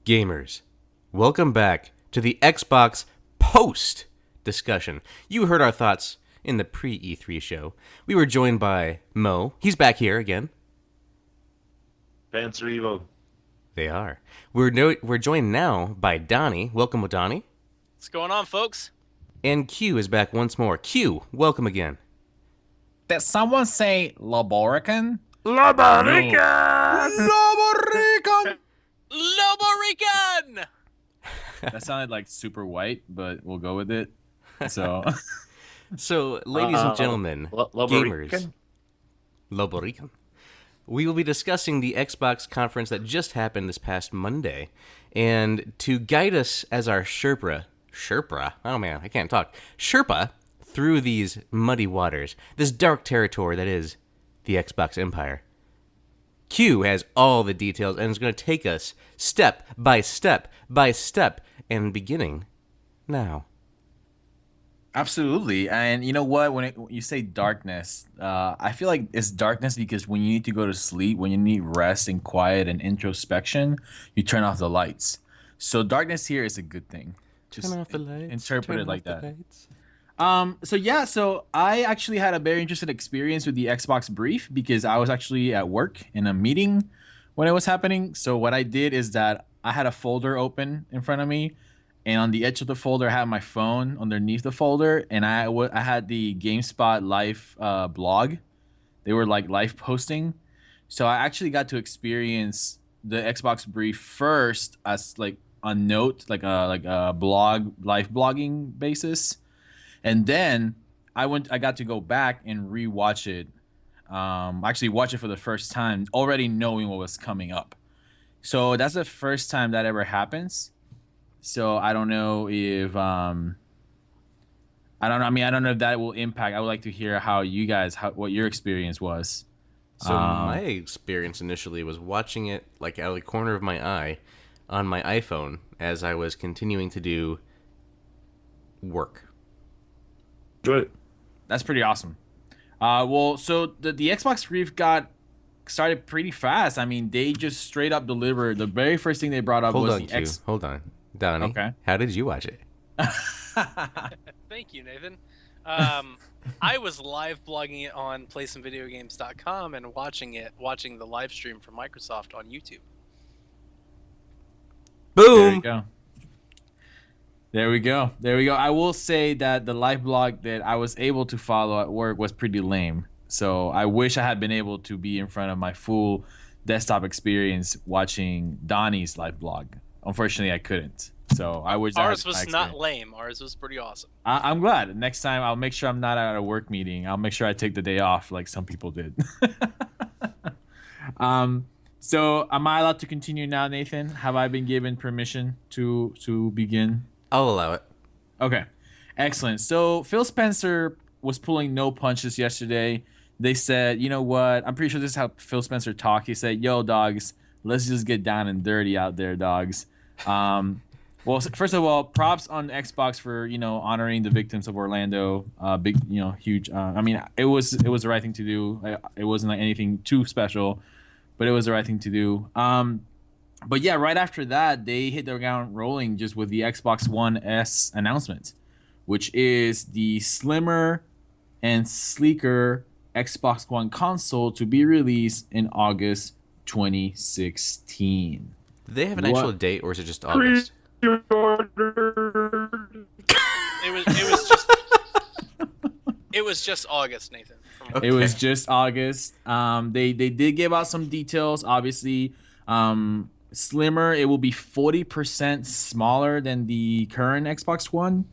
Gamers, welcome back to the Xbox post discussion. You heard our thoughts in the pre-E3 show. We were joined by Mo. He's back here again. Pants are evil. They are. We're joined now by Donnie. Welcome, Donnie. What's going on, folks? And Q is back once more. Q, welcome again. Did someone say Loborican? LOBORICAAAANNN! Loborican! LOBORICAAAANNN! That sounded like super white, but we'll go with it. So, Ladies and gentlemen, gamers, Loborican? LOBORICAAAANNN. We will be discussing the Xbox conference that just happened this past Monday. And to guide us as our Sherpa, oh man, I can't talk, Sherpa, through these muddy waters, this dark territory that is the Xbox Empire, Q has all the details and is going to take us step by step by step and beginning now. absolutely. And you know what? When you say darkness, I feel like it's darkness because when you need to go to sleep, when you need rest and quiet and introspection, you turn off the lights. So darkness here is a good thing. Just Turn off the lights. interpret turn it like off the that. lights. So I actually had a very interesting experience with the Xbox brief because I was actually at work in a meeting when it was happening. So what I did is that I had a folder open in front of me, and on the edge of the folder I had my phone underneath the folder, and I had the GameSpot live blog. They were like live posting. So I actually got to experience the Xbox brief first as like a note, like a blog, live blogging basis. And then I got to go back and rewatch it. Actually watch it for the first time, already knowing what was coming up. So that's the first time that ever happens. So I don't know if I don't know if that will impact. I would like to hear how you guys what your experience was. So my experience initially was watching it like out of the corner of my eye on my iPhone as I was continuing to do work. Enjoy it. That's pretty awesome. So the Xbox brief got started pretty fast. I mean, they just straight up delivered. The very first thing they brought up Hold was on, the Q. Hold on. Donnie, Okay. how did you watch it? Thank you, Nathan. I was live blogging it on PlaySomeVideoGames.com and watching the live stream from Microsoft on YouTube. There you Boom! go. There we go. There we go. I will say that the live blog that I was able to follow at work was pretty lame. So I wish I had been able to be in front of my full desktop experience watching Donnie's live blog. Unfortunately, I couldn't. So I wish Ours I was had not lame. Ours was pretty awesome. I'm glad. Next time, I'll make sure I'm not at a work meeting. I'll make sure I take the day off like some people did. So am I allowed to continue now, Nathan? Have I been given permission to begin? I'll allow it. Okay, excellent. So Phil Spencer was pulling no punches yesterday. They said, you know what? I'm pretty sure this is how Phil Spencer talked. He said, "Yo, dogs, let's just get down and dirty out there, dogs." Well, first of all, props on Xbox for honoring the victims of Orlando. Big, huge. I mean, it was the right thing to do. It wasn't like anything too special, but it was the right thing to do. But yeah, right after that, they hit the ground rolling just with the Xbox One S announcement, which is the slimmer and sleeker Xbox One console to be released in August 2016. Did they have an actual date, or is it just August? It was just August, Nathan. Okay. It was just August. They did give out some details. Obviously, slimmer. It will be 40% smaller than the current Xbox One.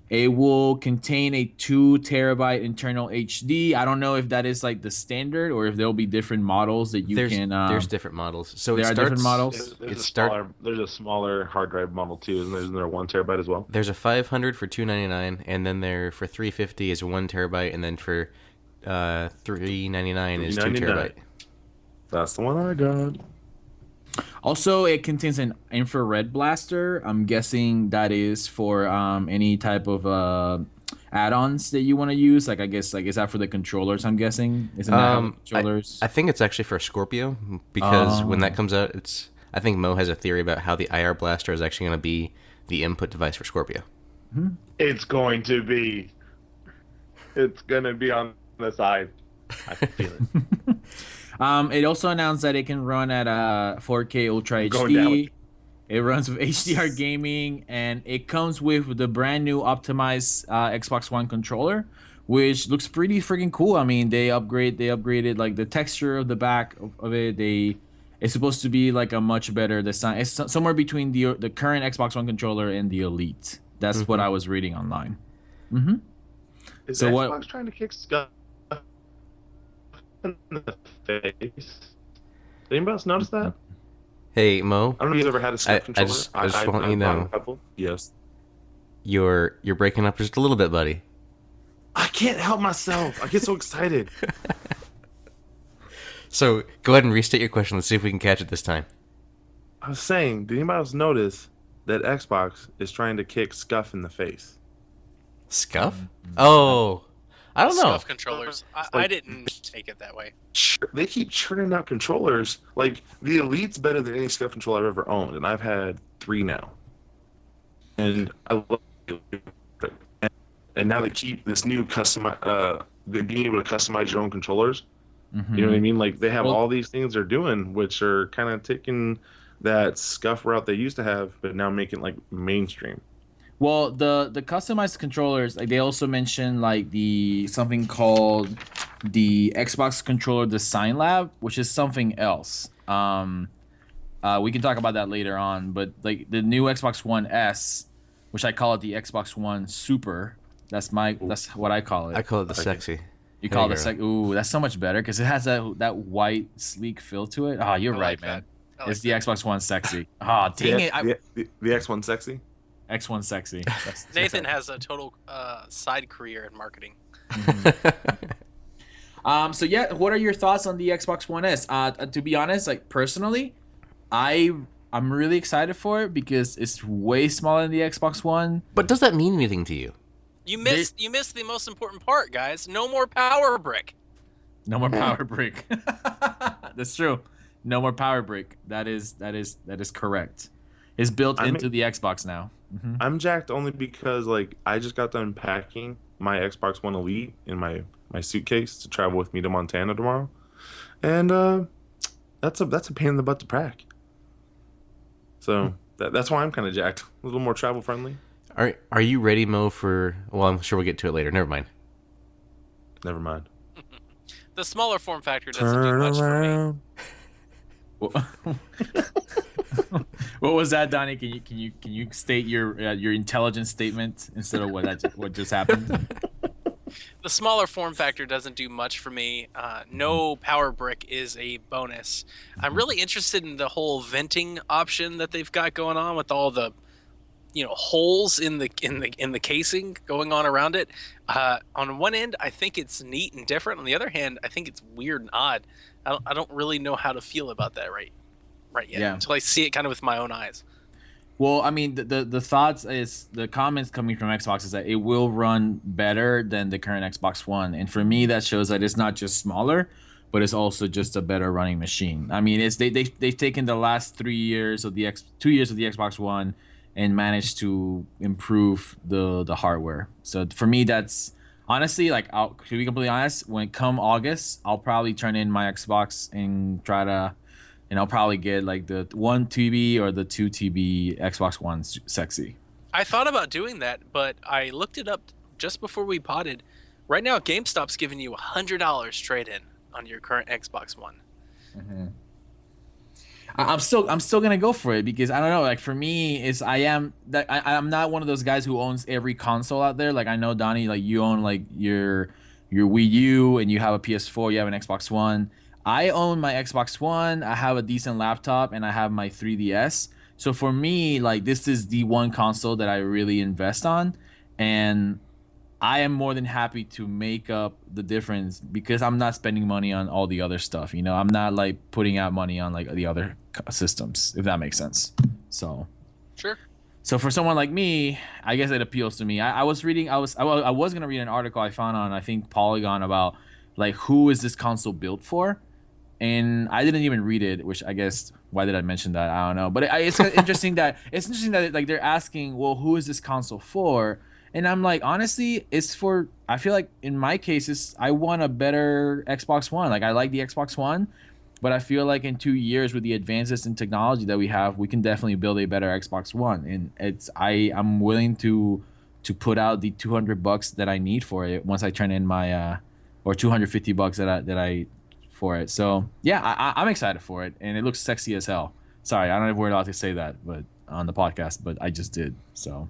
It will contain a 2 terabyte internal HD. I don't know if that is like the standard or if there'll be different models that can. There's different models. So there it are starts, different models. There's a smaller hard drive model too, isn't there 1 terabyte as well? There's a 500 for $299, and then there for $350 is 1 terabyte, and then for $399 is 2 terabyte. That's the one I got. Also, it contains an infrared blaster. I'm guessing that is for any type of add-ons that you want to use. Like, I guess, like, is that for the controllers? I'm guessing. Isn't that how the controllers? I think it's actually for Scorpio because when that comes out, I think Mo has a theory about how the IR Blaster is actually going to be the input device for Scorpio. It's going to be. It's going to be on the side. I feel it. It also announced that it can run at 4K Ultra Going down HD. It runs with HDR gaming, and it comes with the brand new optimized Xbox One controller, which looks pretty freaking cool. I mean, they upgraded like the texture of the back of it. It's supposed to be like a much better design. It's somewhere between the current Xbox One controller and the Elite. That's what I was reading online. Is So Xbox trying to kick Scott in the face? Did anybody else notice that? Hey, Mo. I don't know if you've ever had a Scuff controller. I just want you to know. Yes. You're breaking up just a little bit, buddy. I can't help myself. I get so excited. So go ahead and restate your question. Let's see if we can catch it this time. I was saying, did anybody else notice that Xbox is trying to kick Scuff in the face? Scuff? Oh, I don't know. Scuff controllers. I didn't take it that way. They keep churning out controllers. Like, the Elite's better than any Scuff controller I've ever owned, and I've had 3 now. And I love it. And now they keep this new they're being able to customize your own controllers. You know what I mean? Like, they have all these things they're doing, which are kind of taking that Scuff route they used to have, but now making like mainstream. Well, the customized controllers, like they also mentioned like something called the Xbox Controller Design Lab, which is something else. We can talk about that later on, but like the new Xbox One S, which I call it the Xbox One Super. That's what I call it. I call it the sexy. You call it the sexy. Ooh, that's so much better because it has that white sleek feel to it. Oh, you're right, man. It's the Xbox One Sexy. Oh, dang it. The X1 Sexy? X1 Sexy. Nathan has a total side career in marketing. So yeah, what are your thoughts on the Xbox One S? To be honest, like personally, I'm really excited for it because it's way smaller than the Xbox One. But does that mean anything to you? You missed the most important part, guys. No more power brick. No more power brick. That's true. No more power brick. That is correct. It's built into the Xbox now. I'm jacked only because like I just got done packing my Xbox One Elite in my suitcase to travel with me to Montana tomorrow, and that's a pain in the butt to pack. So that's why I'm kind of jacked. A little more travel friendly. Are you ready, Mo? Well, I'm sure we'll get to it later. Never mind. The smaller form factor doesn't do much for me. What was that, Donnie? Can you state your intelligent statement instead of what just happened? The smaller form factor doesn't do much for me. No power brick is a bonus. I'm really interested in the whole venting option that they've got going on with all the holes in the casing going on around it. On one end, I think it's neat and different. On the other hand, I think it's weird and odd. I don't really know how to feel about that right yet until I see it kind of with my own eyes. Well, I mean, the thoughts is the comments coming from Xbox is that it will run better than the current Xbox One, and for me, that shows that it's not just smaller, but it's also just a better running machine. I mean, they've taken the last 2 years of the Xbox One and managed to improve the hardware. So for me, that's honestly to be completely honest, when come August, I'll probably turn in my Xbox and try to. And I'll probably get like the 1 TB or the 2 TB Xbox One Sexy. I thought about doing that, but I looked it up just before we potted. Right now, GameStop's giving you $100 trade-in on your current Xbox One. I'm still gonna go for it because I don't know. Like for me, I'm not one of those guys who owns every console out there. Like I know Donnie, like you own like your Wii U and you have a PS4, you have an Xbox One. I own my Xbox One, I have a decent laptop, and I have my 3DS. So for me, like this is the one console that I really invest on, and I am more than happy to make up the difference because I'm not spending money on all the other stuff. I'm not like putting out money on like the other systems, if that makes sense. So sure. So for someone like me, I guess it appeals to me. I was gonna read an article I found on I think Polygon about like who is this console built for. and I didn't even read it, which I guess why did I mention that? I don't know. But it's interesting that like they're asking, well, who is this console for? And I'm like, honestly, it's for. I feel like in my cases, I want a better Xbox One. Like I like the Xbox One, but I feel like in 2 years with the advances in technology that we have, we can definitely build a better Xbox One. And I'm willing to put out the $200 that I need for it once I turn in my or $250 that I for it. So yeah, I'm excited for it, and it looks sexy as hell. Sorry, I don't know if we're allowed to say that, but on the podcast, but I just did. So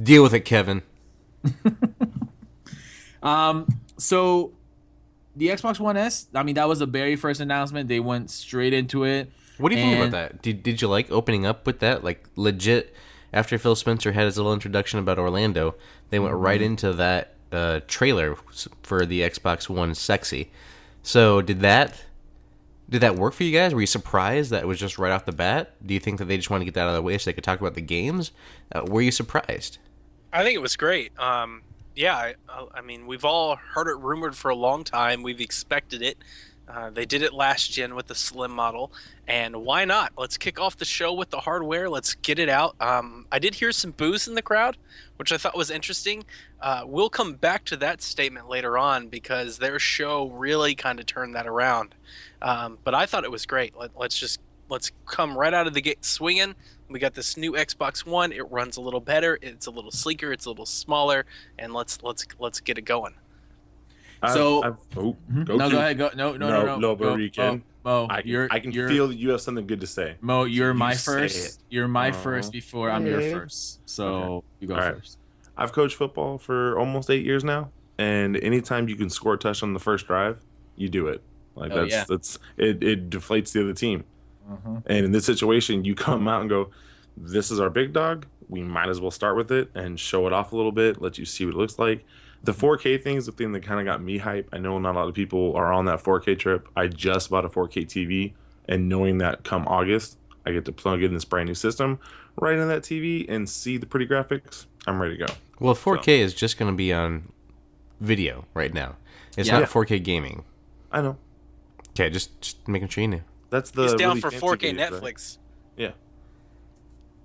deal with it, Kevin. So the Xbox One S, I mean, that was the very first announcement. They went straight into it. What do you think about that? Did you like opening up with that? Like legit, after Phil Spencer had his little introduction about Orlando, they went right into that trailer for the Xbox One Sexy. So did that work for you guys? Were you surprised that it was just right off the bat? Do you think that they just wanted to get that out of the way so they could talk about the games? Were you surprised? I think it was great. Yeah, I mean, we've all heard it rumored for a long time. We've expected it. They did it last gen with the Slim model, and why not? Let's kick off the show with the hardware. Let's get it out. I did hear some boos in the crowd, which I thought was interesting. We'll come back to that statement later on because their show really kind of turned that around. But I thought it was great. Let's come right out of the gate swinging. We got this new Xbox One. It runs a little better. It's a little sleeker. It's a little smaller, and let's get it going. So go ahead. Go. No. LOBORICAAAANNN. Mo, I can feel that you have something good to say. Mo, you're my say first. it. You're my first before I'm your first. So Okay. you go All right. first. I've coached football for almost 8 years now, and anytime you can score a touch on the first drive, you do it. Like Oh, it deflates the other team. Uh-huh. And in this situation, you come out and go, "This is our big dog. We might as well start with it and show it off a little bit, let you see what it looks like." The 4K thing is the thing that kind of got me hype. I know not a lot of people are on that 4K trip. I just bought a 4K TV, and knowing that come August, I get to plug in this brand new system right in that TV and see the pretty graphics. I'm ready to go. Well, 4K is just going to be on video right now. It's Yeah. not 4K gaming. I know. Okay, just making sure you knew. That's the He's down really for fancy 4K videos, right? Netflix. Yeah.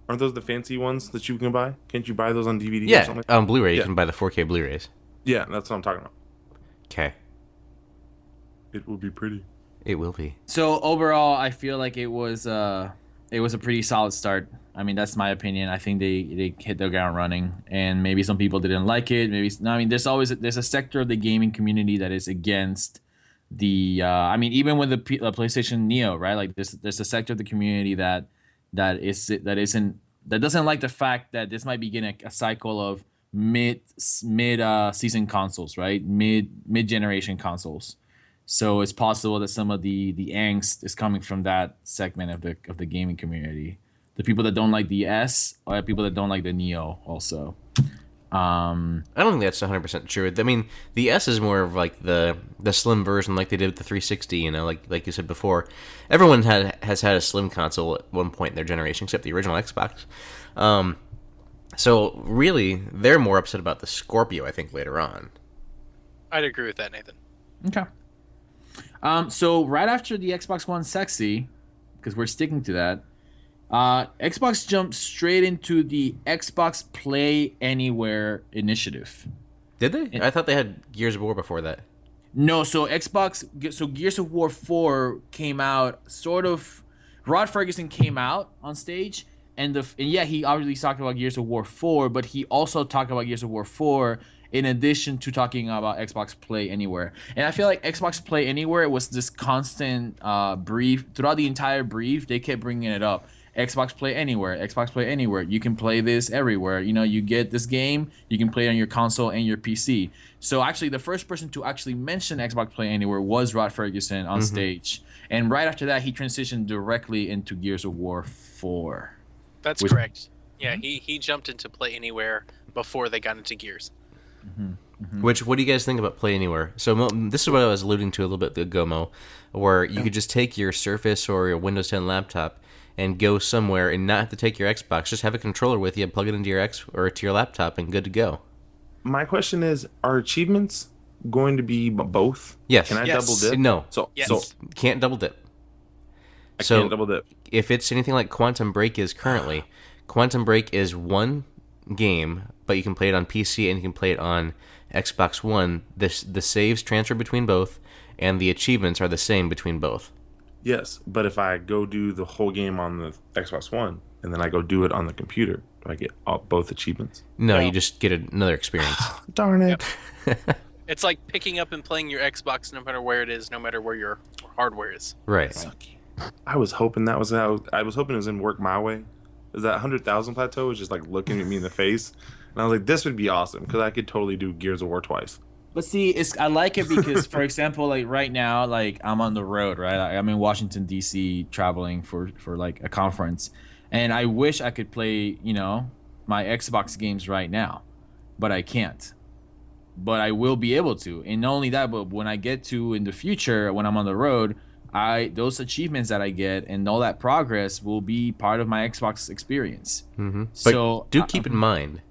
Aren't those the fancy ones that you can buy? Can't you buy those on DVD or Yeah, something? on Blu-ray, you Yeah. can buy the 4K Blu-rays. Yeah, that's what I'm talking about. Okay, It will be pretty. it will be. So overall, I feel like it was a pretty solid start. I mean, that's my opinion. I think they hit the ground running, and maybe some people didn't like it. I mean, there's a sector of the gaming community that is against the. I mean, even with the PlayStation Neo, right? Like there's a sector of the community that doesn't like the fact that this might be getting a cycle of mid season consoles, right? Mid generation consoles. So it's possible that some of the angst is coming from that segment of the gaming community. The people that don't like the S, or the people that don't like the Neo also. I don't think that's 100% true. I mean, the S is more of like the slim version, like they did with the 360. You know, like you said before, everyone has had a slim console at one point in their generation, except the original Xbox. So really, they're more upset about the Scorpio, I think, later on. I'd agree with that, Nathan. Okay. So right after the Xbox One Sexy, because we're sticking to that, Xbox jumped straight into the Xbox Play Anywhere initiative. Did they? I thought they had Gears of War before that. No, so Gears of War 4 came out sort of. Rod Ferguson came out on stage, and he obviously talked about Gears of War 4, but he also talked about Gears of War 4 in addition to talking about Xbox Play Anywhere. And I feel like Xbox Play Anywhere was this constant brief throughout the entire brief. They kept bringing it up. Xbox Play Anywhere, Xbox Play Anywhere. You can play this everywhere. You know, you get this game, you can play it on your console and your PC. So actually, the first person to actually mention Xbox Play Anywhere was Rod Ferguson on stage. And right after that, he transitioned directly into Gears of War 4. That's correct. Yeah, he jumped into Play Anywhere before they got into Gears. What do you guys think about Play Anywhere? So this is what I was alluding to a little bit ago, Mo, where you could just take your Surface or your Windows 10 laptop and go somewhere and not have to take your Xbox. Just have a controller with you, plug it into your to your laptop, and good to go. My question is, are achievements going to be both? Yes. Can I Yes. double dip? No. Yes. So Can't double dip. I So can't double dip. if it's anything like Quantum Break is currently, Quantum Break is one game, but you can play it on PC and you can play it on Xbox One. The saves transfer between both, and the achievements are the same between both. Yes, but if I go do the whole game on the Xbox One and then I go do it on the computer, do I get both achievements? No, No. you just get another experience. Darn it. It's like picking up and playing your Xbox no matter where it is, no matter where your hardware is. Right. I was hoping that was how I was hoping it was in Work My Way. Is that 100,000 plateau was just like looking at me in the face, and I was like, this would be awesome because I could totally do Gears of War twice. But see, I like it because, for example, like right now, like I'm on the road, right? I'm in Washington D.C. traveling for like a conference, and I wish I could play, my Xbox games right now, but I can't. But I will be able to, and not only that, but when I get to in the future, when I'm on the road, those achievements that I get and all that progress will be part of my Xbox experience. Mm-hmm. But So do keep in mind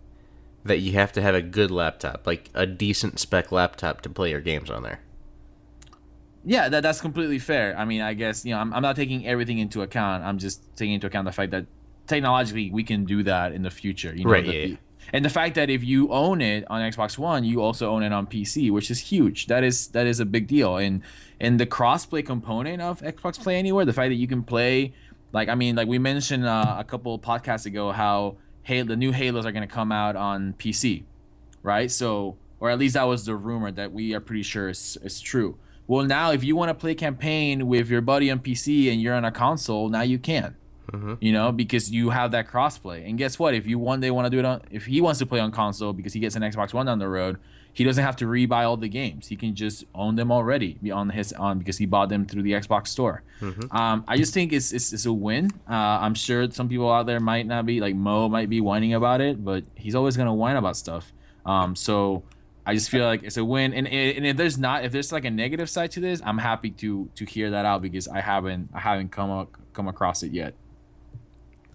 that you have to have a good laptop, like a decent spec laptop to play your games on there. Yeah, that's completely fair. I mean, I guess, I'm not taking everything into account. I'm just taking into account the fact that technologically we can do that in the future. Right, that yeah. And the fact that if you own it on Xbox One, you also own it on PC, which is huge. That is a big deal. And the crossplay component of Xbox Play Anywhere, the fact that you can play, like we mentioned a couple of podcasts ago how the new Halos are going to come out on PC, right? So, or at least that was the rumor that we are pretty sure is true. Well, now if you want to play campaign with your buddy on PC and you're on a console, now you can. Because you have that crossplay. And guess what? If you one day want to do it if he wants to play on console because he gets an Xbox One down the road, he doesn't have to rebuy all the games. He can just own them already because he bought them through the Xbox store. I just think it's a win. I'm sure some people out there might not be, like Mo might be whining about it, but he's always gonna whine about stuff. So I just feel like it's a win. And if there's like a negative side to this, I'm happy to hear that out because I haven't come across it yet.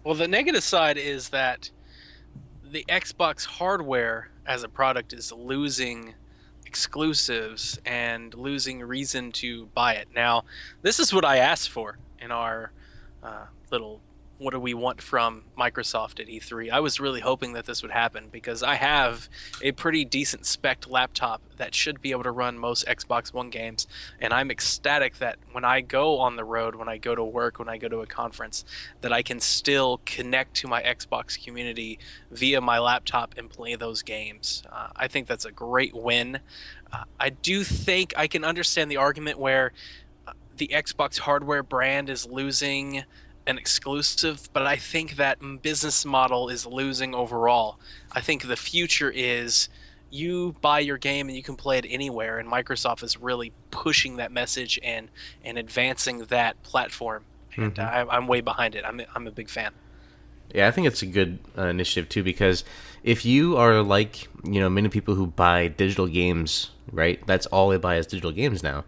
Well, the negative side is that the Xbox hardware as a product is losing exclusives and losing reason to buy it. Now, this is what I asked for in our little what do we want from Microsoft at E3. I was really hoping that this would happen because I have a pretty decent spec laptop that should be able to run most Xbox One games, and I'm ecstatic that when I go on the road, when I go to work, when I go to a conference, that I can still connect to my Xbox community via my laptop and play those games. I think that's a great win. I do think I can understand the argument where the Xbox hardware brand is losing an exclusive, but I think that business model is losing overall. I think the future is you buy your game and you can play it anywhere, and Microsoft is really pushing that message and advancing that platform. And I'm way behind it. I'm a big fan. Yeah, I think it's a good initiative too, because if you are like many people who buy digital games, right? That's all they buy is digital games now.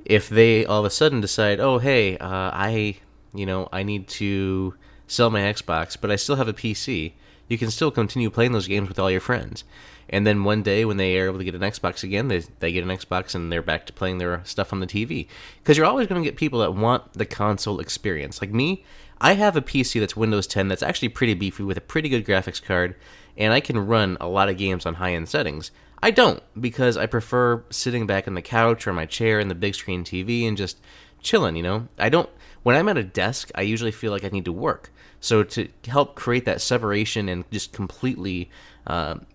If they all of a sudden decide, oh hey, I need to sell my Xbox, but I still have a PC, you can still continue playing those games with all your friends. And then one day when they are able to get an Xbox again, they get an Xbox and they're back to playing their stuff on the TV. Because you're always going to get people that want the console experience. Like me, I have a PC that's Windows 10 that's actually pretty beefy with a pretty good graphics card, and I can run a lot of games on high-end settings. I don't, because I prefer sitting back on the couch or my chair in the big screen TV and just chilling, I don't. When I'm at a desk, I usually feel like I need to work. So to help create that separation and just completely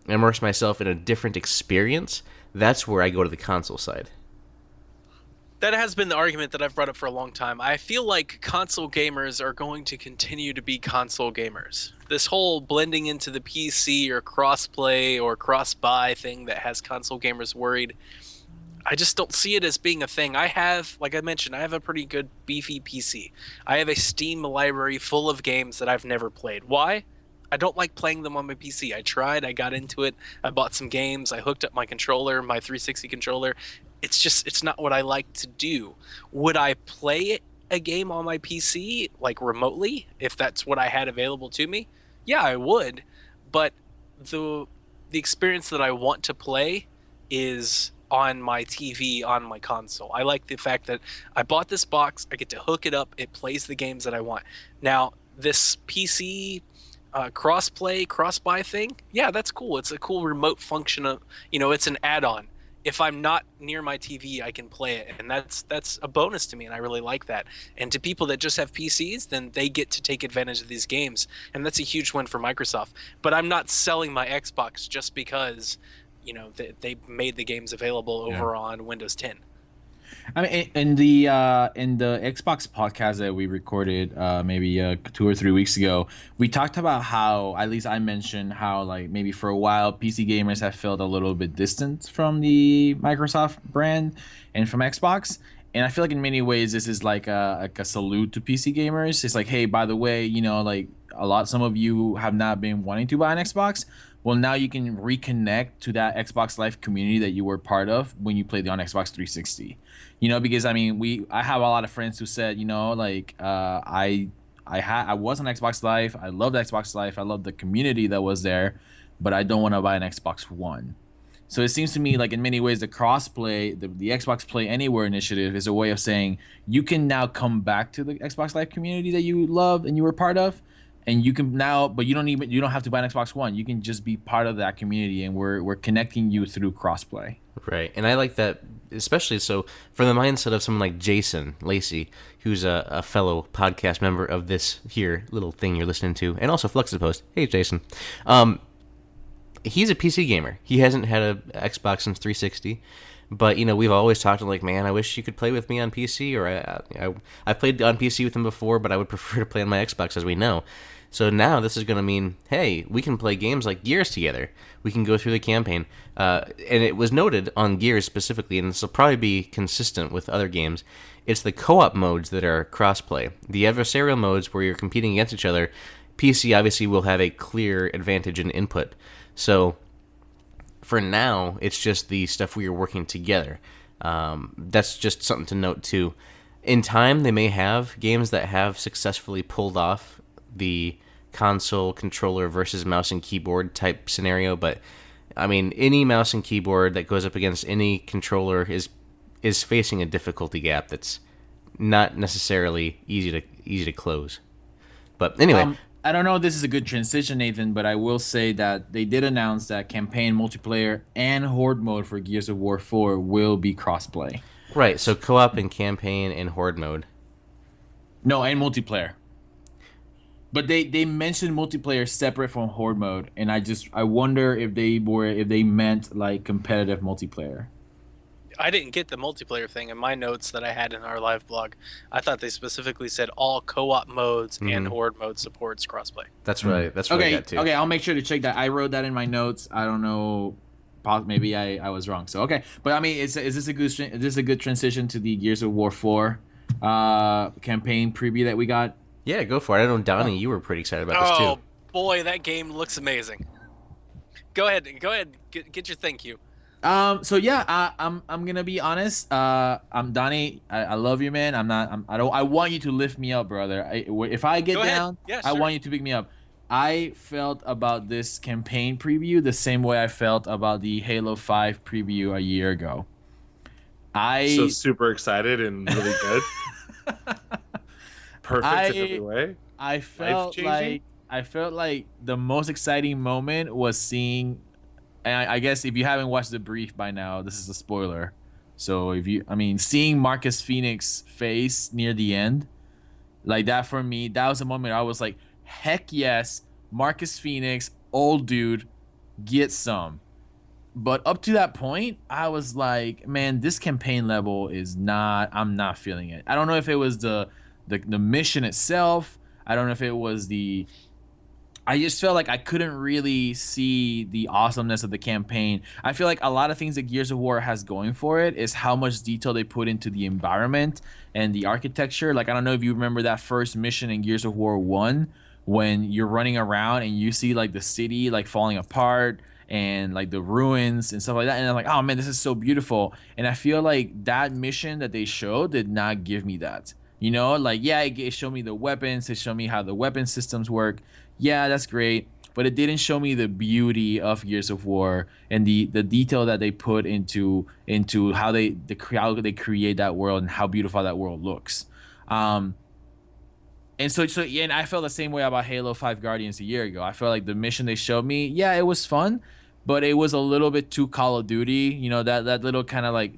immerse myself in a different experience, that's where I go to the console side. That has been the argument that I've brought up for a long time. I feel like console gamers are going to continue to be console gamers. This whole blending into the PC or cross-play or cross-buy thing that has console gamers worried, I just don't see it as being a thing. I have, like I mentioned, I have a pretty good beefy PC. I have a Steam library full of games that I've never played. Why? I don't like playing them on my PC. I tried, I got into it, I bought some games, I hooked up my controller, my 360 controller. It's not what I like to do. Would I play a game on my PC, like remotely, if that's what I had available to me? Yeah, I would. But the experience that I want to play is on my TV on my console. I like the fact that I bought this box, I get to hook it up, it plays the games that I want. Now, this PC cross-play, cross-buy thing, yeah, that's cool. It's a cool remote function of, it's an add-on. If I'm not near my TV, I can play it, and that's a bonus to me, and I really like that. And to people that just have PCs, then they get to take advantage of these games, and that's a huge win for Microsoft. But I'm not selling my Xbox just because, they made the games available over on Windows 10. I mean, in the Xbox podcast that we recorded maybe 2 or 3 weeks ago, we talked about how, at least I mentioned how, like, maybe for a while PC gamers have felt a little bit distant from the Microsoft brand and from Xbox. And I feel like in many ways this is like a salute to PC gamers. It's like, hey, by the way, like some of you have not been wanting to buy an Xbox. Well, now you can reconnect to that Xbox Live community that you were part of when you played on Xbox 360. Because I mean, I have a lot of friends who said, I was on Xbox Live. I loved Xbox Live. I loved the community that was there, but I don't want to buy an Xbox One. So it seems to me like in many ways the crossplay, the Xbox Play Anywhere initiative is a way of saying you can now come back to the Xbox Live community that you loved and you were part of. And you can now, but you don't have to buy an Xbox One. You can just be part of that community, and we're connecting you through crossplay. Right, and I like that, especially so for the mindset of someone like Jason Lacey, who's a fellow podcast member of this here little thing you're listening to, and also Fluxapost. Hey, Jason. He's a PC gamer. He hasn't had an Xbox since 360. But, we've always talked to like, man, I wish you could play with me on PC, or I've played on PC with him before, but I would prefer to play on my Xbox, as we know. So now this is going to mean, hey, we can play games like Gears together. We can go through the campaign. And it was noted on Gears specifically, and this will probably be consistent with other games, it's the co-op modes that are crossplay. The adversarial modes where you're competing against each other, PC obviously will have a clear advantage in input. So for now, it's just the stuff we are working together. That's just something to note too. In time, they may have games that have successfully pulled off the console controller versus mouse and keyboard type scenario, but I mean, any mouse and keyboard that goes up against any controller is facing a difficulty gap that's not necessarily easy to close. But anyway, I don't know if this is a good transition, Nathan, but I will say that they did announce that campaign, multiplayer, and horde mode for Gears of War 4 will be crossplay. Right, so co-op and campaign and horde mode. No, and multiplayer. But they mentioned multiplayer separate from horde mode, and I wonder if they meant like competitive multiplayer. I didn't get the multiplayer thing in my notes that I had in our live blog. I thought they specifically said all co-op modes and horde mode supports crossplay. That's right. That's what I got too. Okay, I'll make sure to check that. I wrote that in my notes. I don't know. Maybe I was wrong. So okay, but I mean, is this a good transition to the Gears of War 4 campaign preview that we got? Yeah, go for it. I know, Donnie, you were pretty excited about this too. Oh boy, that game looks amazing. Go ahead, get your thank you. So yeah, I'm gonna be honest. I'm Donnie. I love you, man. I want you to lift me up, brother. If I get down, yeah, I sure. want you to pick me up. I felt about this campaign preview the same way I felt about the Halo 5 preview a year ago. So super excited and really good. Perfect in every way. I felt like the most exciting moment was seeing, and I guess if you haven't watched the brief by now, this is a spoiler. So seeing Marcus Phoenix face near the end, like that for me, that was a moment I was like, heck yes, Marcus Phoenix, old dude, get some. But up to that point, I was like, man, this campaign level I'm not feeling it. I don't know if it was the mission itself. I don't know if it was I just felt like I couldn't really see the awesomeness of the campaign. I feel like a lot of things that Gears of War has going for it is how much detail they put into the environment and the architecture. Like, I don't know if you remember that first mission in Gears of War 1 when you're running around and you see like the city like falling apart and like the ruins and stuff like that. And I'm like, oh man, this is so beautiful. And I feel like that mission that they showed did not give me that. Like, yeah, it showed me the weapons. It showed me how the weapon systems work. Yeah, that's great. but it didn't show me the beauty of Gears of War and the detail that they put into how how they create that world and how beautiful that world looks. And yeah, and I felt the same way about Halo 5 Guardians a year ago. I felt like the mission they showed me, yeah, it was fun, but it was a little bit too Call of Duty. You know, that little kind of like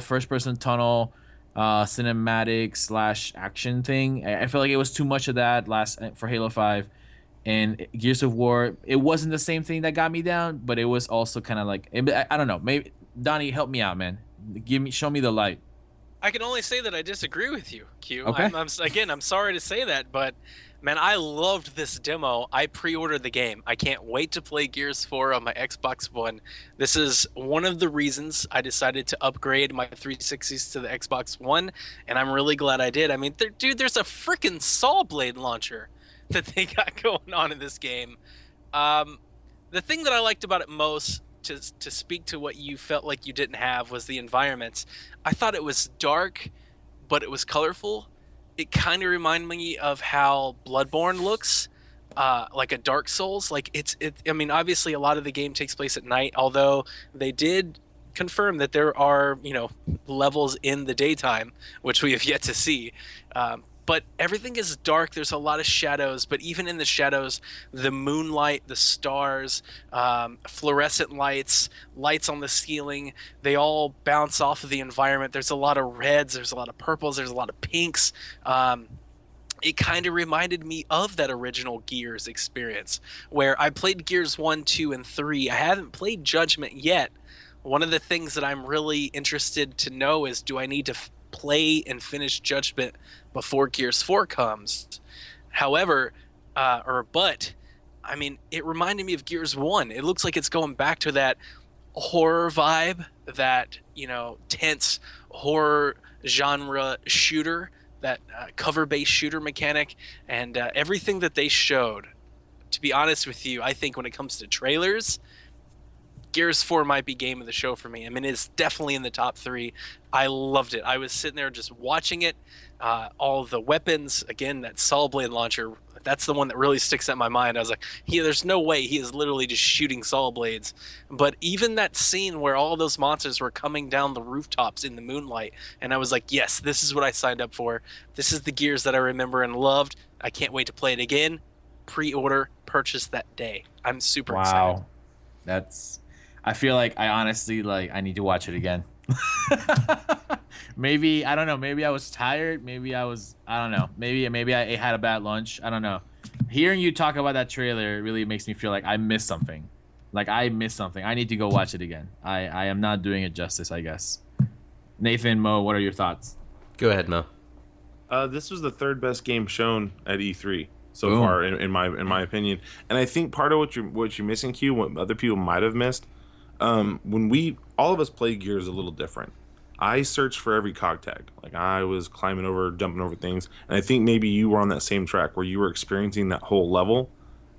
first person tunnel, cinematic / action thing. I felt like it was too much of that for Halo 5. And Gears of War, it wasn't the same thing that got me down, but it was also kind of like, I don't know. Maybe Donnie, help me out, man. Show me the light. I can only say that I disagree with you, Q. Okay. I'm sorry to say that, but man, I loved this demo. I pre-ordered the game. I can't wait to play Gears 4 on my Xbox One. This is one of the reasons I decided to upgrade my 360s to the Xbox One, and I'm really glad I did. I mean, dude, there's a freaking saw blade launcher that they got going on in this game. The thing that I liked about it most, to speak to what you felt like you didn't have, was the environments. I thought it was dark, but it was colorful. It kind of reminded me of how Bloodborne looks, like a Dark Souls. Like I mean, obviously a lot of the game takes place at night, although they did confirm that there are, levels in the daytime, which we have yet to see. But everything is dark. There's a lot of shadows, but even in the shadows, the moonlight, the stars, fluorescent lights on the ceiling, they all bounce off of the environment. There's a lot of reds, there's a lot of purples, there's a lot of pinks. It kind of reminded me of that original Gears experience, where I played Gears 1, 2, and 3. I haven't played Judgment yet. One of the things that I'm really interested to know is, do I need to play and finish Judgment before Gears 4 comes? However, but I mean, it reminded me of Gears 1. It looks like it's going back to that horror vibe, that, tense horror genre shooter, that cover-based shooter mechanic, and everything that they showed. To be honest with you, I think when it comes to trailers, Gears 4 might be game of the show for me. I mean, it's definitely in the top 3. I loved it. I was sitting there just watching it. All the weapons, again, that saw blade launcher, that's the one that really sticks out in my mind. I was like, there's no way he is literally just shooting saw blades. But even that scene where all those monsters were coming down the rooftops in the moonlight, and I was like, yes, this is what I signed up for. This is the Gears that I remember and loved. I can't wait to play it again. Pre-order, purchase that day. I'm super excited. Wow. I feel like I honestly, I need to watch it again. Maybe, I don't know, maybe I was tired, maybe I don't know, maybe I had a bad lunch, I don't know. Hearing you talk about that trailer really makes me feel like I missed something. I need to go watch it again. I am not doing it justice, I guess. Nathan, Mo, what are your thoughts? Go ahead, Mo. This was the third best game shown at E3 so far, in my opinion. And I think part of what you're missing, Q, what other people might have missed, when all of us play Gears a little different. I searched for every cog tag. I was climbing over, jumping over things, and I think maybe you were on that same track where you were experiencing that whole level,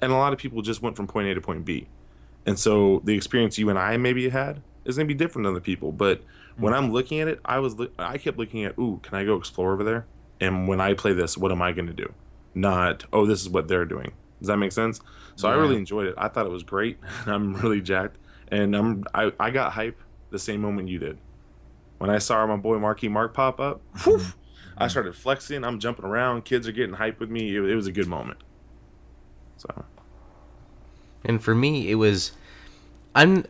and a lot of people just went from point A to point B. And so the experience you and I maybe had is going to be different than other people. But when I'm looking at it, I kept looking at, can I go explore over there? And when I play this, what am I going to do? Not, this is what they're doing. Does that make sense? So I really enjoyed it. I thought it was great. I'm really jacked. And I got hype the same moment you did. When I saw my boy Marquee Mark pop up, I started flexing. I'm jumping around. Kids are getting hype with me. It was a good moment. So. And for me, it was... I've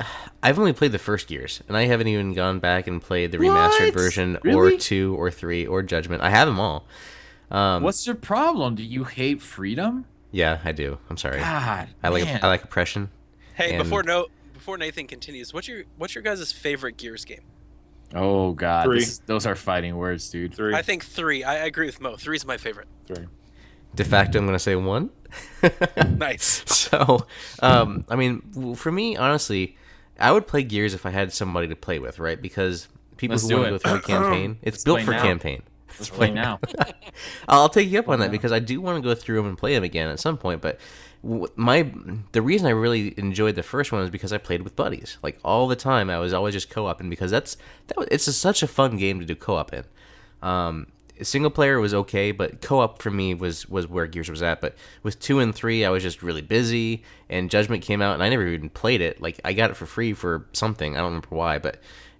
only played the first Gears, and I haven't even gone back and played the remastered version, really? Or 2, or 3, or Judgment. I have them all. What's your problem? Do you hate freedom? Yeah, I do. I'm sorry. God, I like oppression. Hey, and... before Nathan continues, what's your guys' favorite Gears game? Oh God, 3. Those are fighting words, dude. 3. I think 3. I agree with Mo. 3 is my favorite. 3. De facto, I'm going to say 1. Nice. So, I mean, for me, honestly, I would play Gears if I had somebody to play with, right? Because people who want to go through a campaign, it's built for campaign. Let's play now. I'll take you up on that because I do want to go through them and play them again at some point. But the reason I really enjoyed the first one is because I played with buddies. All the time, I was always just co-oping because it's such a fun game to do co-op in. single player was okay, but co-op for me was where Gears was at. But with 2 and 3, I was just really busy, and Judgment came out, and I never even played it. Like, I got it for free for something. I don't remember why,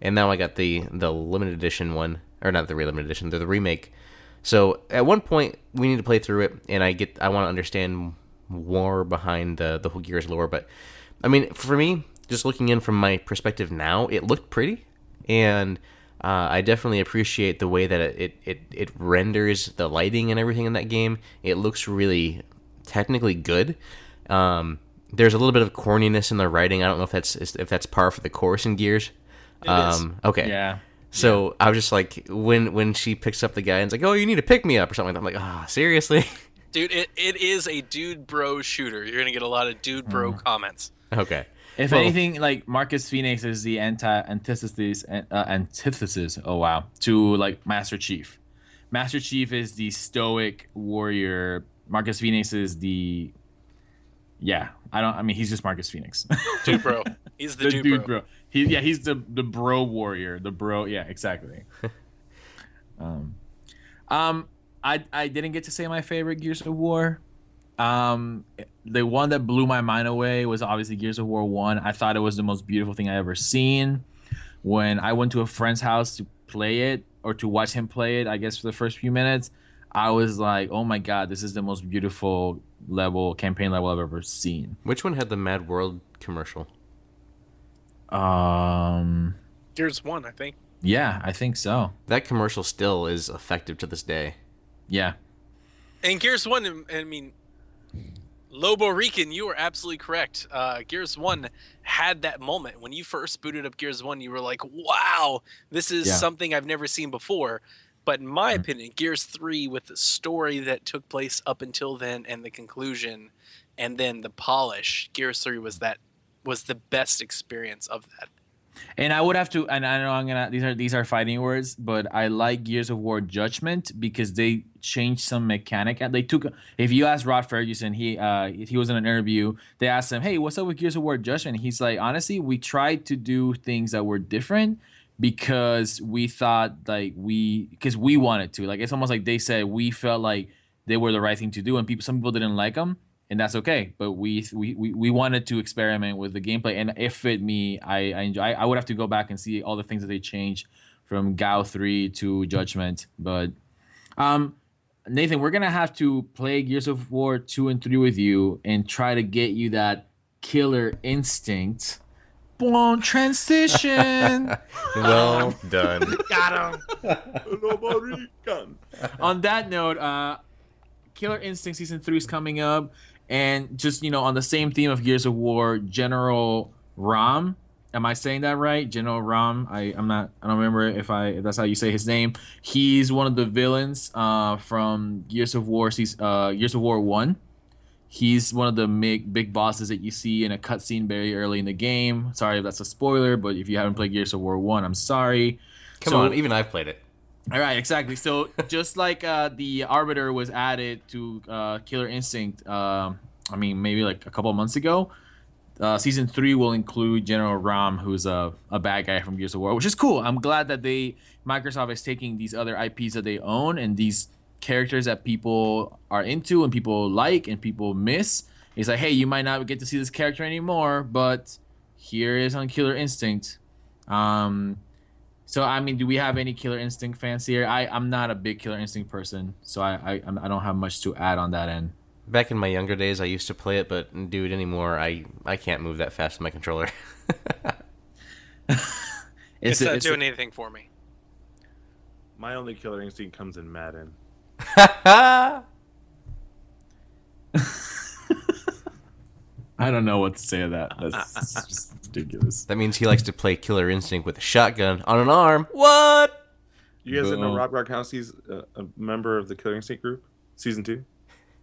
and now I got the limited edition one, or not the limited edition, the remake. So at one point we need to play through it, and I want to understand more behind the whole Gears lore. But I mean, for me, just looking in from my perspective now, it looked pretty, and I definitely appreciate the way that it renders the lighting and everything in that game. It looks really technically good. There's a little bit of corniness in the writing. I don't know if that's par for the course in Gears. It is. Okay. Yeah. So I was just like, when she picks up the guy and it's like, oh, you need to pick me up or something like that. I'm like, seriously? Dude, it is a dude bro shooter. You're gonna get a lot of dude bro comments. Okay. If anything, like Marcus Phoenix is the antithesis. Oh wow, to like Master Chief. Master Chief is the stoic warrior. Marcus Phoenix is the. Yeah, I mean, he's just Marcus Phoenix. Dude bro. He's the dude bro. He's the bro warrior. The bro. Yeah, exactly. I didn't get to say my favorite Gears of War. The one that blew my mind away was obviously Gears of War 1. I thought it was the most beautiful thing I ever seen. When I went to a friend's house to play it, or to watch him play it, I guess for the first few minutes, I was like, oh my god, this is the most beautiful campaign level I've ever seen. Which one had the Mad World commercial? Gears 1, I think. Yeah, I think so. That commercial still is effective to this day. Yeah. And Gears 1, I mean, LOBORICAAAANNN, you were absolutely correct. Gears 1 had that moment. When you first booted up Gears 1, you were like, wow, this is something I've never seen before. But in my opinion, Gears 3, with the story that took place up until then and the conclusion, and then the polish, Gears 3 was the best experience of that. And I would have to, and I know these are fighting words, but I like Gears of War Judgment because they changed some mechanic. They took, if you ask Rod Ferguson, he was in an interview. They asked him, "Hey, what's up with Gears of War Judgment?" He's like, "Honestly, we tried to do things that were different because we thought because we wanted to. Like, it's almost like they said we felt like they were the right thing to do, and some people didn't like them." And that's okay, but we wanted to experiment with the gameplay, and it fit me. I enjoy. I would have to go back and see all the things that they changed from GAU 3 to Judgment. But Nathan, we're gonna have to play Gears of War 2 and 3 with you and try to get you that killer instinct. Boom, transition. Well done. Got him. LOBORICAAANNN. On that note, Killer Instinct Season 3 is coming up. And just, on the same theme of Gears of War, General Ram. Am I saying that right? General Ram. I don't remember if that's how you say his name. He's one of the villains from Gears of War 1. He's one of the big bosses that you see in a cutscene very early in the game. Sorry if that's a spoiler, but if you haven't played Gears of War 1, I'm sorry. Come on, even I've played it. All right, exactly. So just like the Arbiter was added to Killer Instinct, maybe like a couple of months ago, Season 3 will include General Ram, who's a bad guy from Gears of War, which is cool. I'm glad that Microsoft is taking these other IPs that they own and these characters that people are into and people like and people miss. It's like, hey, you might not get to see this character anymore, but here is on Killer Instinct. So, do we have any Killer Instinct fans here? I'm not a big Killer Instinct person, so I don't have much to add on that end. Back in my younger days, I used to play it, but dude, anymore, I can't move that fast with my controller. It's not doing anything for me. My only Killer Instinct comes in Madden. I don't know what to say to that. That's just ridiculous. That means he likes to play Killer Instinct with a shotgun on an arm. What? You guys didn't know Rob Gronkowski's a member of the Killer Instinct group? Season 2? I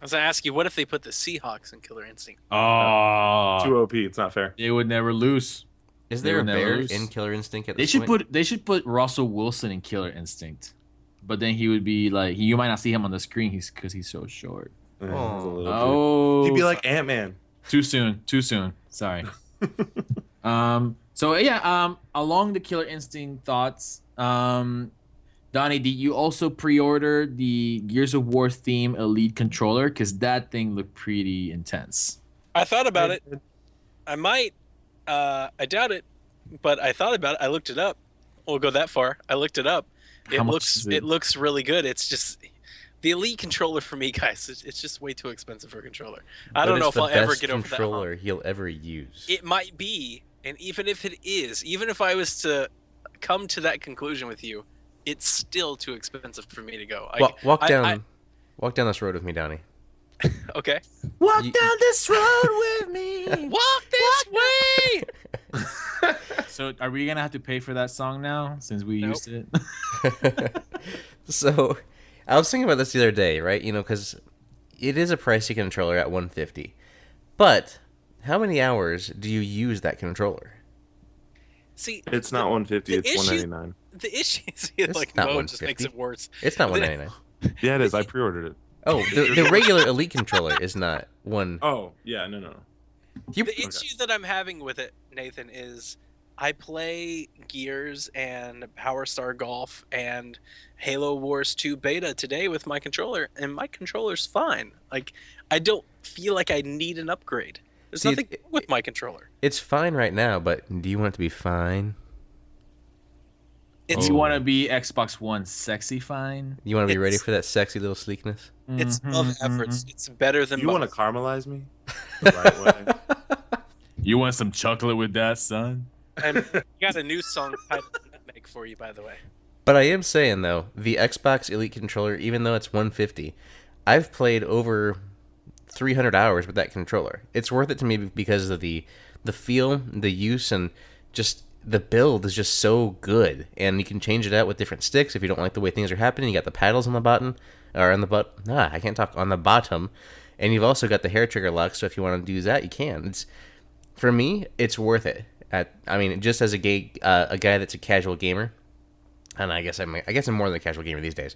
was going to ask you, what if they put the Seahawks in Killer Instinct? Oh. Too OP. It's not fair. They would never lose. Is there a bear in Killer Instinct at this point? They should put Russell Wilson in Killer Instinct. But then he would be like, you might not see him on the screen because he's so short. He'd be like Ant-Man. Too soon. Sorry. Along the Killer Instinct thoughts, Donnie, did you also pre-order the Gears of War theme Elite controller? Because that thing looked pretty intense. I thought about it. I might. I doubt it, but I thought about it. I looked it up. We'll go that far. I looked it up. How much is it? It looks really good. It's just the Elite controller for me, guys. It's just way too expensive for a controller. I don't know if I'll ever get over that. Controller he'll ever use. It might be, and even if it is, even if I was to come to that conclusion with you, it's still too expensive for me to go. Walk down this road with me, Donnie. Okay. Walk down this road with me. Walk this way. So, are we gonna have to pay for that song now since we used it? So, I was thinking about this the other day, right? You know, because it is a pricey controller at $150, but how many hours do you use that controller? See, It's not 150. It's 199. The issue is It's like not Mo just 150. makes it worse. It's not $199. Yeah, it is. I pre-ordered it. Oh, the regular Elite controller is not one. Oh, yeah, no. You, The issue that I'm having with it, Nathan, is I play Gears and Power Star Golf and Halo Wars 2 beta today with my controller, and my controller's fine. Like, I don't feel like I need an upgrade. There's See, nothing wrong with my controller. it's fine right now, but do you want it to be fine? It's You want to be Xbox One sexy fine? You want to be ready It's- for that sexy little sleekness? it's above average. It's better than You want to most. caramelize me? The right way. You want some chocolate with that, son? And I got a new song titled Nutmeg for you, by the way. But I am saying though, the Xbox Elite controller, even though it's $150, I've played over 300 hours with that controller. It's worth it to me because of the feel, the use, and just the build is just so good. And you can change it out with different sticks if you don't like the way things are happening. You got the paddles on the bottom, or on the I can't talk, on the bottom, and you've also got the hair trigger lock. So if you want to use that, you can. For me, it's worth it. Just as a guy that's a casual gamer, and I guess I'm more than a casual gamer these days,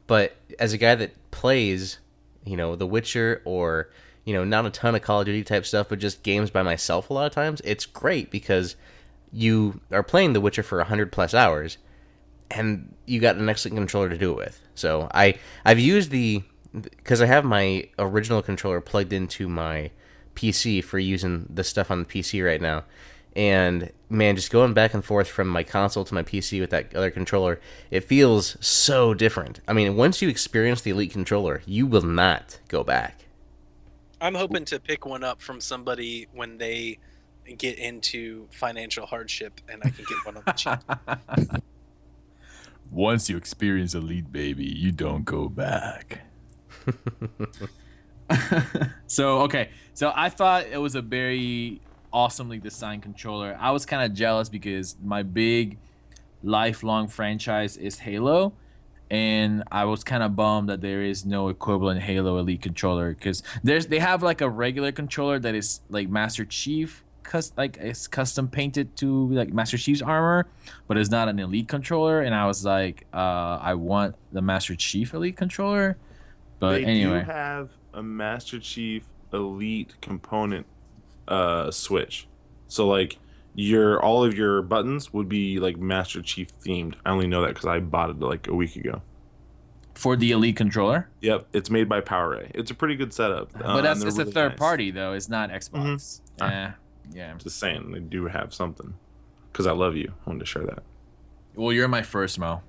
but as a guy that plays, The Witcher, or not a ton of Call of Duty type stuff, but just games by myself a lot of times, it's great because you are playing The Witcher for 100+ hours, and you got an excellent controller to do it with. So I've used because I have my original controller plugged into my PC for using the stuff on the PC right now. And man, just going back and forth from my console to my PC with that other controller, it feels so different. I mean, once you experience the Elite controller, you will not go back. I'm hoping to pick one up from somebody when they get into financial hardship, and I can get one on the cheap. Once you experience Elite, baby, you don't go back. So I thought it was a very awesomely designed controller. I was kind of jealous because my big lifelong franchise is Halo, and I was kind of bummed that there is no equivalent Halo Elite controller, because they have like a regular controller that is like Master Chief, it's custom painted to like Master Chief's armor, but it's not an Elite controller. And I was like, I want the Master Chief Elite controller. But They anyway, do have a Master Chief Elite component switch. So like all of your buttons would be like Master Chief themed. I only know that because I bought it like a week ago. for the Elite controller. Yep, it's made by PowerA. It's a pretty good setup. But and they're it's a really third nice. party though. It's not Xbox. Yeah. Just saying, they do have something. Because I love you. I wanted to share that. Well, you're my first, Mo.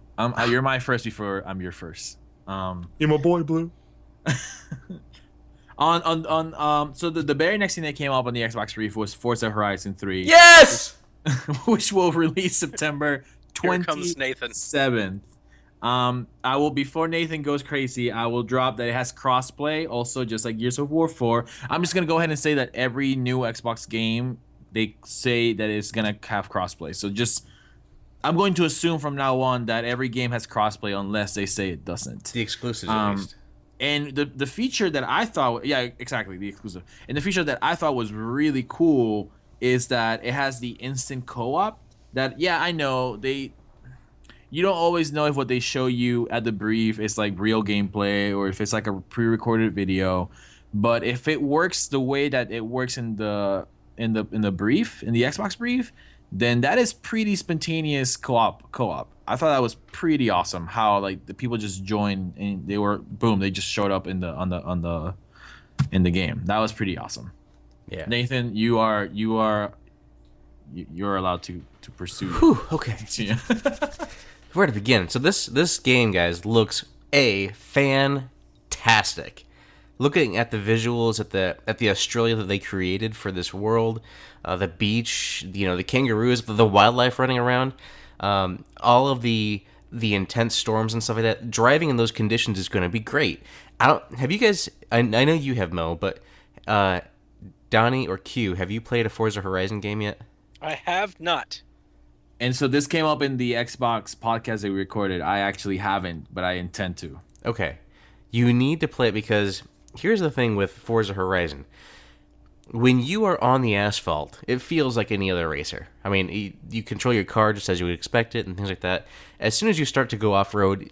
You're my first before I'm your first. You're my boy, Blue. So the very next thing that came up on the Xbox brief was Forza Horizon 3. Yes! Which will release September Here comes Nathan. 27th. I will, before Nathan goes crazy, I will drop that it has crossplay, also just like Gears of War 4. I'm just gonna go ahead and say that every new Xbox game, they say that it's gonna have crossplay. So I'm going to assume from now on that every game has crossplay unless they say it doesn't. The exclusives, at least. And the feature that I thought, yeah, exactly, the exclusive. And the feature that I thought was really cool is that it has the instant co-op. That, yeah, I know you don't always know if what they show you at the brief is like real gameplay or if it's like a pre-recorded video. But if it works the way that it works in the brief, in the Xbox brief, then that is pretty spontaneous co-op. I thought that was pretty awesome. How like the people just joined and they were boom, they just showed up in the game. That was pretty awesome. Yeah. Nathan, you're allowed to pursue. Whew, okay. Yeah. Where to begin? So this game, guys, looks fantastic. Looking at the visuals, at the Australia that they created for this world, the beach, the kangaroos, the wildlife running around, all of the intense storms and stuff like that. Driving in those conditions is going to be great. Have you guys? I know you have, Mo, but Donnie or Q, have you played a Forza Horizon game yet? I have not. And so this came up in the Xbox podcast that we recorded. I actually haven't, but I intend to. Okay. You need to play it because here's the thing with Forza Horizon. When you are on the asphalt, it feels like any other racer. I mean, you control your car just as you would expect it and things like that. As soon as you start to go off-road,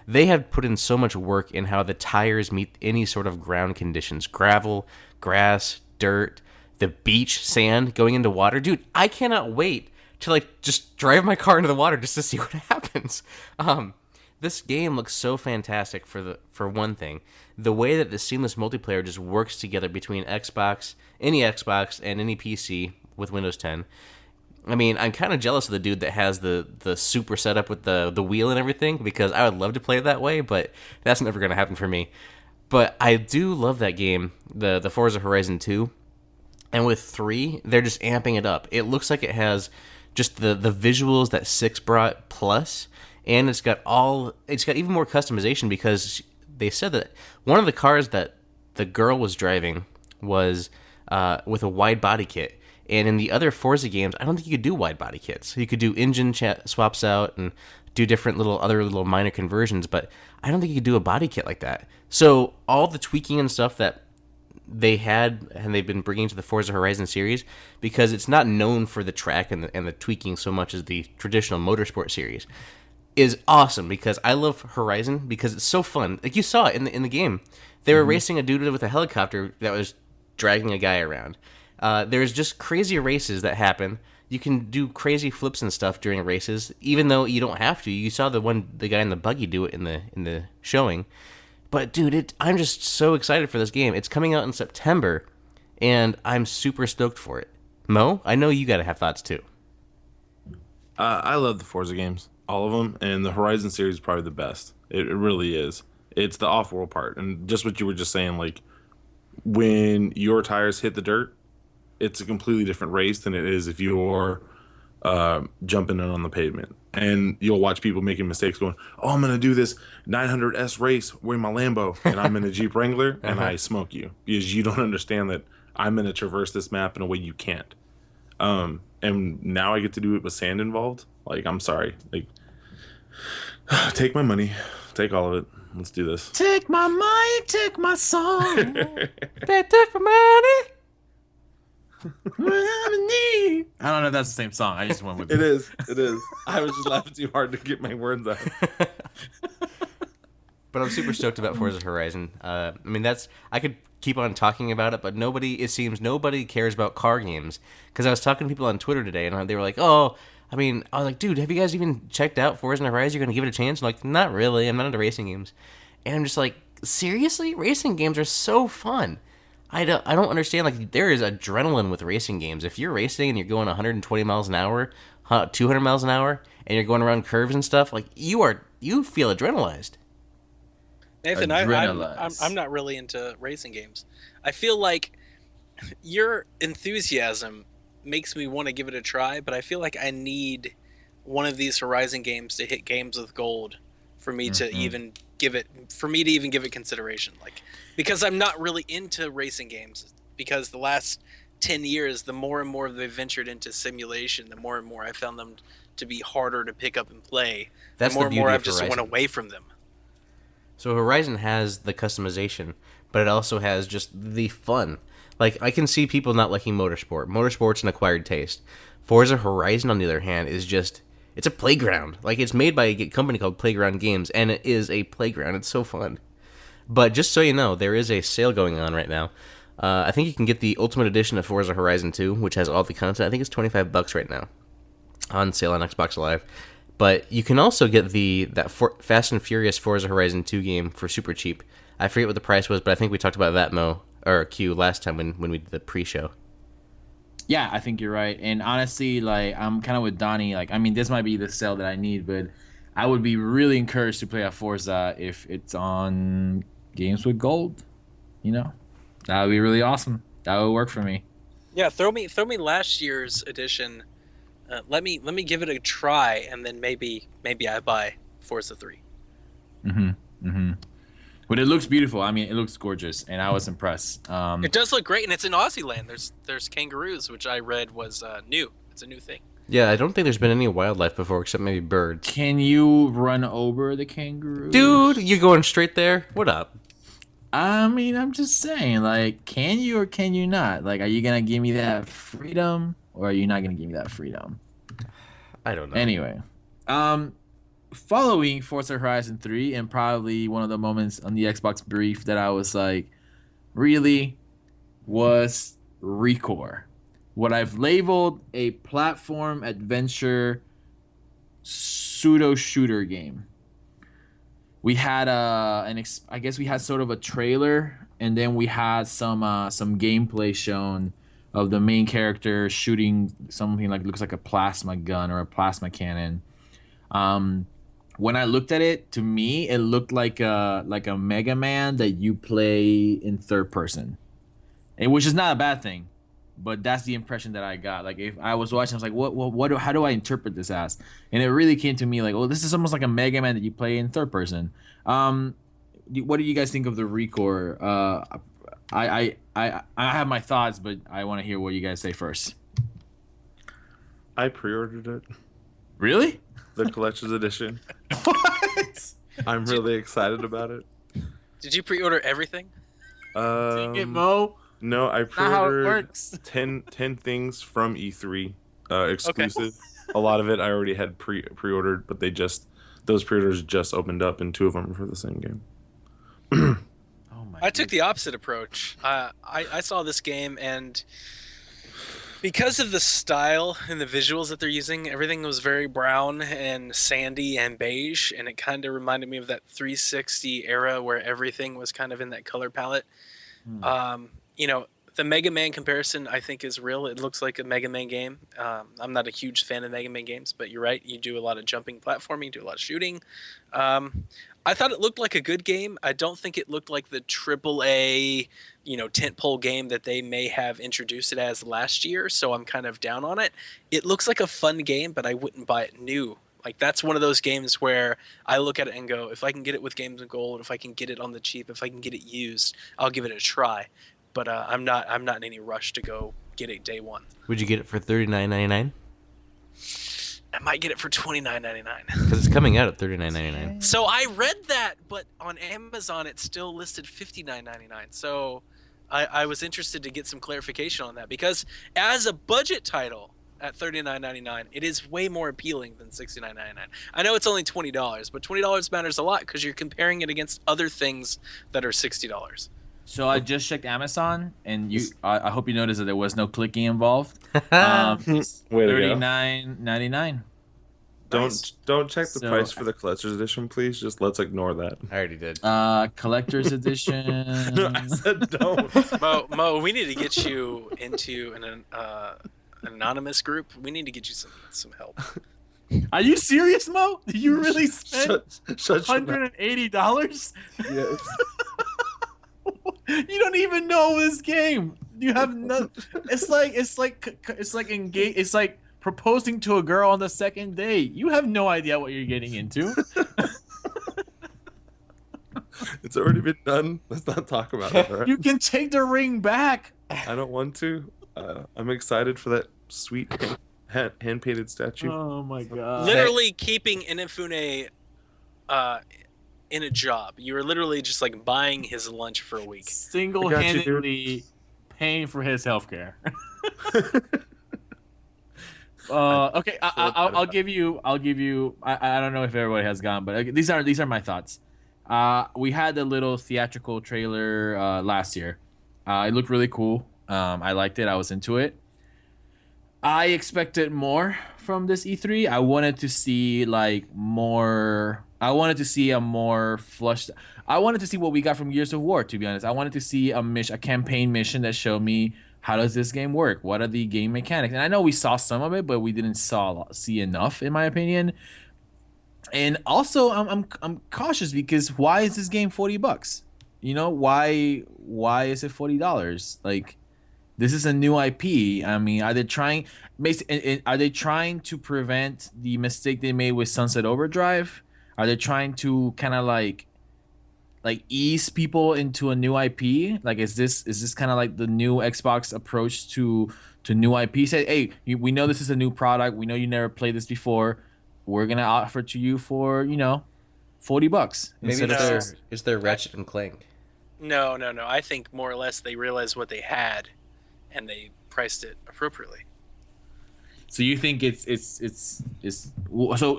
they have put in so much work in how the tires meet any sort of ground conditions. Gravel, grass, dirt, the beach, sand, going into water. Dude, I cannot wait to just drive my car into the water just to see what happens. This game looks so fantastic for one thing. The way that the seamless multiplayer just works together between any Xbox and any PC with Windows 10. I mean, I'm kind of jealous of the dude that has the super setup with the wheel and everything, because I would love to play it that way, but that's never going to happen for me. But I do love that game, the Forza Horizon 2. And with 3, they're just amping it up. It looks like it has just the visuals that 6 brought plus, and it's got even more customization, because they said that one of the cars that the girl was driving was with a wide body kit. And in the other Forza games, I don't think you could do wide body kits. You could do engine swaps out and do different other little minor conversions, but I don't think you could do a body kit like that. So all the tweaking and stuff that they had and they've been bringing to the Forza Horizon series, because it's not known for the track and the tweaking so much as the traditional motorsport series, is awesome. Because I love Horizon because it's so fun. Like you saw it in the game, they were racing a dude with a helicopter that was dragging a guy around. There's just crazy races that happen. You can do crazy flips and stuff during races, even though you don't have to. You saw the guy in the buggy do it in the showing. But dude, I'm just so excited for this game. It's coming out in September, and I'm super stoked for it. Mo, I know you gotta have thoughts too. I love the Forza games, all of them, and the Horizon series is probably the best. It really is. It's the off-world part, and just what you were just saying, like when your tires hit the dirt, it's a completely different race than it is if you're jumping in on the pavement. And you'll watch people making mistakes going, oh, I'm going to do this 900S race wearing my Lambo, and I'm in a Jeep Wrangler, and I smoke you. Because you don't understand that I'm going to traverse this map in a way you can't. And now I get to do it with sand involved. Like, I'm sorry. Like, take my money. Take all of it. Let's do this. Take my money, take my song. They took my money. I don't know if that's the same song. I just went with It is. I was just laughing too hard to get my words out. But I'm super stoked about Forza Horizon. I mean, I could keep on talking about it, but it seems nobody cares about car games. Because I was talking to people on Twitter today, and they were like, I was like, dude, have you guys even checked out Forza Horizon? You're going to give it a chance? I'm like, not really. I'm not into racing games. And I'm just like, seriously? Racing games are so fun. I don't understand. Like, there is adrenaline with racing games. If you're racing and you're going 120 miles an hour, 200 miles an hour, and you're going around curves and stuff, like you feel adrenalized. Nathan, I'm not really into racing games. I feel like your enthusiasm makes me want to give it a try, but I feel like I need one of these Horizon games to hit games with gold for me to even give it consideration. Like, because I'm not really into racing games, because the last 10 years, the more and more they've ventured into simulation, the more and more I found them to be harder to pick up and play. That's the more the and more beauty I've of just Horizon. went away from them. So Horizon has the customization, but it also has just the fun. Like, I can see people not liking motorsport. Motorsport's an acquired taste. Forza Horizon, on the other hand, is just... It's a playground. Like, it's made by a company called Playground Games, and it is a playground. It's so fun. But just so you know, there is a sale going on right now. I think you can get the Ultimate Edition of Forza Horizon 2, which has all the content. I think it's $25 right now on sale on Xbox Live. But you can also get Fast and Furious Forza Horizon 2 game for super cheap. I forget what the price was, but I think we talked about that, Q, last time when we did the pre-show. Yeah, I think you're right. And honestly, like, I'm kind of with Donnie. Like, I mean, this might be the sale that I need, but I would be really encouraged to play a Forza if it's on Games with Gold. You know, that would be really awesome. That would work for me. Yeah, throw me last year's edition. Let me give it a try, and then maybe I buy Forza 3. But it looks beautiful. I mean, it looks gorgeous, and I was impressed. It does look great, and it's in Aussie land. There's kangaroos, which I read was new. It's a new thing. Yeah, I don't think there's been any wildlife before except maybe birds. Can you run over the kangaroo? Dude, you going straight there? What up? I mean, I'm just saying, like, can you or can you not? Like, are you going to give me that freedom, or are you not going to give me that freedom? I don't know. Anyway, following Forza Horizon 3, and probably one of the moments on the Xbox brief that I was like, really, was Recore. What I've labeled a platform adventure pseudo shooter game. We had I guess we had sort of a trailer, and then we had some gameplay shown of the main character shooting something like looks like a plasma gun or a plasma cannon. When I looked at it, to me, it looked like a Mega Man that you play in third person, and which is not a bad thing. But that's the impression that I got. Like, if I was watching, I was like, how do I interpret this as? And it really came to me like, oh, this is almost like a Mega Man that you play in third person. What do you guys think of the Recore? I have my thoughts, but I want to hear what you guys say first. I pre-ordered it. Really? The collector's edition. What? I'm really excited about it. Did you pre-order everything? Dang it, Mo. No, I Not how it pre-ordered works. 10 things from E3 exclusive. Okay. A lot of it I already had pre-ordered, but those pre-orders just opened up, and 2 of them are for the same game. Oh my! I took the opposite approach. I saw this game, and because of the style and the visuals that they're using, everything was very brown and sandy and beige, and it kind of reminded me of that 360 era where everything was kind of in that color palette. You know, the Mega Man comparison, I think, is real. It looks like a Mega Man game. I'm not a huge fan of Mega Man games, but you're right. You do a lot of jumping, platforming, do a lot of shooting. I thought it looked like a good game. I don't think it looked like the AAA, tentpole game that they may have introduced it as last year, so I'm kind of down on it. It looks like a fun game, but I wouldn't buy it new. Like, that's one of those games where I look at it and go, if I can get it with Games and Gold, if I can get it on the cheap, if I can get it used, I'll give it a try. But I'm not in any rush to go get it day one. Would you get it for $39.99? I might get it for $29.99. Because it's coming out at $39.99. So I read that, but on Amazon it's still listed $59.99. So I was interested to get some clarification on that, because as a budget title at $39.99, it is way more appealing than $69.99. I know it's only $20, but $20 matters a lot because you're comparing it against other things that are $60. So I just checked Amazon, and I hope you noticed that there was no clicking involved. It's $39.99. Don't check the price for the collector's edition, please. Just let's ignore that. I already did. Collector's edition. No, I said don't. Mo, we need to get you into an anonymous group. We need to get you some help. Are you serious, Mo? Did you really spend shut $180? Yes. You don't even know this game. You have no. It's like proposing to a girl on the second date. You have no idea what you're getting into. It's already been done. Let's not talk about it. Right? You can take the ring back. I don't want to. I'm excited for that sweet hand-painted statue. Oh my god! Literally keeping Inafune in a job. You were literally just like buying his lunch for a week. Single-handedly paying for his healthcare. Okay, I'll give you. I don't know if everybody has gone, but these are my thoughts. We had a little theatrical trailer last year, It looked really cool. I liked it. I was into it. I expected more from this E3. I wanted to see like more. I wanted to see a more flushed. I wanted to see what we got from Gears of War. To be honest, I wanted to see a campaign mission that showed me how does this game work. What are the game mechanics? And I know we saw some of it, but we didn't see enough, in my opinion. And also, I'm cautious because why is this game $40? You know why is it $40? Like this is a new IP. I mean, are they trying are they trying to prevent the mistake they made with Sunset Overdrive? Are they trying to kind of like ease people into a new IP? Like is this kind of like the new Xbox approach to new IP? Say, hey, we know this is a new product. We know you never played this before. We're gonna offer to you for $40 Maybe instead of is there Ratchet and Clank? No. I think more or less they realized what they had, and they priced it appropriately. So you think so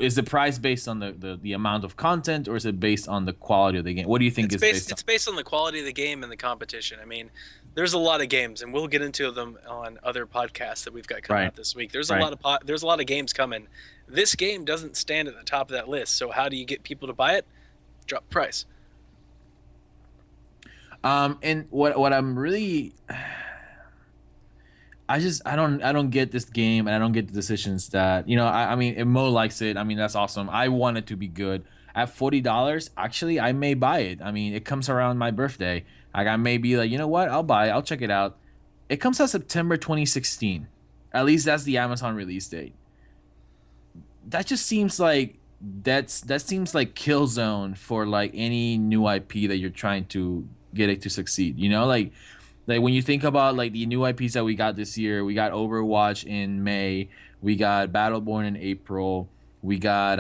is the price based on the amount of content, or is it based on the quality of the game? What do you think It's based on the quality of the game and the competition. I mean, there's a lot of games, and we'll get into them on other podcasts that we've got coming out this week. There's a lot of games coming. This game doesn't stand at the top of that list. So how do you get people to buy it? Drop the price. And what I'm really I don't get this game, and I don't get the decisions that I mean, if Mo likes it, I mean that's awesome. I want it to be good. At $40, actually I may buy it. I mean, it comes around my birthday. Like I may be like, you know what, I'll buy it, I'll check it out. It comes out September 2016. At least that's the Amazon release date. That just seems like that seems like kill zone for like any new IP that you're trying to get it to succeed. Like when you think about like the new IPs that we got this year, we got Overwatch in May, we got Battleborn in April, we got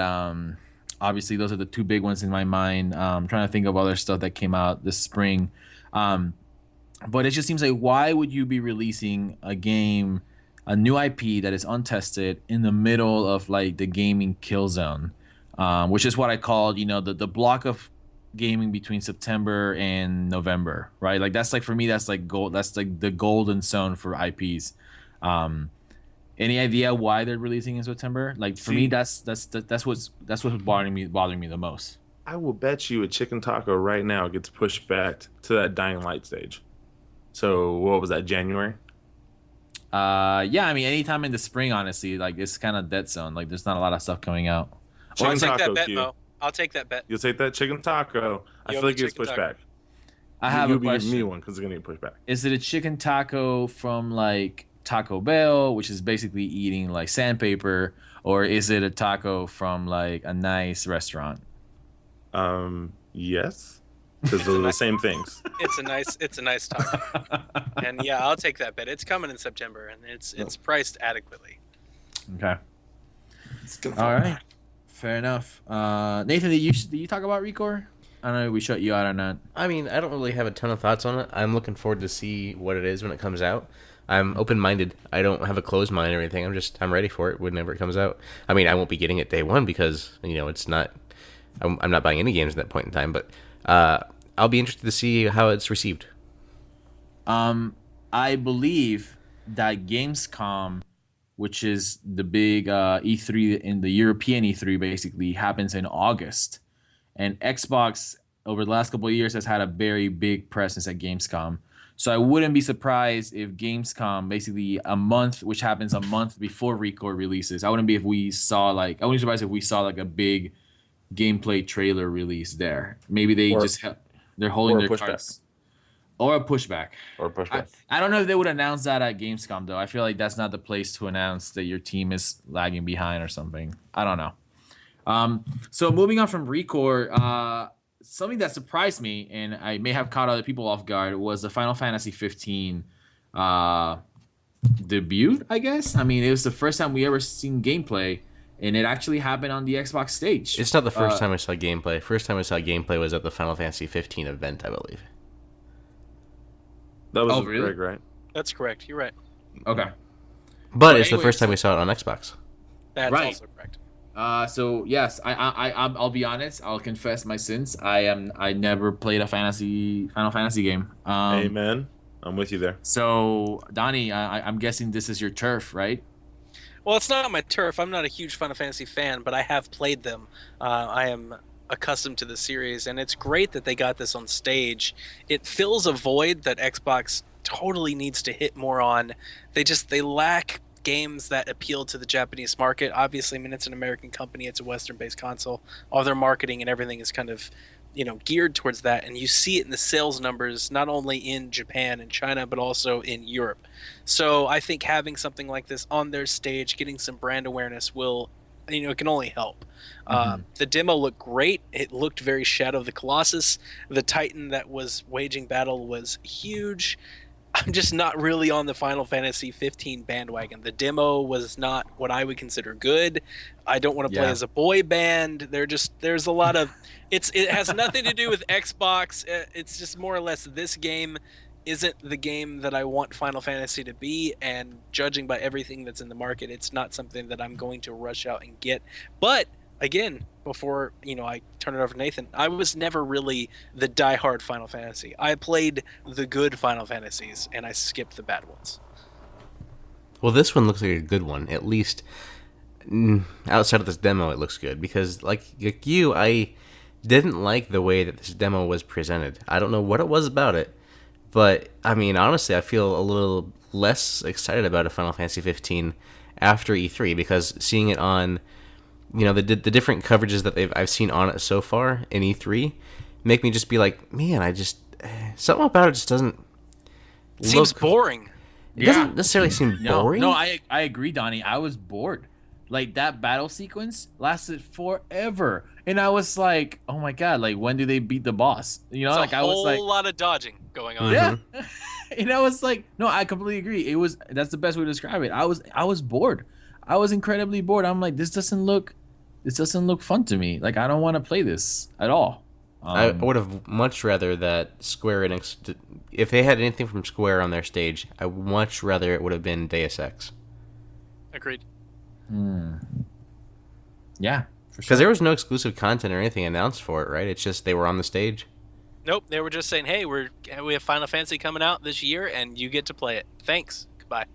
obviously those are the two big ones in my mind. I'm trying to think of other stuff that came out this spring. But it just seems like, why would you be releasing a new IP that is untested in the middle of like the gaming kill zone, which is what I called, the block of gaming between September and November, right? Like that's like for me, that's like gold. That's like the golden zone for IPs. Any idea why they're releasing in September? Like for me, that's what's bothering me the most. I will bet you a chicken taco right now gets pushed back to that Dying Light stage. So what was that, January? Yeah, I mean, anytime in the spring, honestly, like it's kind of dead zone. Like there's not a lot of stuff coming out. I'll take that bet, Mo. I'll take that bet. You'll take that chicken taco. I feel like it gets pushed back. I have a question. You'll be giving me one because it's gonna get pushed back. Is it a chicken taco from like Taco Bell, which is basically eating like sandpaper, or is it a taco from like a nice restaurant? Yes, because those are the same things. It's a nice taco. And yeah, I'll take that bet. It's coming in September, and it's priced adequately. Okay. All right. Fair enough. Nathan, did you talk about Recore? I don't know if we shut you out or not. I mean, I don't really have a ton of thoughts on it. I'm looking forward to see what it is when it comes out. I'm open-minded. I don't have a closed mind or anything. I'm ready for it whenever it comes out. I mean, I won't be getting it day one because, it's not... I'm not buying any games at that point in time, but I'll be interested to see how it's received. I believe that Gamescom, which is the big E3 in the European E3, basically happens in August, and Xbox over the last couple of years has had a very big presence at Gamescom. So I wouldn't be surprised if Gamescom, basically which happens a month before Recore releases, I wouldn't be surprised if we saw like a big gameplay trailer release there. Maybe they're holding their cards. Or a pushback. I don't know if they would announce that at Gamescom, though. I feel like that's not the place to announce that your team is lagging behind or something. I don't know. So moving on from Recore, something that surprised me, and I may have caught other people off guard, was the Final Fantasy 15 debut, I guess. I mean, it was the first time we ever seen gameplay, and it actually happened on the Xbox stage. It's not the first time I saw gameplay. First time I saw gameplay was at the Final Fantasy 15 event, I believe. That was really? Greg, right? That's correct. You're right. Okay. But it's the first time we saw it on Xbox. That's Right. also correct. So yes, I'll be honest. I'll confess my sins. I never played a Final Fantasy game. Amen. I'm with you there. So, Donnie, I'm guessing this is your turf, right? Well, it's not my turf. I'm not a huge Final Fantasy fan, but I have played them. I am accustomed to the series, and it's great that they got this on stage. It fills a void that Xbox totally needs to hit more on. They lack games that appeal to the Japanese market. Obviously, I mean, it's an American company, it's a Western-based console. All their marketing and everything is kind of geared towards that, and you see it in the sales numbers not only in Japan and China but also in Europe. So I think having something like this on their stage, getting some brand awareness will, it can only help. The demo looked great. It looked very Shadow of the Colossus. The Titan that was waging battle was huge. I'm just not really on the Final Fantasy 15 bandwagon. The demo was not what I would consider good. I don't want to play as a boy band. There's a lot of it has nothing to do with Xbox. It's just more or less this game isn't the game that I want Final Fantasy to be, and judging by everything that's in the market, it's not something that I'm going to rush out and get. But again, before I turn it over to Nathan, I was never really the diehard Final Fantasy. I played the good Final Fantasies and I skipped the bad ones. Well, this one looks like a good one. At least outside of this demo, it looks good because, like you, I didn't like the way that this demo was presented. I don't know what it was about it, but I mean, honestly, I feel a little less excited about a Final Fantasy 15 after E3 because seeing it on the different coverages that I've seen on it so far in E3 make me just be like, man, something about it just doesn't seems boring. It doesn't necessarily seem boring. No, I agree, Donnie. I was bored. Like, that battle sequence lasted forever, and I was like, oh my god, like, when do they beat the boss? I was like, a whole lot of dodging going on. Yeah. And I was like, no, I completely agree. That's the best way to describe it. I was bored. I was incredibly bored. I'm like, this doesn't look fun to me. Like, I don't want to play this at all. I would have much rather that Square Enix, if they had anything from Square on their stage, I would much rather it would have been Deus Ex. Agreed. Yeah, for sure. Because there was no exclusive content or anything announced for it, right? It's just they were on the stage. Nope, they were just saying, hey, we have Final Fantasy coming out this year, and you get to play it. Thanks. Goodbye.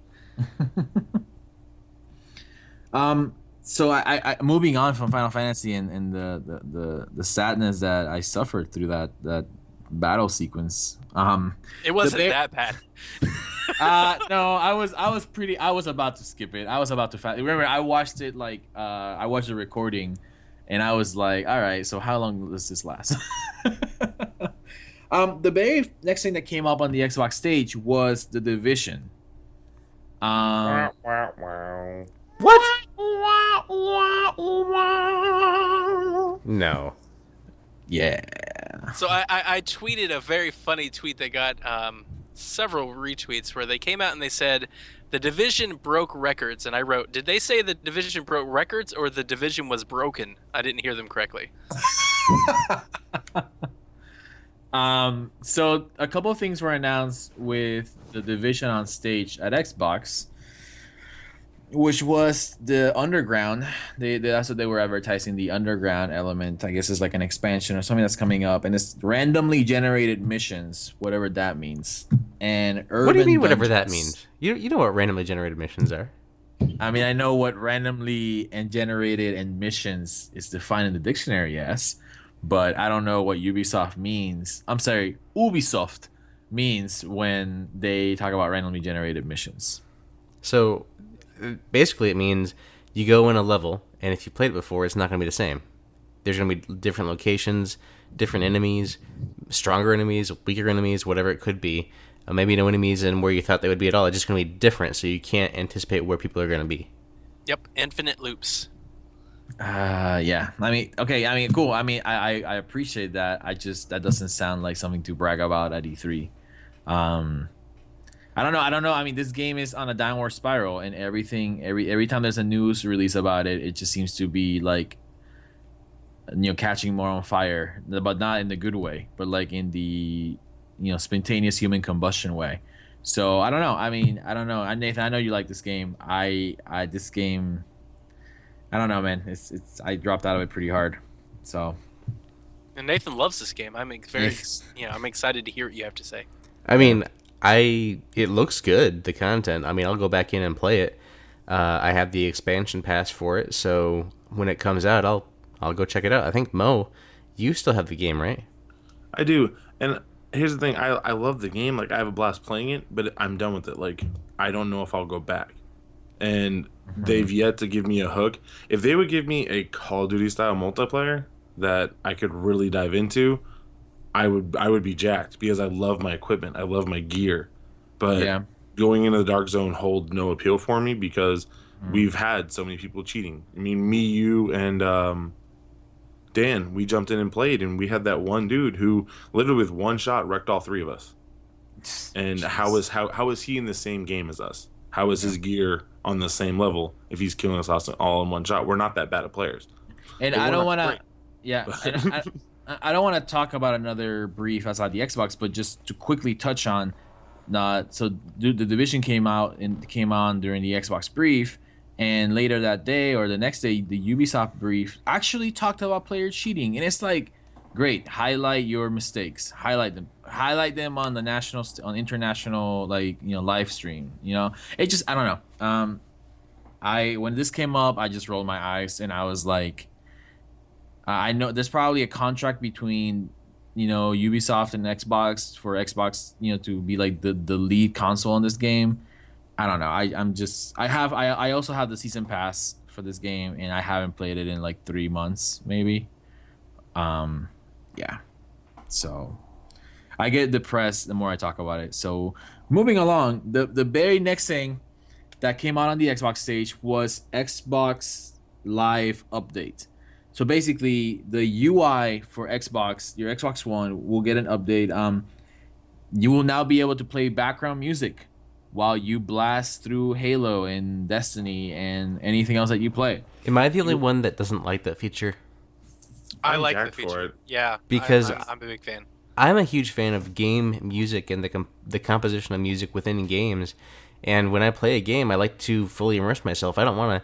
So I moving on from Final Fantasy and the sadness that I suffered through that battle sequence. It wasn't that bad. No, I was about to skip it. I was about to remember I watched it I watched the recording, and I was like, all right, so how long does this last? The very next thing that came up on the Xbox stage was The Division. What? No. Yeah. So I tweeted a very funny tweet that got several retweets where they came out and they said The Division broke records, and I wrote, did they say The Division broke records or The Division was broken? I didn't hear them correctly. So a couple of things were announced with The Division on stage at Xbox, which was the Underground. That's what they were advertising, the Underground element. I guess it's like an expansion or something that's coming up, and it's randomly generated missions, whatever that means. And urban what do you mean, whatever dungeons. that means? You know what randomly generated missions are? I mean, I know what randomly and generated and missions is defined in the dictionary as, but I don't know what Ubisoft means. I'm sorry, Ubisoft means when they talk about randomly generated missions. So basically it means you go in a level, and if you played it before, it's not going to be the same. There's going to be different locations, different enemies, stronger enemies, weaker enemies, whatever it could be. Maybe no enemies in where you thought they would be at all. It's just going to be different, so you can't anticipate where people are going to be. Yep, infinite loops. Yeah. I mean, okay. I mean, cool. I mean, I appreciate that. That doesn't sound like something to brag about at E3. I don't know. I mean, this game is on a downward spiral, and every time there's a news release about it, it just seems to be like, catching more on fire, but not in the good way, but like in the, spontaneous human combustion way. So I don't know. I mean, I don't know. Nathan, I know you like this game. This game, I don't know, man. I dropped out of it pretty hard. So. And Nathan loves this game. I'm excited to hear what you have to say. I mean, It looks good, the content. I mean, I'll go back in and play it. I have the expansion pass for it, so when it comes out, I'll go check it out. I think Mo, you still have the game, right? I do. And here's the thing, I love the game. Like, I have a blast playing it, but I'm done with it. Like, I don't know if I'll go back. And they've yet to give me a hook. If they would give me a Call of Duty style multiplayer that I could really dive into, I would be jacked because I love my equipment. I love my gear. But going into the Dark Zone hold no appeal for me because we've had so many people cheating. I mean, me, you, and Dan, we jumped in and played, and we had that one dude who literally with one shot wrecked all three of us. And how is he in the same game as us? How is his gear on the same level if he's killing us all in one shot? We're not that bad at players. And I don't want to, I don't want to talk about another brief outside the Xbox, but just to quickly touch on, so the Division came on during the Xbox brief, and later that day or the next day, the Ubisoft brief actually talked about player cheating, and it's like, great, highlight your mistakes, highlight them on the international live stream. It just, I don't know. When this came up, I just rolled my eyes and I was like, I know there's probably a contract between Ubisoft and Xbox for Xbox to be like the lead console on this game. I don't know. I also have the season pass for this game and I haven't played it in like 3 months maybe. Yeah. So I get depressed the more I talk about it. So moving along, the very next thing that came out on the Xbox stage was Xbox Live Update. So basically, the UI for Xbox, your Xbox One, will get an update. You will now be able to play background music while you blast through Halo and Destiny and anything else that you play. Am I the only one that doesn't like that feature? I like the jacked for feature. it. Yeah, Because I'm a big fan. I'm a huge fan of game music and the composition of music within games. And when I play a game, I like to fully immerse myself. I don't want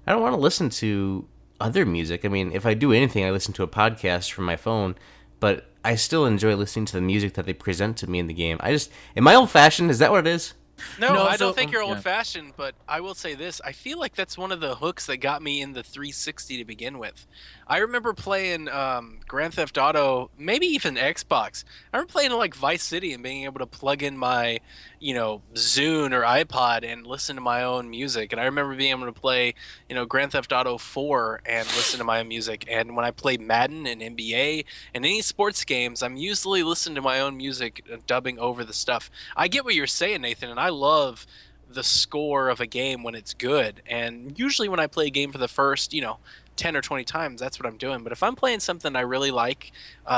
to listen to other music. I mean, if I do anything, I listen to a podcast from my phone, but I still enjoy listening to the music that they present to me in the game. Am I old-fashioned? Is that what it is? No, I so, don't think you're yeah. old-fashioned, but I will say this. I feel like that's one of the hooks that got me in the 360 to begin with. I remember playing Grand Theft Auto, maybe even Xbox. I remember playing like Vice City and being able to plug in my, Zune or iPod and listen to my own music. And I remember being able to play, Grand Theft Auto 4 and listen to my own music. And when I play Madden and NBA and any sports games, I'm usually listening to my own music, dubbing over the stuff. I get what you're saying, Nathan, and I love the score of a game when it's good. And usually when I play a game for the first, 10 or 20 times, that's what I'm doing. But if I'm playing something I really like,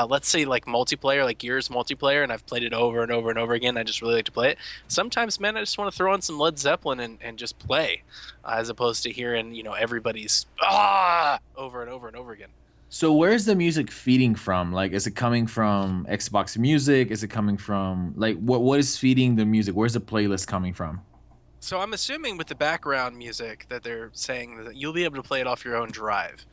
let's say like multiplayer, like Gears multiplayer, and I've played it over and over and over again, I just really like to play it. Sometimes, man, I just want to throw on some Led Zeppelin and just play, as opposed to hearing, everybody's over and over and over again. So where's the music feeding from? Like, is it coming from Xbox Music? Is it coming from what is feeding the music? Where's the playlist coming from? So I'm assuming with the background music that they're saying that you'll be able to play it off your own drive,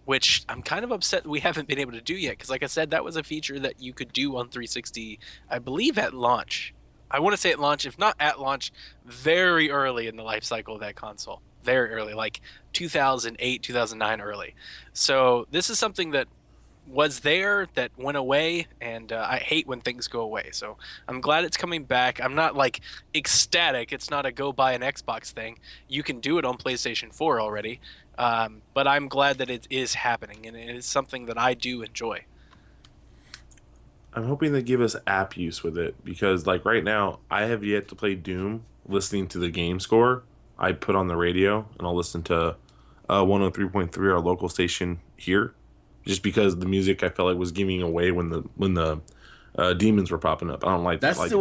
which I'm kind of upset we haven't been able to do yet. Because like I said, that was a feature that you could do on 360, I believe at launch. I want to say at launch, if not at launch, very early in the life cycle of that console. Very early, like 2008, 2009 early. So this is something that was there that went away, and I hate when things go away. So I'm glad it's coming back. I'm not like ecstatic. It's not a go buy an Xbox thing. You can do it on PlayStation 4 already, but I'm glad that it is happening, and it is something that I do enjoy. I'm hoping they give us app use with it because, like, right now, I have yet to play Doom listening to the game score. I put on the radio and I'll listen to 103.3, our local station here, just because the music I felt like was giving away when the demons were popping up. I don't like that. That's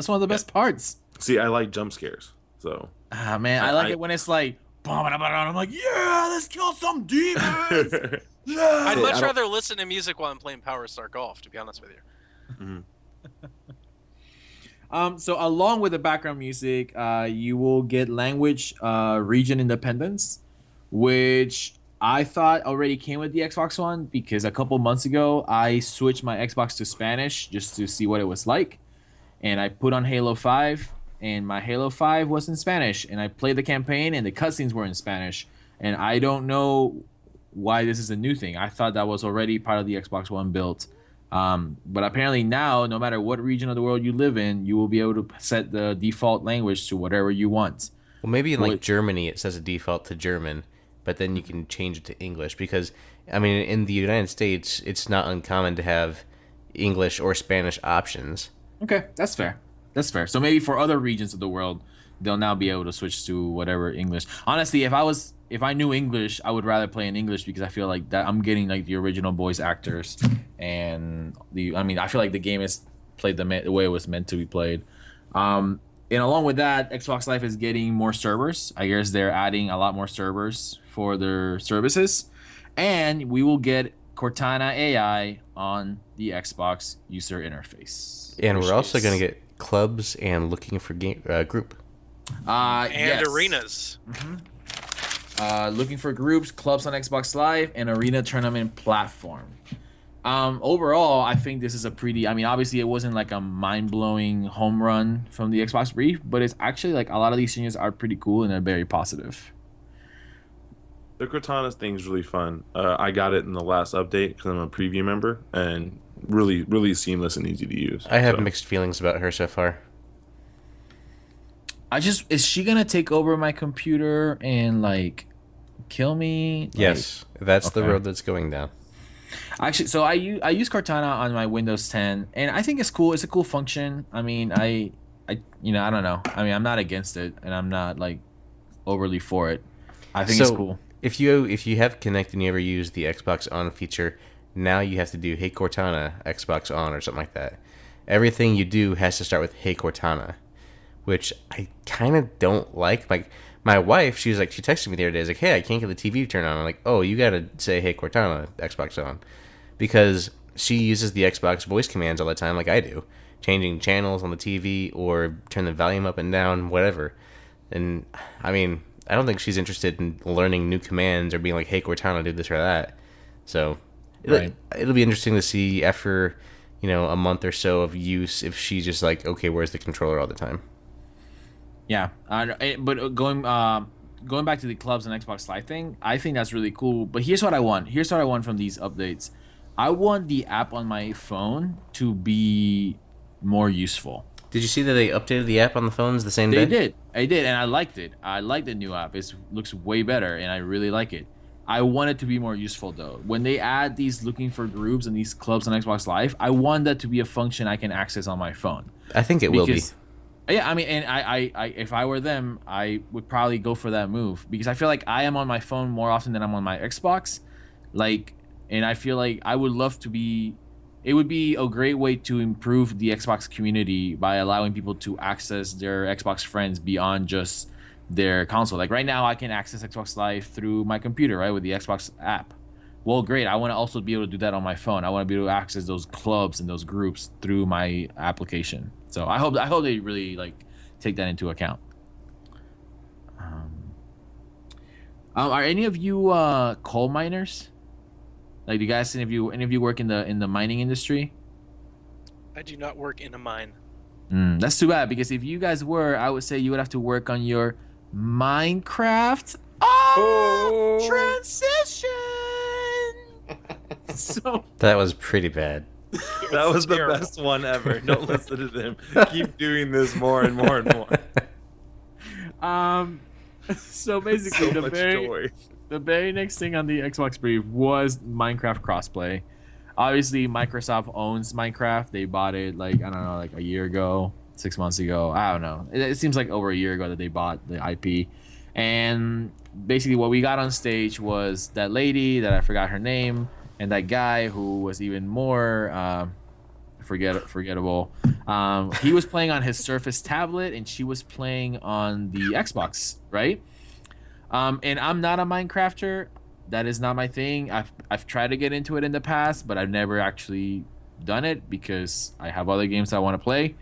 one of the best parts. See, I like jump scares. So man, I like it when it's like, I'm like, yeah, let's kill some demons. Yeah. I'd much rather listen to music while I'm playing Power Star Golf, to be honest with you. Mm-hmm. So along with the background music, you will get language region independence, which I thought already came with the Xbox One because a couple months ago I switched my Xbox to Spanish just to see what it was like. and I put on Halo 5, and my Halo 5 was in Spanish, and I played the campaign, and the cutscenes were in Spanish, and I don't know why this is a new thing. I thought that was already part of the Xbox One build. But apparently now, no matter what region of the world you live in, you will be able to set the default language to whatever you want. Well, maybe in like Germany it says a default to German, but then you can change it to English because, I mean, in the United States, it's not uncommon to have English or Spanish options. Okay, that's fair. That's fair. So maybe for other regions of the world, they'll now be able to switch to whatever English. Honestly, if I knew English, I would rather play in English because I feel like that I'm getting like the original voice actors, and I feel like the game is played the way it was meant to be played. And along with that, Xbox Live is getting more servers. I guess they're adding a lot more servers for their services, and we will get Cortana AI on the Xbox user interface. And we're also going to get clubs and looking for group. And yes. arenas. Looking for groups, clubs on Xbox Live, and arena tournament platform. Overall, I think this is a pretty. I mean, obviously, it wasn't like a mind-blowing home run from the Xbox brief, but it's actually like a lot of these changes are pretty cool and they're very positive. The Cortana thing is really fun. I got it in the last update because I'm a preview member, and really, really seamless and easy to use. I have mixed feelings about her so far. Is she gonna take over my computer and like kill me? Yes, that's the road that's going down. Actually, so I use Cortana on my Windows 10, and I think it's cool. It's a cool function. I mean, I don't know. I mean, I'm not against it, and I'm not like overly for it. I think it's cool. If you have Kinect and you ever use the Xbox On feature, now you have to do Hey Cortana Xbox On or something like that. Everything you do has to start with Hey Cortana, which I kind of don't like. Like my wife, she texted me the other day. She's like, "Hey, I can't get the TV to turn on." I'm like, "Oh, you gotta say Hey Cortana Xbox On," because she uses the Xbox voice commands all the time, like I do, changing channels on the TV or turn the volume up and down, whatever. And I mean, I don't think she's interested in learning new commands or being like, "Hey Cortana, do this or that." So it'll be interesting to see after a month or so of use if she's just like, "Okay, where's the controller all the time?" Yeah, but going back to the clubs and Xbox Live thing, I think that's really cool. But here's what I want. Here's what I want from these updates. I want the app on my phone to be more useful. Did you see that they updated the app on the phones the same day? I did, and I liked it. I like the new app. It looks way better, and I really like it. I want it to be more useful, though. When they add these looking for groups and these clubs on Xbox Live, I want that to be a function I can access on my phone. I think it will be. Yeah, I mean, and I if I were them, I would probably go for that move because I feel like I am on my phone more often than I'm on my Xbox. And I feel like I would love to be. It would be a great way to improve the Xbox community by allowing people to access their Xbox friends beyond just their console. Like right now, I can access Xbox Live through my computer, right, with the Xbox app. Well, great. I want to also be able to do that on my phone. I want to be able to access those clubs and those groups through my application. So I hope they really take that into account. Are any of you coal miners? Like, do you guys, any of you work in the mining industry? I do not work in a mine. That's too bad because if you guys were, I would say you would have to work on your Minecraft transition. So that was pretty bad. That was the best one ever. Don't listen to them. Keep doing this more and more and more. So basically, the very next thing on the Xbox brief was Minecraft crossplay. Obviously, Microsoft owns Minecraft. They bought it a year ago, 6 months ago. I don't know. It seems like over a year ago that they bought the IP. And basically, what we got on stage was that lady that I forgot her name. And that guy who was even more forgettable. He was playing on his Surface tablet, and she was playing on the Xbox, right? And I'm not a Minecrafter. That is not my thing. I've tried to get into it in the past, but I've never actually done it because I have other games I want to play.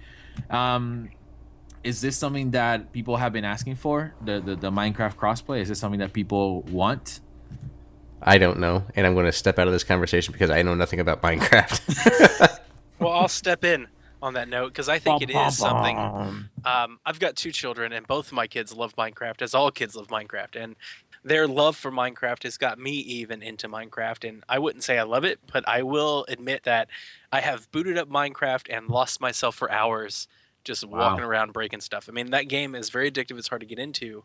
Is this something that people have been asking for? The Minecraft crossplay? Is this something that people want? I don't know, and I'm going to step out of this conversation because I know nothing about Minecraft. Well, I'll step in. on that note, because I think it is something. I've got 2 children, and both of my kids love Minecraft, as all kids love Minecraft, and their love for Minecraft has got me even into Minecraft. And I wouldn't say I love it, but I will admit that I have booted up Minecraft and lost myself for hours just walking around breaking stuff. I mean, that game is very addictive. It's hard to get into.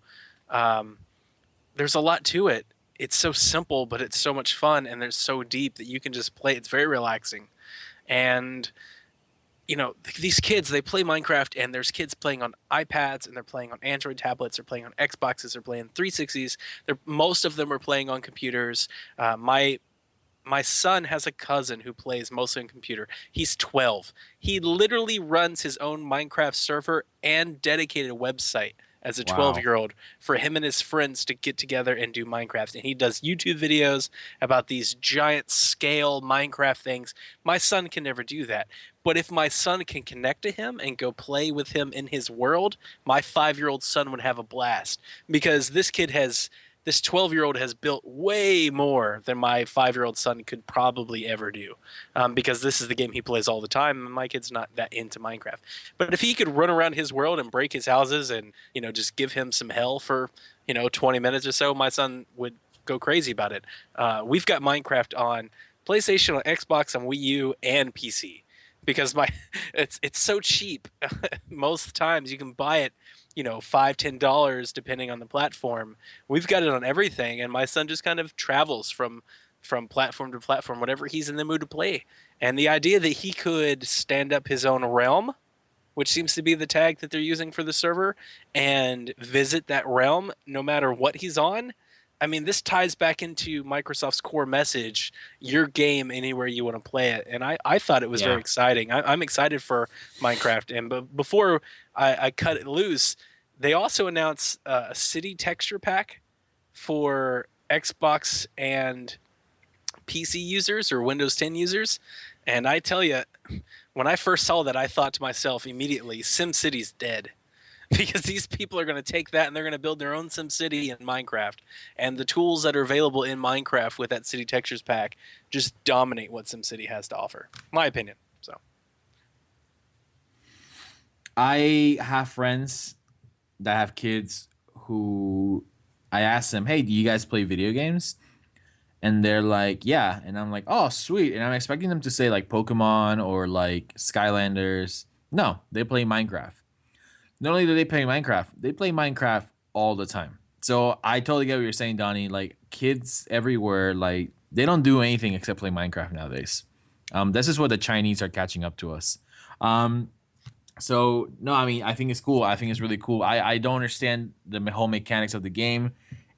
There's a lot to it. It's so simple, but it's so much fun, and they're so deep that you can just play. It's very relaxing. And you know, these kids, they play Minecraft, and there's kids playing on iPads, and they're playing on Android tablets, they're playing on Xboxes, they're playing 360s. Most of them are playing on computers. My son has a cousin who plays mostly on computer. He's 12. He literally runs his own Minecraft server and dedicated website as a 12-year-old for him and his friends to get together and do Minecraft. And he does YouTube videos about these giant scale Minecraft things. My son can never do that. But if my son can connect to him and go play with him in his world, my 5-year-old son would have a blast, because this 12-year-old has built way more than my 5-year-old son could probably ever do, because this is the game he plays all the time, and my kid's not that into Minecraft. But if he could run around his world and break his houses and, you know, just give him some hell for, 20 minutes or so, my son would go crazy about it. We've got Minecraft on PlayStation, on Xbox, on Wii U, and PC, because it's so cheap. Most times you can buy it, $5-10 depending on the platform. We've got it on everything, and my son just kind of travels from platform to platform, whatever he's in the mood to play. And the idea that he could stand up his own realm, which seems to be the tag that they're using for the server, and visit that realm no matter what he's on. I mean, this ties back into Microsoft's core message, your game anywhere you want to play it. And I thought it was very exciting. I'm excited for Minecraft. And before I cut it loose, they also announced a city texture pack for Xbox and PC users or Windows 10 users. And I tell you, when I first saw that, I thought to myself immediately, SimCity's dead. Because these people are going to take that and they're going to build their own SimCity in Minecraft. And the tools that are available in Minecraft with that City Textures pack just dominate what SimCity has to offer. My opinion. So, I have friends that have kids who I ask them, hey, do you guys play video games? And they're like, yeah. And I'm like, oh, sweet. And I'm expecting them to say like Pokemon or like Skylanders. No, they play Minecraft. Not only do they play Minecraft all the time. So I totally get what you're saying, Donnie. Like, kids everywhere, like, they don't do anything except play Minecraft nowadays. This is what the Chinese are catching up to us. So, no, I mean, I think it's cool. I think it's really cool. I don't understand the whole mechanics of the game.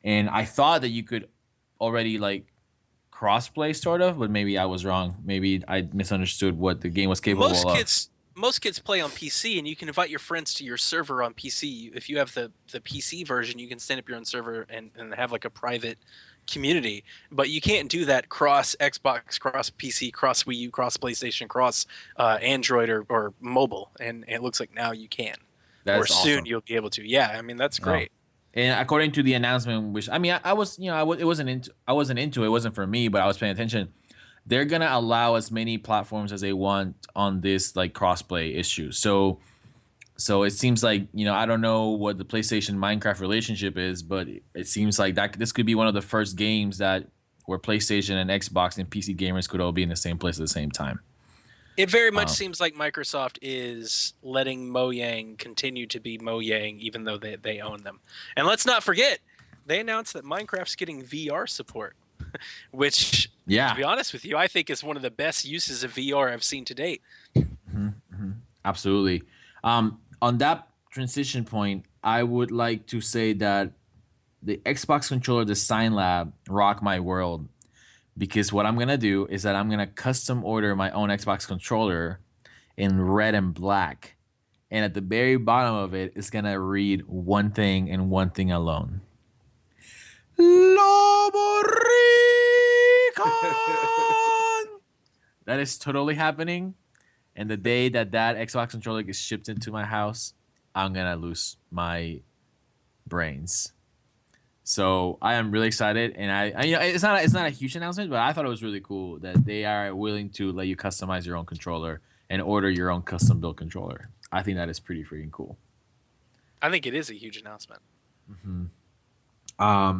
And I thought that you could already, like, cross-play, sort of. But maybe I was wrong. Maybe I misunderstood what the game was capable of. Most kids play on PC, and you can invite your friends to your server on PC. If you have the PC version, you can stand up your own server and have like a private community. But you can't do that cross Xbox, cross PC, cross Wii U, cross PlayStation, cross Android or mobile. And it looks like now you can. That's or soon awesome. You'll be able to. Yeah, I mean, that's great. And according to the announcement, which I mean, I wasn't into it. It wasn't for me, but I was paying attention. They're gonna allow as many platforms as they want on this like crossplay issue. So it seems like, I don't know what the PlayStation Minecraft relationship is, but it seems like that this could be one of the first games that where PlayStation and Xbox and PC gamers could all be in the same place at the same time. It very much seems like Microsoft is letting Mojang continue to be Mojang, even though they own them. And let's not forget, they announced that Minecraft's getting VR support. Which, to be honest with you, I think is one of the best uses of VR I've seen to date. Absolutely. On that transition point, I would like to say that the Xbox controller design lab rocked my world, because what I'm going to do is that I'm going to custom order my own Xbox controller in red and black. And at the very bottom of it, it's going to read one thing and one thing alone. LOBORICAAAANNN! That is totally happening. And the day that Xbox controller gets shipped into my house, I'm going to lose my brains. So I am really excited. And I it's not a huge announcement, but I thought it was really cool that they are willing to let you customize your own controller and order your own custom built controller. I think that is pretty freaking cool. I think it is a huge announcement.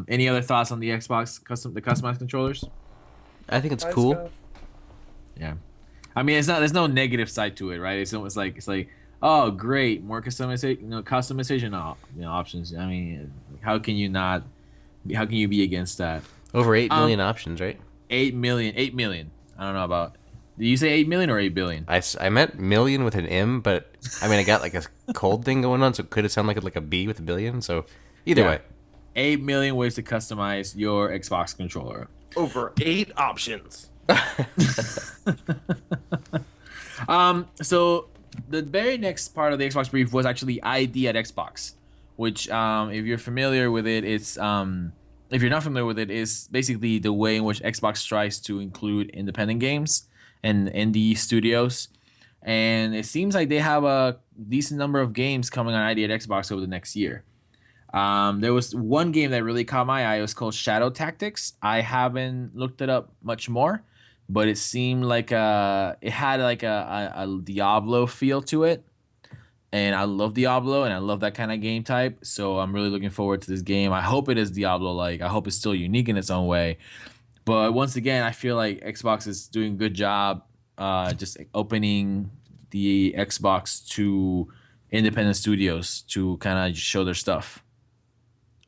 Any other thoughts on the Xbox customized controllers? I think it's cool. Yeah, I mean, there's no negative side to it, right? It's almost like oh, great, more customization options. I mean, how can you be against that? Over 8 million options, right? 8 million. I don't know about. Did you say 8 million or 8 billion? I meant million with an M, but I mean I got like a cold thing going on, so it could have sounded like a B with a billion. So either way, 8 million ways to customize your Xbox controller. Over 8 options. So the very next part of the Xbox brief was actually ID at Xbox, which, if you're familiar with it, it's if you're not familiar with it, is basically the way in which Xbox tries to include independent games and indie studios. And it seems like they have a decent number of games coming on ID at Xbox over the next year. There was one game that really caught my eye. It was called Shadow Tactics. I haven't looked it up much more, but it seemed like it had like a Diablo feel to it. And I love Diablo, and I love that kind of game type. So I'm really looking forward to this game. I hope it is Diablo-like. I hope it's still unique in its own way. But once again, I feel like Xbox is doing a good job just opening the Xbox to independent studios to kind of show their stuff.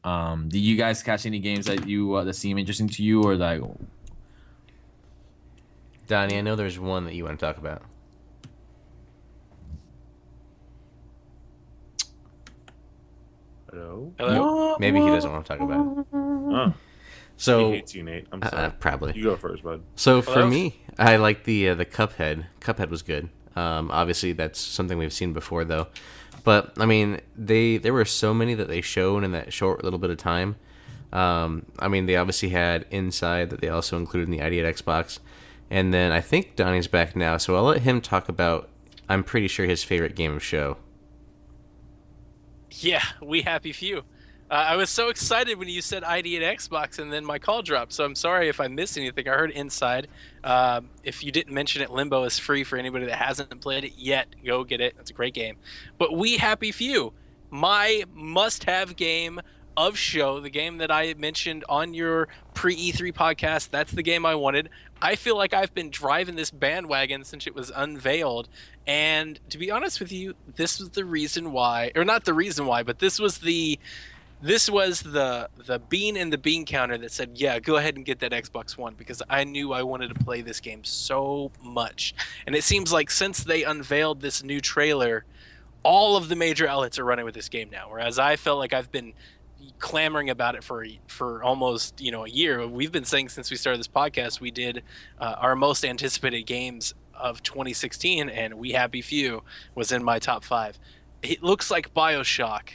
Did you guys catch any games that that seem interesting to you, or like? Donnie, I know there's one that you want to talk about. Hello? Maybe he doesn't want to talk about it. Oh, So he hates you, Nate. I'm sorry. probably. You go first, bud. So for me, I like the Cuphead. Cuphead was good. Obviously, that's something we've seen before, though. But I mean, there were so many that they showed in that short little bit of time. I mean, they obviously had Inside that they also included in the ID at Xbox, and then I think Donnie's back now, so I'll let him talk about. I'm pretty sure his favorite game of show. Yeah, we happy few. I was so excited when you said ID at Xbox, and then my call dropped. So I'm sorry if I missed anything. I heard Inside. If you didn't mention it, Limbo is free for anybody that hasn't played it yet. Go get it. It's a great game. But we happy few. My must-have game of show, the game that I mentioned on your pre-E3 podcast, that's the game I wanted. I feel like I've been driving this bandwagon since it was unveiled. And to be honest with you, this was the reason why, or not the reason why, but this was the bean in the bean counter that said, yeah, go ahead and get that Xbox One, because I knew I wanted to play this game so much. And it seems like since they unveiled this new trailer, all of the major outlets are running with this game now, whereas I felt like I've been clamoring about it for almost a year. We've been saying since we started this podcast, we did our most anticipated games of 2016, and We Happy Few was in my top 5. It looks like BioShock,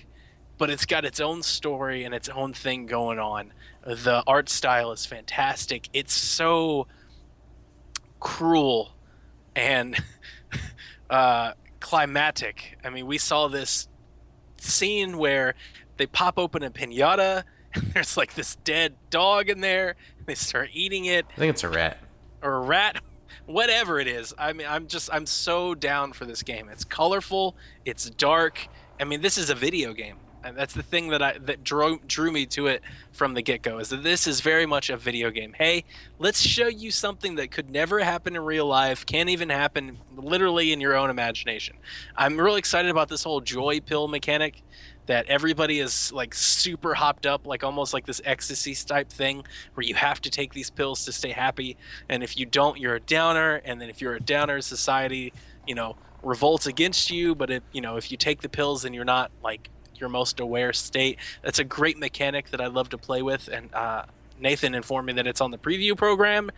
but it's got its own story and its own thing going on. The art style is fantastic. It's so cruel and climatic. I mean, we saw this scene where they pop open a piñata, and there's like this dead dog in there. They start eating it. I think it's a rat. Or a rat. Whatever it is. I mean, I'm so down for this game. It's colorful. It's dark. I mean, this is a video game. And that's the thing that drew me to it from the get-go, is that this is very much a video game. Hey, let's show you something that could never happen in real life, can't even happen literally in your own imagination. I'm really excited about this whole joy pill mechanic, that everybody is like super hopped up, like almost like this ecstasy type thing where you have to take these pills to stay happy. And if you don't, you're a downer. And then if you're a downer, society, revolts against you. But if you take the pills, then you're not like your most aware state. That's a great mechanic that I love to play with. And Nathan informed me that it's on the preview program.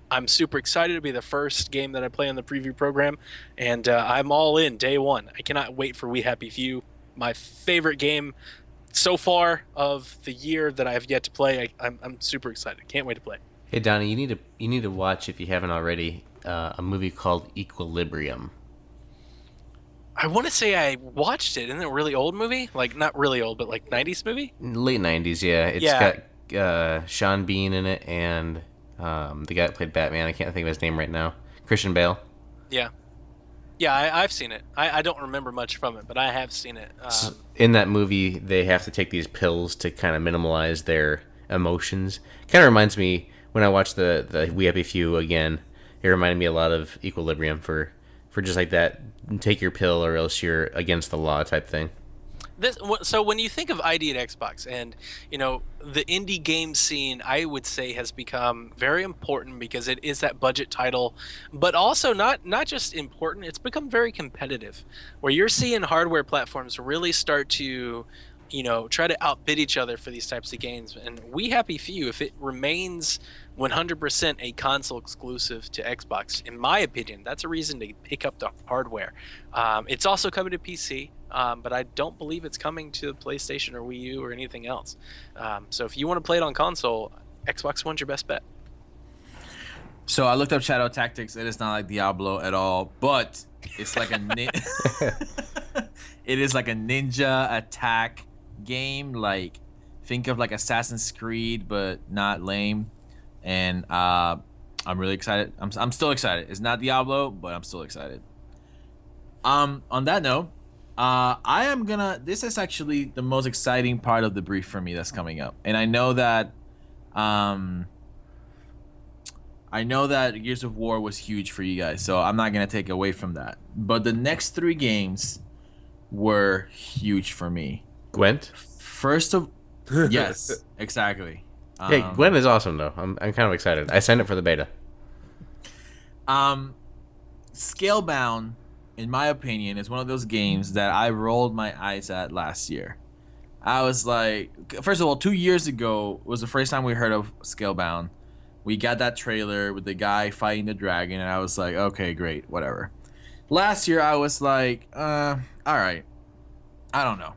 I'm super excited to be the first game that I play on the preview program. And I'm all in day one. I cannot wait for We Happy Few. My favorite game so far of the year that I have yet to play. I'm super excited. Can't wait to play. Hey Donnie, you need to watch, if you haven't already, a movie called Equilibrium. I want to say I watched it. Isn't it a really old movie? Like, not really old, but like 90s movie? Late 90s, yeah. It's got Sean Bean in it, and the guy that played Batman, I can't think of his name right now. Christian Bale. Yeah. Yeah, I've seen it. I don't remember much from it, but I have seen it. In that movie, they have to take these pills to kind of minimize their emotions. Kind of reminds me when I watched the We Happy Few again. It reminded me a lot of Equilibrium for just like that. Take your pill or else you're against the law type thing. So when you think of ID at Xbox, and the indie game scene, I would say has become very important because it is that budget title, but also not just important. It's become very competitive, where you're seeing hardware platforms really start to, try to outbid each other for these types of games. And We Happy Few, if it remains 100% a console exclusive to Xbox, in my opinion, that's a reason to pick up the hardware. It's also coming to PC. But I don't believe it's coming to PlayStation or Wii U or anything else. So if you want to play it on console, Xbox One's your best bet. So I looked up Shadow Tactics. It is not like Diablo at all, but it's like it is like a ninja attack game. Like, think of like Assassin's Creed, but not lame. And I'm really excited. I'm still excited. It's not Diablo, but I'm still excited. On that note, this is actually the most exciting part of the brief for me that's coming up. And I know that Gears of War was huge for you guys, so I'm not going to take away from that. But the next 3 games were huge for me. Gwent? Yes, exactly. Hey, Gwent is awesome though. I'm kind of excited. I signed up for the beta. Scalebound, in my opinion, is one of those games that I rolled my eyes at last year. I was like, first of all, 2 years ago was the first time we heard of Scalebound. We got that trailer with the guy fighting the dragon, and I was like, okay, great, whatever. Last year, I was like, all right. I don't know.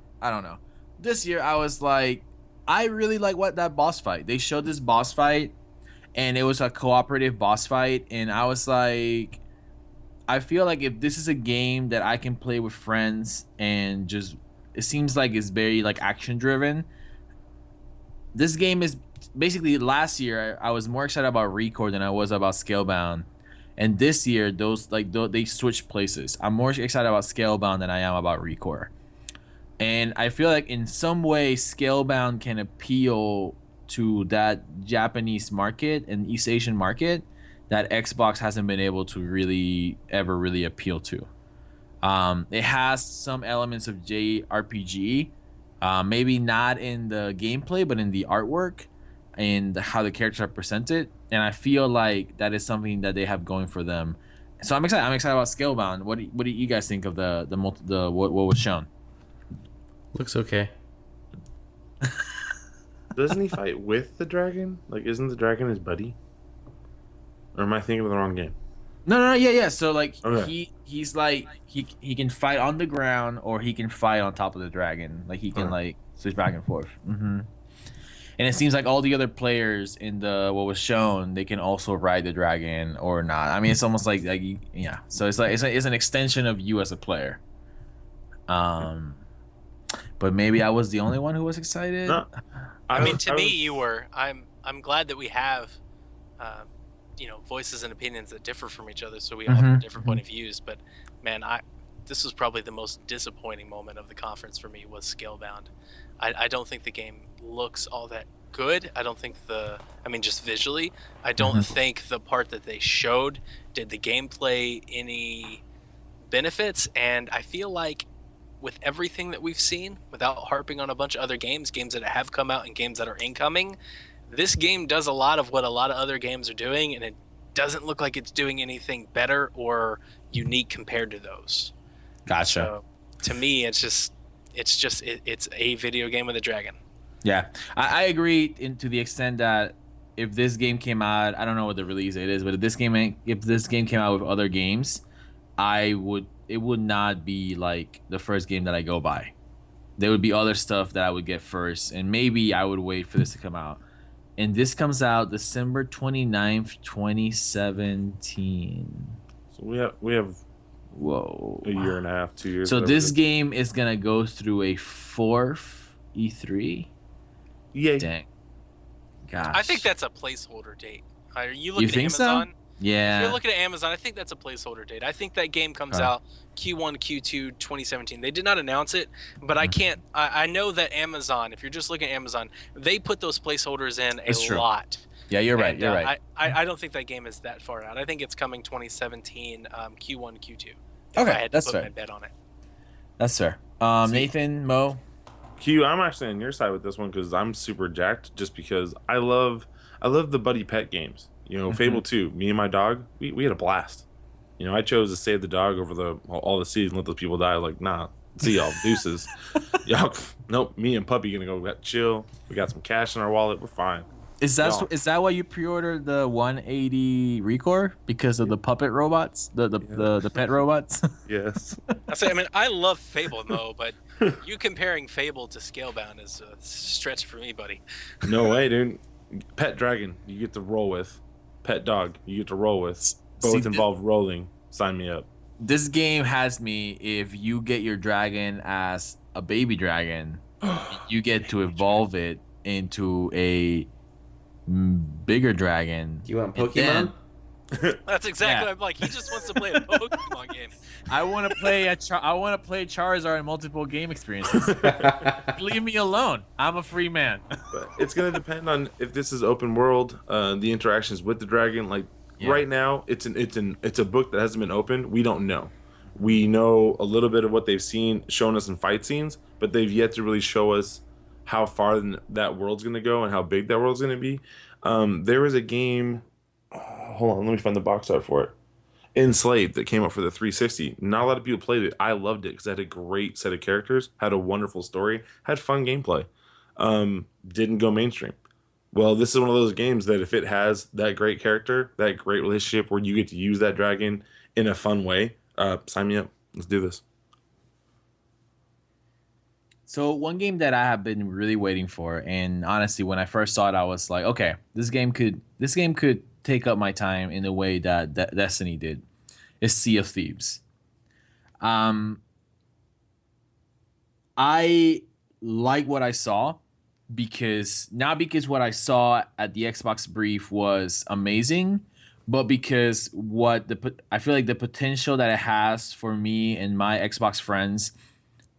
This year, I was like, I really like that boss fight. They showed this boss fight, and it was a cooperative boss fight, and I was like, I feel like if this is a game that I can play with friends and just, it seems like it's very like action driven. This game is basically, last year I was more excited about Record than I was about Scalebound, and this year they switched places. I'm more excited about Scalebound than I am about Record, and I feel like in some way Scalebound can appeal to that Japanese market and East Asian market that Xbox hasn't been able to really appeal to. It has some elements of JRPG, maybe not in the gameplay, but in the artwork and how the characters are presented. And I feel like that is something that they have going for them. So I'm excited. I'm excited about Scalebound. What do you guys think of the what was shown? Looks okay. Doesn't he fight with the dragon? Like, isn't the dragon his buddy? Or am I thinking of the wrong game? No, yeah. So like, Okay. he's like he can fight on the ground or he can fight on top of the dragon. Like he can like switch back and forth. Mm-hmm. And it seems like all the other players in what was shown, they can also ride the dragon or not. I mean, it's almost like yeah. So it's like it's an extension of you as a player. But maybe I was the only one who was excited. No. I mean, to me, you were. I'm glad that we have, voices and opinions that differ from each other, so we all have a different point of views. But man, this was probably the most disappointing moment of the conference for me was Scalebound. I don't think the game looks all that good. I don't think just visually, I don't think the part that they showed did the gameplay any benefits. And I feel like with everything that we've seen, without harping on a bunch of other games that have come out and games that are incoming, this game does a lot of what a lot of other games are doing, and it doesn't look like it's doing anything better or unique compared to those. Gotcha. So, to me, it's a video game with a dragon. Yeah, I agree to the extent that if this game came out, I don't know what the release date is, but if this game came out with other games, it would not be like the first game that I go by. There would be other stuff that I would get first, and maybe I would wait for this to come out. And this comes out December 29th, 2017. So we have Whoa. a year and a half, 2 years. So this game is gonna go through a 4th E3. Yay. Dang. Gosh. I think that's a placeholder date. Are you looking think at so? Amazon? If you're Yeah. looking at Amazon, I think that's a placeholder date. I think that game comes Okay. out Q1, Q2, 2017. They did not announce it, but I can't. I know that Amazon, if you're just looking at Amazon, they put those placeholders in a It's true. lot. Yeah, you're right. And, You're right. I don't think that game is that far out. I think it's coming 2017, Q1, Q2. If Okay, I had to that's put fair. my bet on it. That's fair. Nathan, Mo. Q, I'm actually on your side with this one because I'm super jacked. Just because I love the buddy pet games. You know, Fable 2. Me and my dog, we had a blast. You know, I chose to save the dog over all the seas and let those people die. I was like, nah, see y'all, deuces. Y'all, nope. Me and puppy gonna go chill. We got some cash in our wallet. We're fine. Is that why you pre-ordered the 180 Recore because of the puppet robots, the pet robots? Yes. I mean, I love Fable, Mo, but you comparing Fable to Scalebound is a stretch for me, buddy. No way, dude. Pet dragon, you get to roll with. Pet dog, you get to roll with. Both involve rolling. Sign me up. This game has me. If you get your dragon as a baby dragon, you get to evolve it into a bigger dragon. Do you want And then Pokemon? That's exactly Yeah. what I'm like. He just wants to play a Pokemon game. I want to play Charizard in multiple game experiences. Leave me alone. I'm a free man. But it's gonna depend on if this is open world, the interactions with the dragon. Like right now, it's a book that hasn't been opened. We don't know. We know a little bit of what they've shown us in fight scenes, but they've yet to really show us how far that world's gonna go and how big that world's gonna be. There was a game. Hold on, let me find the box art for it. Enslaved that came out for the 360. Not a lot of people played it. I loved it because it had a great set of characters, had a wonderful story, had fun gameplay. Didn't go mainstream. Well, this is one of those games that if it has that great character, that great relationship where you get to use that dragon in a fun way, sign me up. Let's do this. So one game that I have been really waiting for, and honestly, when I first saw it, I was like, okay, this game could take up my time in the way that Destiny did, is Sea of Thieves. I like what I saw because what I saw at the Xbox brief was amazing, but because I feel like the potential that it has for me and my Xbox friends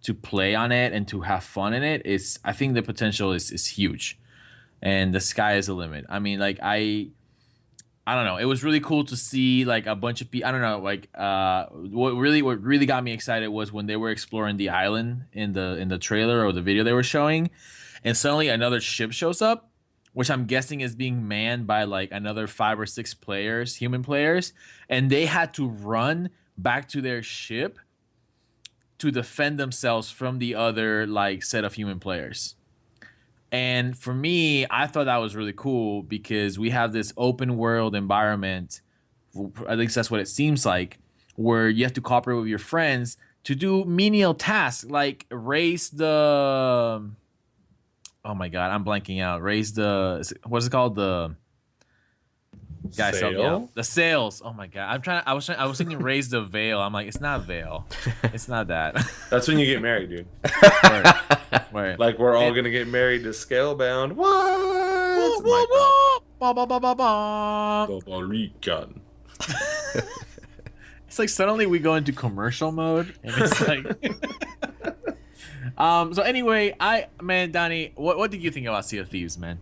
to play on it and to have fun in it I think the potential is huge, and the sky is the limit. I mean, like I don't know. It was really cool to see like a bunch of people. I don't know. Like what really got me excited was when they were exploring the island in the trailer or the video they were showing, and suddenly another ship shows up, which I'm guessing is being manned by like another 5 or 6 players, human players, and they had to run back to their ship to defend themselves from the other like set of human players. And for me, I thought that was really cool because we have this open world environment, at least that's what it seems like, where you have to cooperate with your friends to do menial tasks like raise the, oh my god, I'm blanking out. Raise the, what's it called? The guys, help me out. The sails. Oh my god, I was thinking raise the veil. I'm like, it's not veil. It's not that. That's when you get married, dude. Word. Like we're all gonna get married to Scalebound. What? LOBORICAAAANNN. It's like suddenly we go into commercial mode, and it's like. So anyway, Donnie, what did you think about Sea of Thieves, man?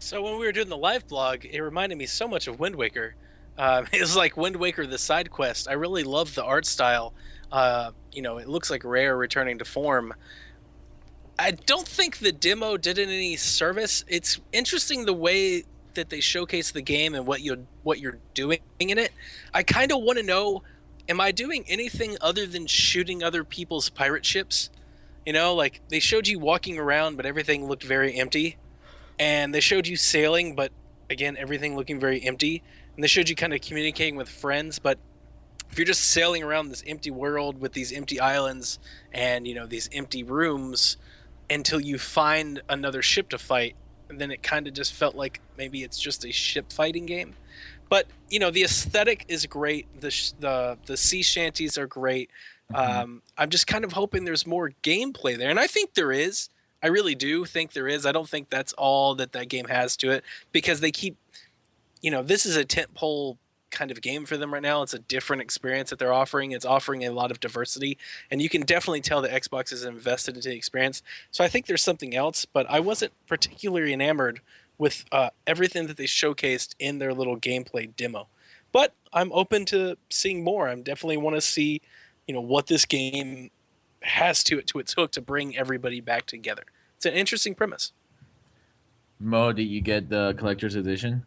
So when we were doing the live blog, it reminded me so much of Wind Waker. It was like Wind Waker, the side quest. I really love the art style. It looks like Rare returning to form. I don't think the demo did it any service. It's interesting the way that they showcase the game and what you're doing in it. I kind of want to know, am I doing anything other than shooting other people's pirate ships? Like they showed you walking around, but everything looked very empty. And they showed you sailing, but again, everything looking very empty. And they showed you kind of communicating with friends, but if you're just sailing around this empty world with these empty islands and, these empty rooms until you find another ship to fight, then it kind of just felt like maybe it's just a ship fighting game. But, the aesthetic is great. The sea shanties are great. I'm just kind of hoping there's more gameplay there. And I think there is. I really do think there is. I don't think that's all that game has to it, because they keep, this is a tentpole kind of game for them right now. It's a different experience that they're offering. It's offering a lot of diversity, and you can definitely tell that Xbox is invested into the experience. So I think there's something else, but I wasn't particularly enamored with everything that they showcased in their little gameplay demo. But I'm open to seeing more. I definitely want to see, what this game has to its hook to bring everybody back together. It's an interesting premise. Mo, did you get the collector's edition?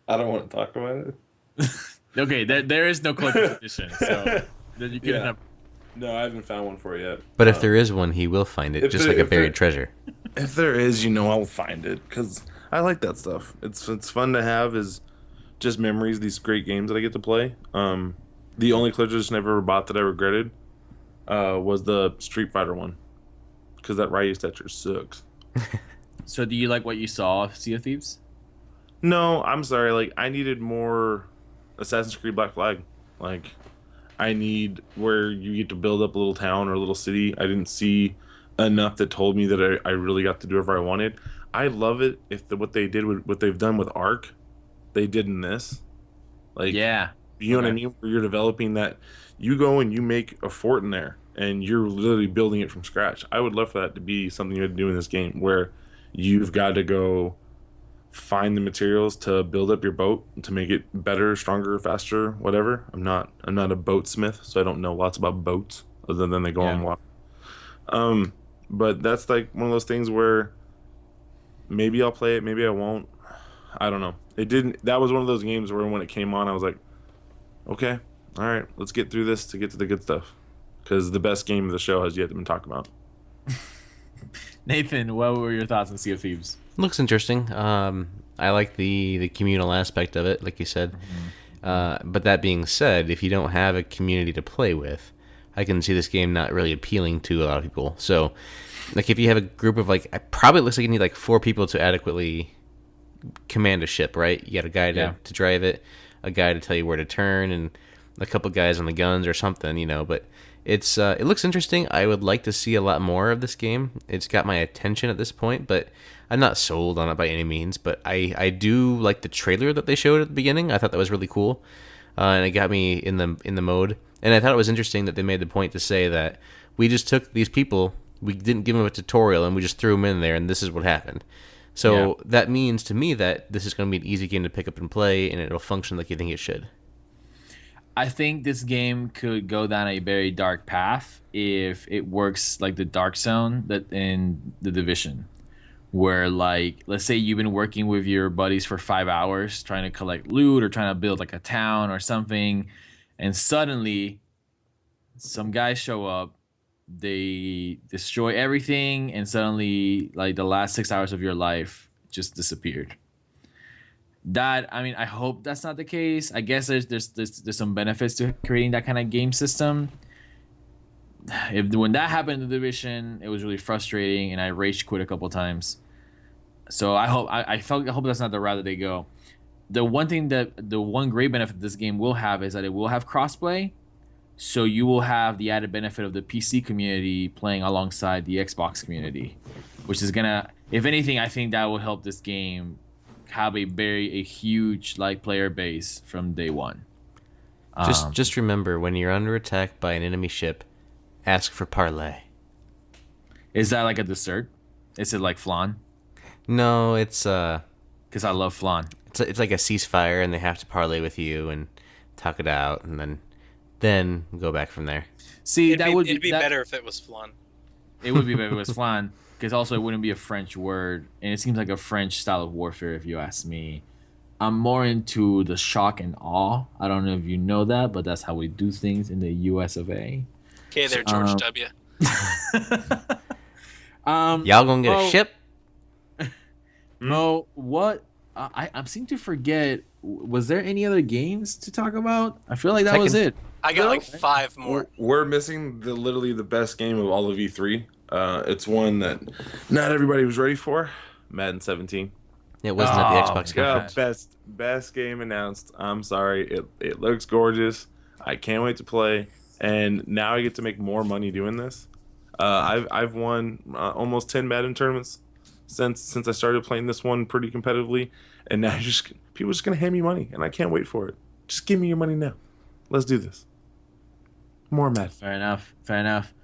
I don't want to talk about it. Okay, there is no collector's edition, so then you couldn't Yeah. have. No, I haven't found one for it yet. But if there is one, he will find it, if just there- like a if there- buried treasure. If there is, I'll find it because I like that stuff. It's fun to have is just memories. These great games that I get to play. The only collector's I've ever bought that I regretted was the Street Fighter one because that Ryu statue sucks. So, do you like what you saw of Sea of Thieves? No, I'm sorry. Like I needed more Assassin's Creed Black Flag. Like I need where you get to build up a little town or a little city. I didn't see enough that told me that I really got to do whatever I wanted. I love it if what they did with what they've done with Ark, they did in this. Like Yeah. you know what I mean? Where you're developing that, you go and you make a fort in there, and you're literally building it from scratch. I would love for that to be something you had to do in this game, where you've got to go find the materials to build up your boat to make it better, stronger, faster, whatever. I'm not a boatsmith, so I don't know lots about boats other than they go on water. But that's like one of those things where maybe I'll play it, maybe I won't. I don't know. It didn't. That was one of those games where when it came on, I was like, okay, all right, let's get through this to get to the good stuff, because the best game of the show has yet to be talked about. Nathan, what were your thoughts on Sea of Thieves? Looks interesting. I like the communal aspect of it, like you said. But that being said, if you don't have a community to play with, I can see this game not really appealing to a lot of people. So, like, if you have a group of, like, it probably looks like you need, like, 4 people to adequately command a ship, right? You got a guy to drive it, a guy to tell you where to turn, and a couple guys on the guns or something, But it looks interesting. I would like to see a lot more of this game. It's got my attention at this point, but I'm not sold on it by any means. But I do like the trailer that they showed at the beginning. I thought that was really cool, and it got me in the mode. And I thought it was interesting that they made the point to say that we just took these people, we didn't give them a tutorial, and we just threw them in there, and this is what happened. So that means to me that this is going to be an easy game to pick up and play, and it'll function like you think it should. I think this game could go down a very dark path if it works like the Dark Zone that in the Division, where, like, let's say you've been working with your buddies for 5 hours trying to collect loot or trying to build like a town or something, and suddenly some guys show up, they destroy everything, and suddenly, like, the last 6 hours of your life just disappeared. That, I mean, I hope that's not the case. I guess there's some benefits to creating that kind of game system. When that happened in the Division, it was really frustrating, and I rage quit a couple times. So I hope that's not the route that they go. The one great benefit this game will have is that it will have crossplay, so you will have the added benefit of the PC community playing alongside the Xbox community, which is gonna, if anything, I think that will help this game have a huge player base from day one. Just remember, when you're under attack by an enemy ship, ask for parley. Is that like a dessert? Is it like flan? No, it's Because I love flan. it's like a ceasefire, and they have to parley with you and talk it out, and then go back from there. See, It'd be better if it was flan. It would be better if it was flan, because also it wouldn't be a French word, and it seems like a French style of warfare, if you ask me. I'm more into the shock and awe. I don't know if you know that, but that's how we do things in the U.S. of A. Okay, there, George W. Y'all gonna get a ship? Mo, what? I seem to forget. Was there any other games to talk about? I feel like that was it. I got like 5 more. We're missing literally the best game of all of E3. It's one that not everybody was ready for. Madden 17. It wasn't at the Xbox conference. Best game announced. I'm sorry. It looks gorgeous. I can't wait to play. And now I get to make more money doing this. I've won almost 10 Madden tournaments since I started playing this one pretty competitively. And now people are just gonna hand me money, and I can't wait for it. Just give me your money now. Let's do this. More Madden. Fair enough. Fair enough.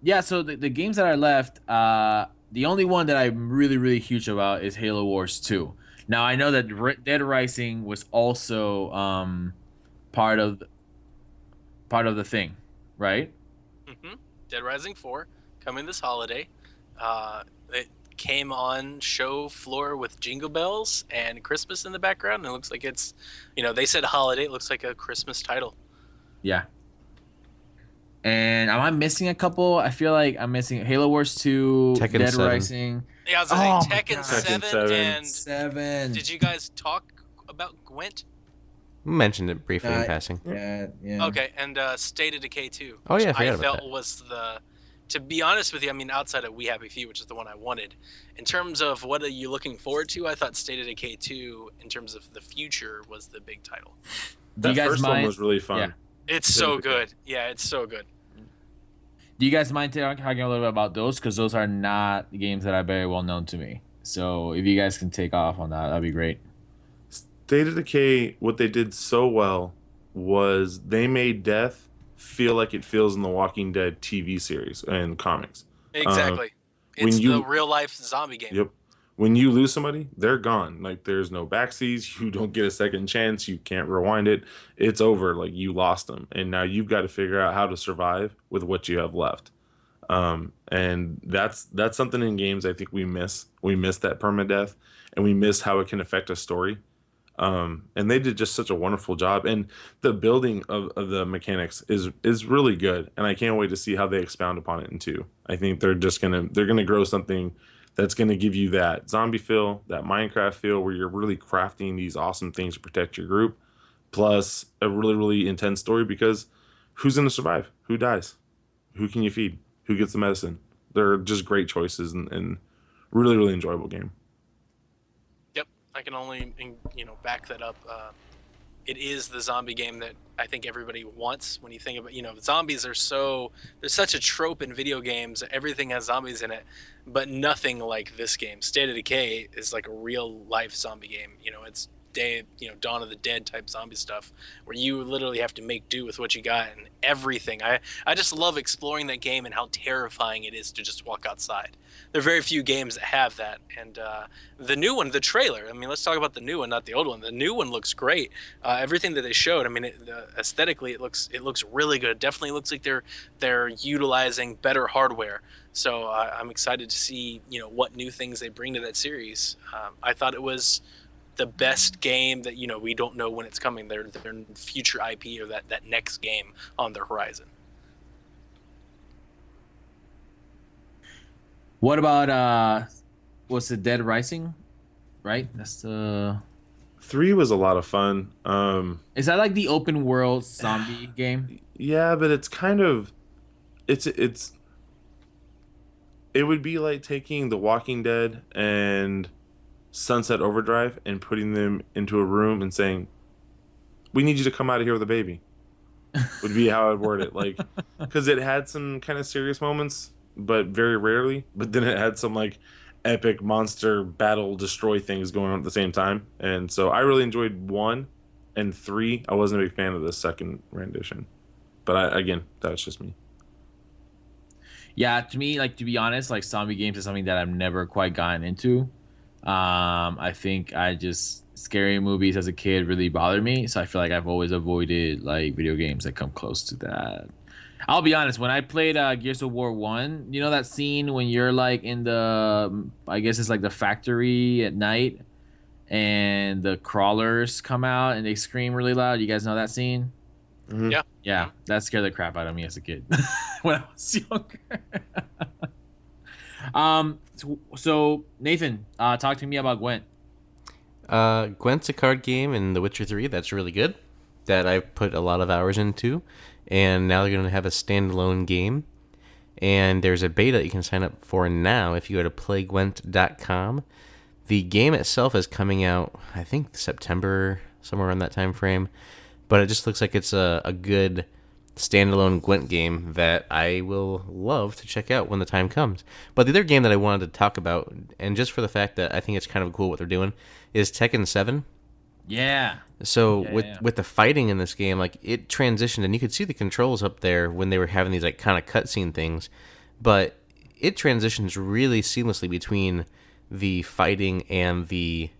Yeah. So the games that are left, the only one that I'm really really huge about is Halo Wars 2. Now I know that Dead Rising was also part of the thing, right? Dead Rising 4 coming this holiday. It came on show floor with jingle bells and Christmas in the background. And it looks like it's, they said holiday. It looks like a Christmas title. Yeah. And am I missing a couple? I feel like I'm missing Halo Wars 2, Tekken Dead 7. Rising. Yeah, I was gonna say my Tekken God. 7, Tekken 7. and 7. did you guys talk about Gwent? Mentioned it briefly in passing. Yeah. Okay, and State of Decay 2. Oh, yeah, I which forgot I about felt that. was to be honest with you, I mean, outside of We Happy Few, which is the one I wanted, in terms of what are you looking forward to, I thought State of Decay 2, in terms of the future, was the big title. Do you That guys first one mind? was really fun. Yeah. It's so good. Yeah, it's so good. Do you guys mind talking a little bit about those? Because those are not games that are very well known to me. So if you guys can take off on that, that'd be great. State of Decay, what they did so well was they made death feel like it feels in the Walking Dead TV series and comics. Exactly. when It's you- the real life zombie game. Yep. When you lose somebody, they're gone. Like there's no backseas. You don't get a second chance. You can't rewind it. It's over. Like you lost them, and now you've got to figure out how to survive with what you have left. And that's something in games I think we miss. We miss that permadeath, and we miss how it can affect a story. And they did just such a wonderful job, and the building of the mechanics is really good, and I can't wait to see how they expound upon it in 2. I think they're gonna grow something that's gonna give you that zombie feel, that Minecraft feel, where you're really crafting these awesome things to protect your group, plus a really really intense story, because who's gonna survive? Who dies? Who can you feed? Who gets the medicine? They're just great choices, and really really enjoyable game. Yep, I can only back that up. It is the zombie game that I think everybody wants. When you think about zombies are there's such a trope in video games. Everything has zombies in it, but nothing like this game. State of Decay is like a real life zombie game. It's Dawn of the Dead type zombie stuff, where you literally have to make do with what you got and everything. I just love exploring that game and how terrifying it is to just walk outside. There are very few games that have that, and the new one, the trailer. I mean, let's talk about the new one, not the old one. The new one looks great. Everything that they showed. I mean, aesthetically, it looks really good. It definitely looks like they're utilizing better hardware. So I'm excited to see what new things they bring to that series. I thought it was the best game that we don't know when it's coming. Their future IP, or that next game on the horizon. What about what's the Dead Rising? Right? That's the 3 was a lot of fun. Is that like the open world zombie game? Yeah, but it's kind of it would be like taking The Walking Dead and Sunset Overdrive and putting them into a room and saying, "We need you to come out of here with a baby." Would be how I'd word it, like, because it had some kind of serious moments, but very rarely. But then it had some like epic monster battle destroy things going on at the same time, and so I really enjoyed 1 and 3. I wasn't a big fan of the second rendition, but again, that's just me. Yeah, to me, like, to be honest, like zombie games is something that I've never quite gotten into. I think scary movies as a kid really bothered me, so I feel like I've always avoided like video games that come close to that. I'll be honest, when I played Gears of War 1, you know that scene when you're like in the, I guess it's like the factory at night, and the crawlers come out and they scream really loud. You guys know that scene? Mhm. Yeah. Yeah, that scared the crap out of me as a kid when I was younger. So Nathan, talk to me about Gwent. Gwent's a card game in The Witcher 3 that's really good, that I've put a lot of hours into, and now they're going to have a standalone game, and there's a beta you can sign up for now if you go to playgwent.com. The game itself is coming out, I think, September, somewhere around that time frame, but it just looks like it's a good standalone Gwent game that I will love to check out when the time comes. But the other game that I wanted to talk about, and just for the fact that I think it's kind of cool what they're doing, is Tekken 7. Yeah. So Yeah, with yeah. with the fighting in this game, like it transitioned, and you could see the controls up there when they were having these like kind of cutscene things, but it transitions really seamlessly between the fighting and the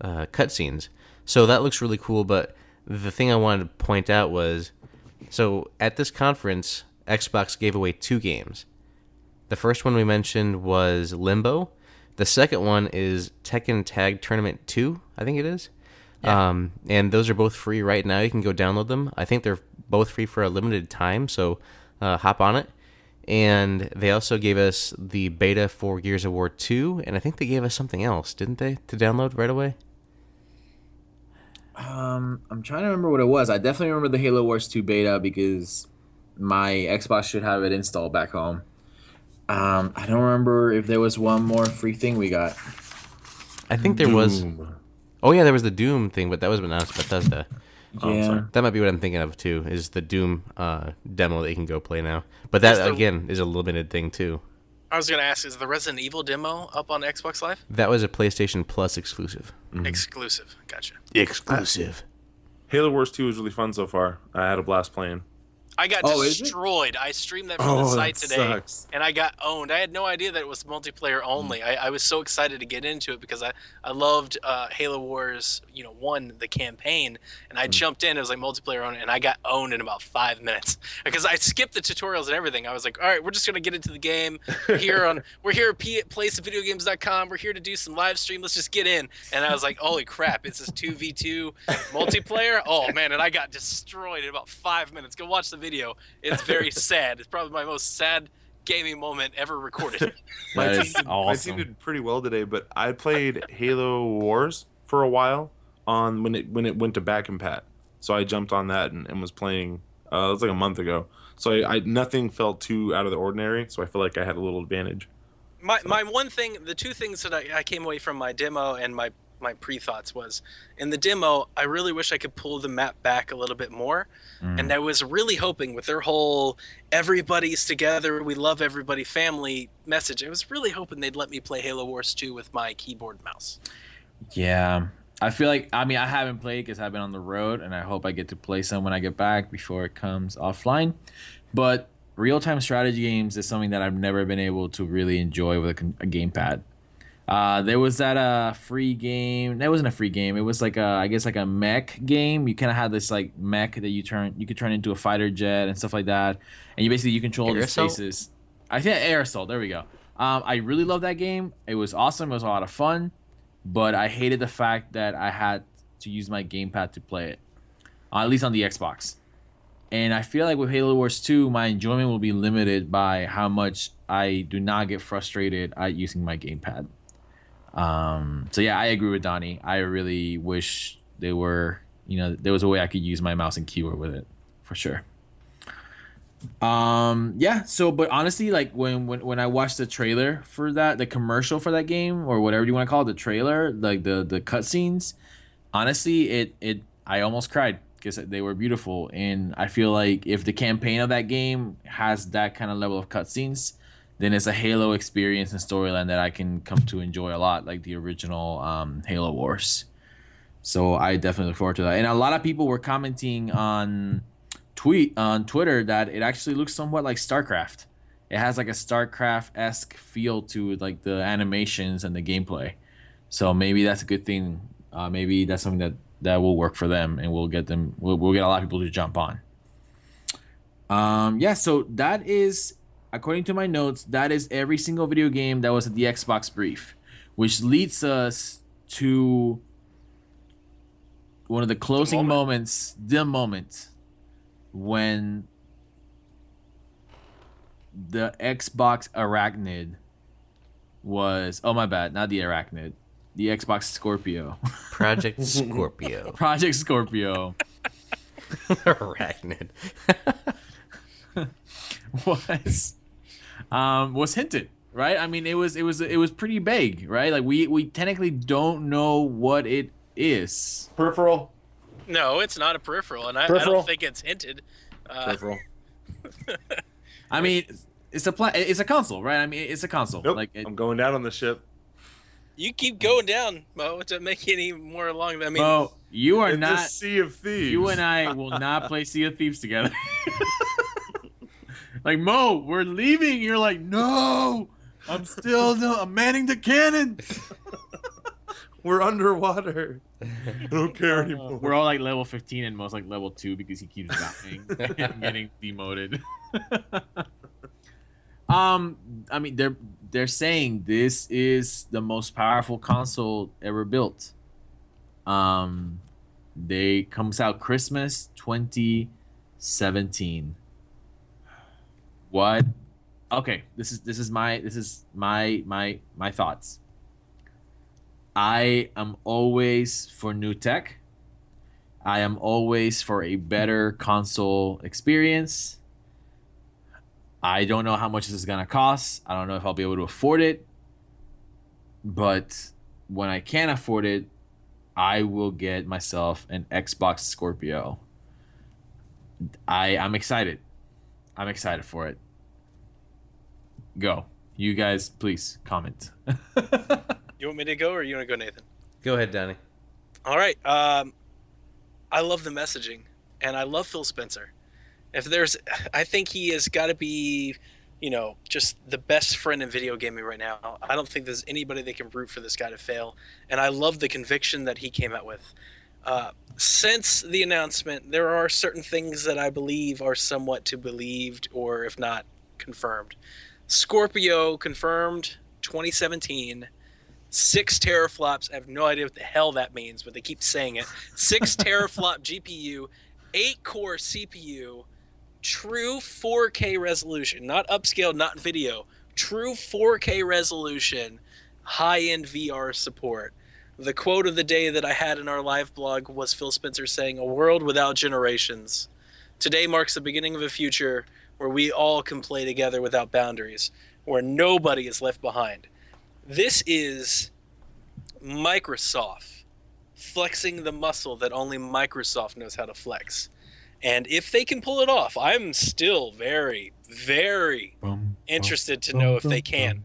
cutscenes. So that looks really cool. But the thing I wanted to point out was, so at this conference, Xbox gave away 2 games. The first one we mentioned was Limbo. The second one is Tekken Tag Tournament 2, I think it is. Yeah. And those are both free right now. You can go download them. I think they're both free for a limited time, so hop on it. And they also gave us the beta for Gears of War 2, and I think they gave us something else, didn't they, to download right away? I'm trying to remember what it was. I definitely remember the Halo Wars 2 beta because my Xbox should have it installed back home. I don't remember if there was one more free thing we got. I think there was. Doom. Oh yeah, there was the Doom thing, but that was announced by Bethesda. Oh, I'm Yeah. sorry. That might be what I'm thinking of too. Is the Doom demo that you can go play now? But that Is the- again is a limited thing too. I was gonna ask, is the Resident Evil demo up on Xbox Live? That was a PlayStation Plus exclusive. Exclusive. Gotcha. Exclusive. Halo Wars 2 was really fun so far. I had a blast playing. I got Oh, is it? destroyed. I streamed that from the site today, sucks. and I got owned. I had no idea that it was multiplayer only. I was so excited to get into it because I loved Halo Wars, 1, the campaign, and I jumped in. It was like multiplayer only, and I got owned in about 5 minutes because I skipped the tutorials and everything. I was like, all right, we're just gonna get into the game. We're here at placeofvideogames.com. We're here to do some live stream. Let's just get in. And I was like, holy crap, it's this 2v2 multiplayer. Oh man, and I got destroyed in about 5 minutes. Go watch the video. It's very sad. It's probably my most sad gaming moment ever recorded. My That team, is my team awesome. did pretty well today, but I played Halo Wars for a while on when it went to back and pat. So I jumped on that and was playing. It was like a month ago. So I nothing felt too out of the ordinary. So I feel like I had a little advantage. My one thing, the 2 things that I came away from my demo and my pre-thoughts was, in the demo, I really wish I could pull the map back a little bit more. And I was really hoping with their whole everybody's together, we love everybody family message, I was really hoping they'd let me play Halo Wars 2 with my keyboard and mouse. Yeah. I feel like, I haven't played because I've been on the road, and I hope I get to play some when I get back before it comes offline. But real-time strategy games is something that I've never been able to really enjoy with a gamepad. There was that free game. That wasn't a free game. It was like I guess like a mech game. You kind of had this like mech that you could turn into a fighter jet and stuff like that. And you control the Air Assault? spaces. I think Air Assault. There we go. I really loved that game. It was awesome. It was a lot of fun, but I hated the fact that I had to use my gamepad to play it, at least on the Xbox. And I feel like with Halo Wars 2, my enjoyment will be limited by how much I do not get frustrated at using my gamepad. So yeah, I agree with Donnie. I really wish there was a way I could use my mouse and keyboard with it, for sure. Yeah. So, but honestly, like when I watched the trailer for that, the commercial for that game, or whatever you want to call it, the trailer, like the cutscenes, honestly, I almost cried because they were beautiful, and I feel like if the campaign of that game has that kind of level of cutscenes, then it's a Halo experience and storyline that I can come to enjoy a lot, like the original Halo Wars. So I definitely look forward to that. And a lot of people were commenting on Twitter that it actually looks somewhat like StarCraft. It has like a StarCraft-esque feel to it, like the animations and the gameplay. So maybe that's a good thing. Maybe that's something that will work for them, and we'll get a lot of people to jump on. Yeah. So that is, according to my notes, that is every single video game that was at the Xbox brief, which leads us to one of the closing moments, the moment when the Xbox Arachnid was, oh my bad, not the Arachnid, the Xbox Scorpio. Project Scorpio. Project Scorpio Arachnid. was hinted, right? I mean, it was pretty vague, right? Like we technically don't know what it is. Peripheral. No, it's not a peripheral, and I Peripheral? don't think it's hinted. Peripheral. I mean, it's a console, right? I mean, it's a console. Nope. Like I'm going down on the ship. You keep going down, Mo. It doesn't make any more along. I mean, You are in not. this Sea of Thieves. You and I will not play Sea of Thieves together. Like, Mo, we're leaving. You're like, no, I'm manning the cannon. We're underwater. I don't care anymore. We're all like level 15 and Mo's like level 2 because he keeps dying and getting demoted. I mean, they're saying this is the most powerful console ever built. They comes out Christmas 2017. What? Okay, this is my thoughts. I am always for new tech. I am always for a better console experience. I don't know how much this is gonna cost. I don't know if I'll be able to afford it. But when I can afford it, I will get myself an Xbox Scorpio. I'm excited. I'm excited for it. Go. You guys, please comment. You want me to go, or you want to go, Nathan? Go ahead, Donnie. All right. I love the messaging, and I love Phil Spencer. I think he has got to be, just the best friend in video gaming right now. I don't think there's anybody that can root for this guy to fail, and I love the conviction that he came out with. Since the announcement, there are certain things that I believe are somewhat to believed, or if not confirmed. Scorpio confirmed 2017. 6 teraflops. I have no idea what the hell that means, but they keep saying it. 6 teraflop GPU, 8-core CPU, true 4K resolution, not upscaled, not video. True 4K resolution, high-end VR support. The quote of the day that I had in our live blog was Phil Spencer saying, "A world without generations. Today marks the beginning of a future where we all can play together without boundaries, where nobody is left behind." This is Microsoft flexing the muscle that only Microsoft knows how to flex. And if they can pull it off, I'm still very, very interested to know if they can.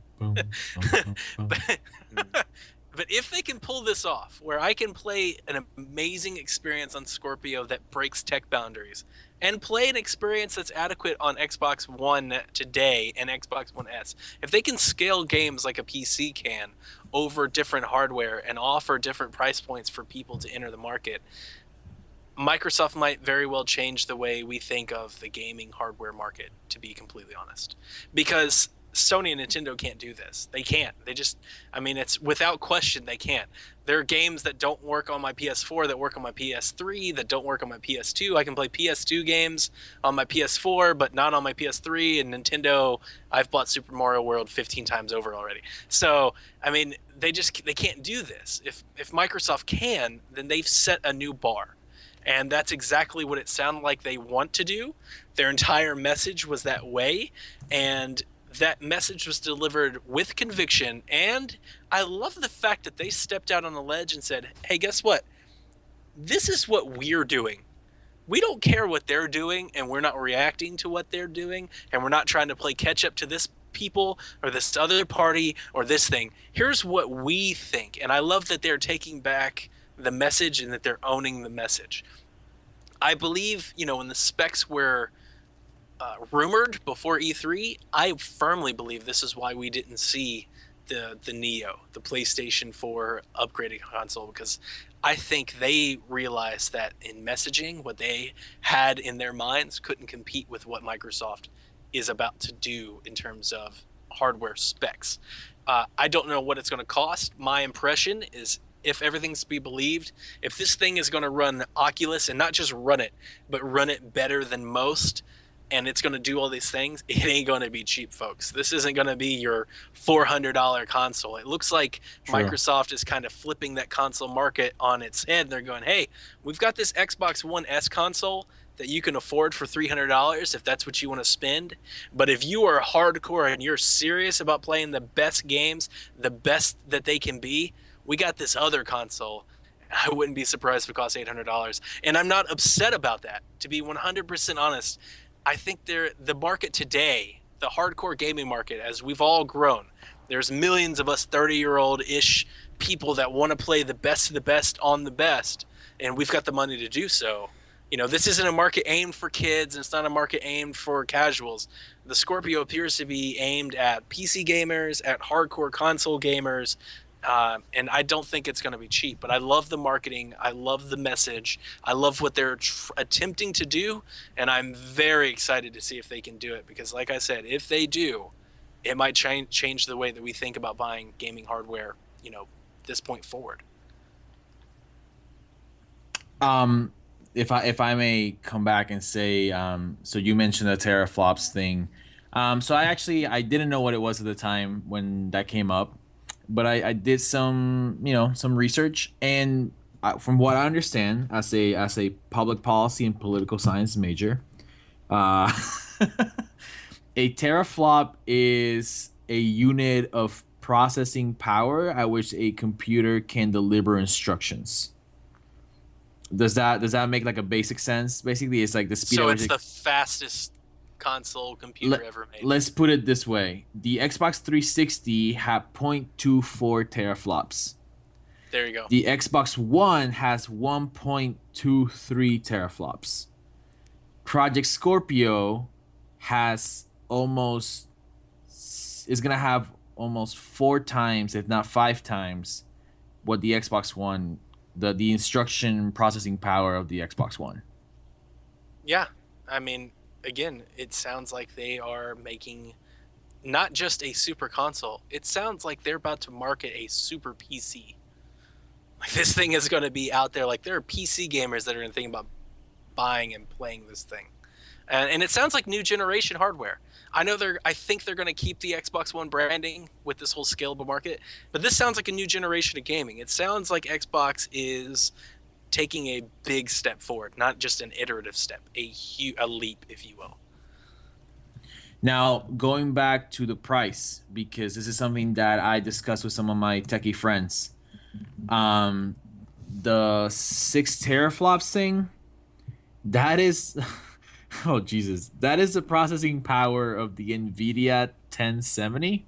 But if they can pull this off, where I can play an amazing experience on Scorpio that breaks tech boundaries, and play an experience that's adequate on Xbox One today and Xbox One S, if they can scale games like a PC can over different hardware and offer different price points for people to enter the market, Microsoft might very well change the way we think of the gaming hardware market, to be completely honest. Because Sony and Nintendo can't do this. They can't. It's without question they can't. There are games that don't work on my PS4 that work on my PS3 that don't work on my PS2. I can play PS2 games on my PS4 but not on my PS3. And Nintendo, I've bought Super Mario World 15 times over already. So, they can't do this. If Microsoft can, then they've set a new bar. And that's exactly what it sounded like they want to do. Their entire message was that way. And that message was delivered with conviction, and I love the fact that they stepped out on the ledge and said, hey, guess what? This is what we're doing. We don't care what they're doing, and we're not reacting to what they're doing, and we're not trying to play catch up to this people or this other party or this thing. Here's what we think, and I love that they're taking back the message and that they're owning the message. I believe, when the specs were rumored before E3, I firmly believe this is why we didn't see the Neo, the PlayStation 4 upgraded console, because I think they realized that in messaging, what they had in their minds couldn't compete with what Microsoft is about to do in terms of hardware specs. I don't know what it's going to cost. My impression is, if everything's to be believed, if this thing is going to run Oculus, and not just run it, but run it better than most, and it's going to do all these things, it ain't going to be cheap, folks. This isn't going to be your $400 console. It looks like Microsoft is kind of flipping that console market on its head. And they're going, hey, we've got this Xbox One S console that you can afford for $300 if that's what you want to spend. But if you are hardcore and you're serious about playing the best games, the best that they can be, we got this other console. I wouldn't be surprised if it costs $800. And I'm not upset about that, to be 100% honest. I think the market today, the hardcore gaming market, as we've all grown, there's millions of us 30-year-old-ish people that want to play the best of the best on the best. and we've got the money to do so. This isn't a market aimed for kids, and it's not a market aimed for casuals. The Scorpio appears to be aimed at PC gamers, at hardcore console gamers, and I don't think it's going to be cheap. But I love the marketing. I love the message. I love what they're attempting to do, and I'm very excited to see if they can do it. Because, like I said, if they do, it might change the way that we think about buying gaming hardware, this point forward. If I may come back and say, so you mentioned the teraflops thing. So I didn't know what it was at the time when that came up, but I did some research, and from what I understand, as a public policy and political science major, a teraflop is a unit of processing power at which a computer can deliver instructions. Does that make like a basic sense? Basically, it's like the speed. So it's the fastest console computer ever made. Let's put it this way: the Xbox 360 had 0.24 teraflops. There you go. The Xbox One has 1.23 teraflops. Project Scorpio is gonna have almost 4 times, if not 5 times, what the Xbox One. The instruction processing power of the Xbox One. Yeah, I mean, again, it sounds like they are making not just a super console. It sounds like they're about to market a super PC. Like, this thing is going to be out there. Like, there are PC gamers that are going to think about buying and playing this thing. And it sounds like new generation hardware. I think they're going to keep the Xbox One branding with this whole scalable market, but this sounds like a new generation of gaming. It sounds like Xbox is taking a big step forward, not just an iterative step, a leap, if you will. Now, going back to the price, because this is something that I discussed with some of my techie friends. The 6 teraflops thing, that is... Oh, Jesus. That is the processing power of the NVIDIA 1070,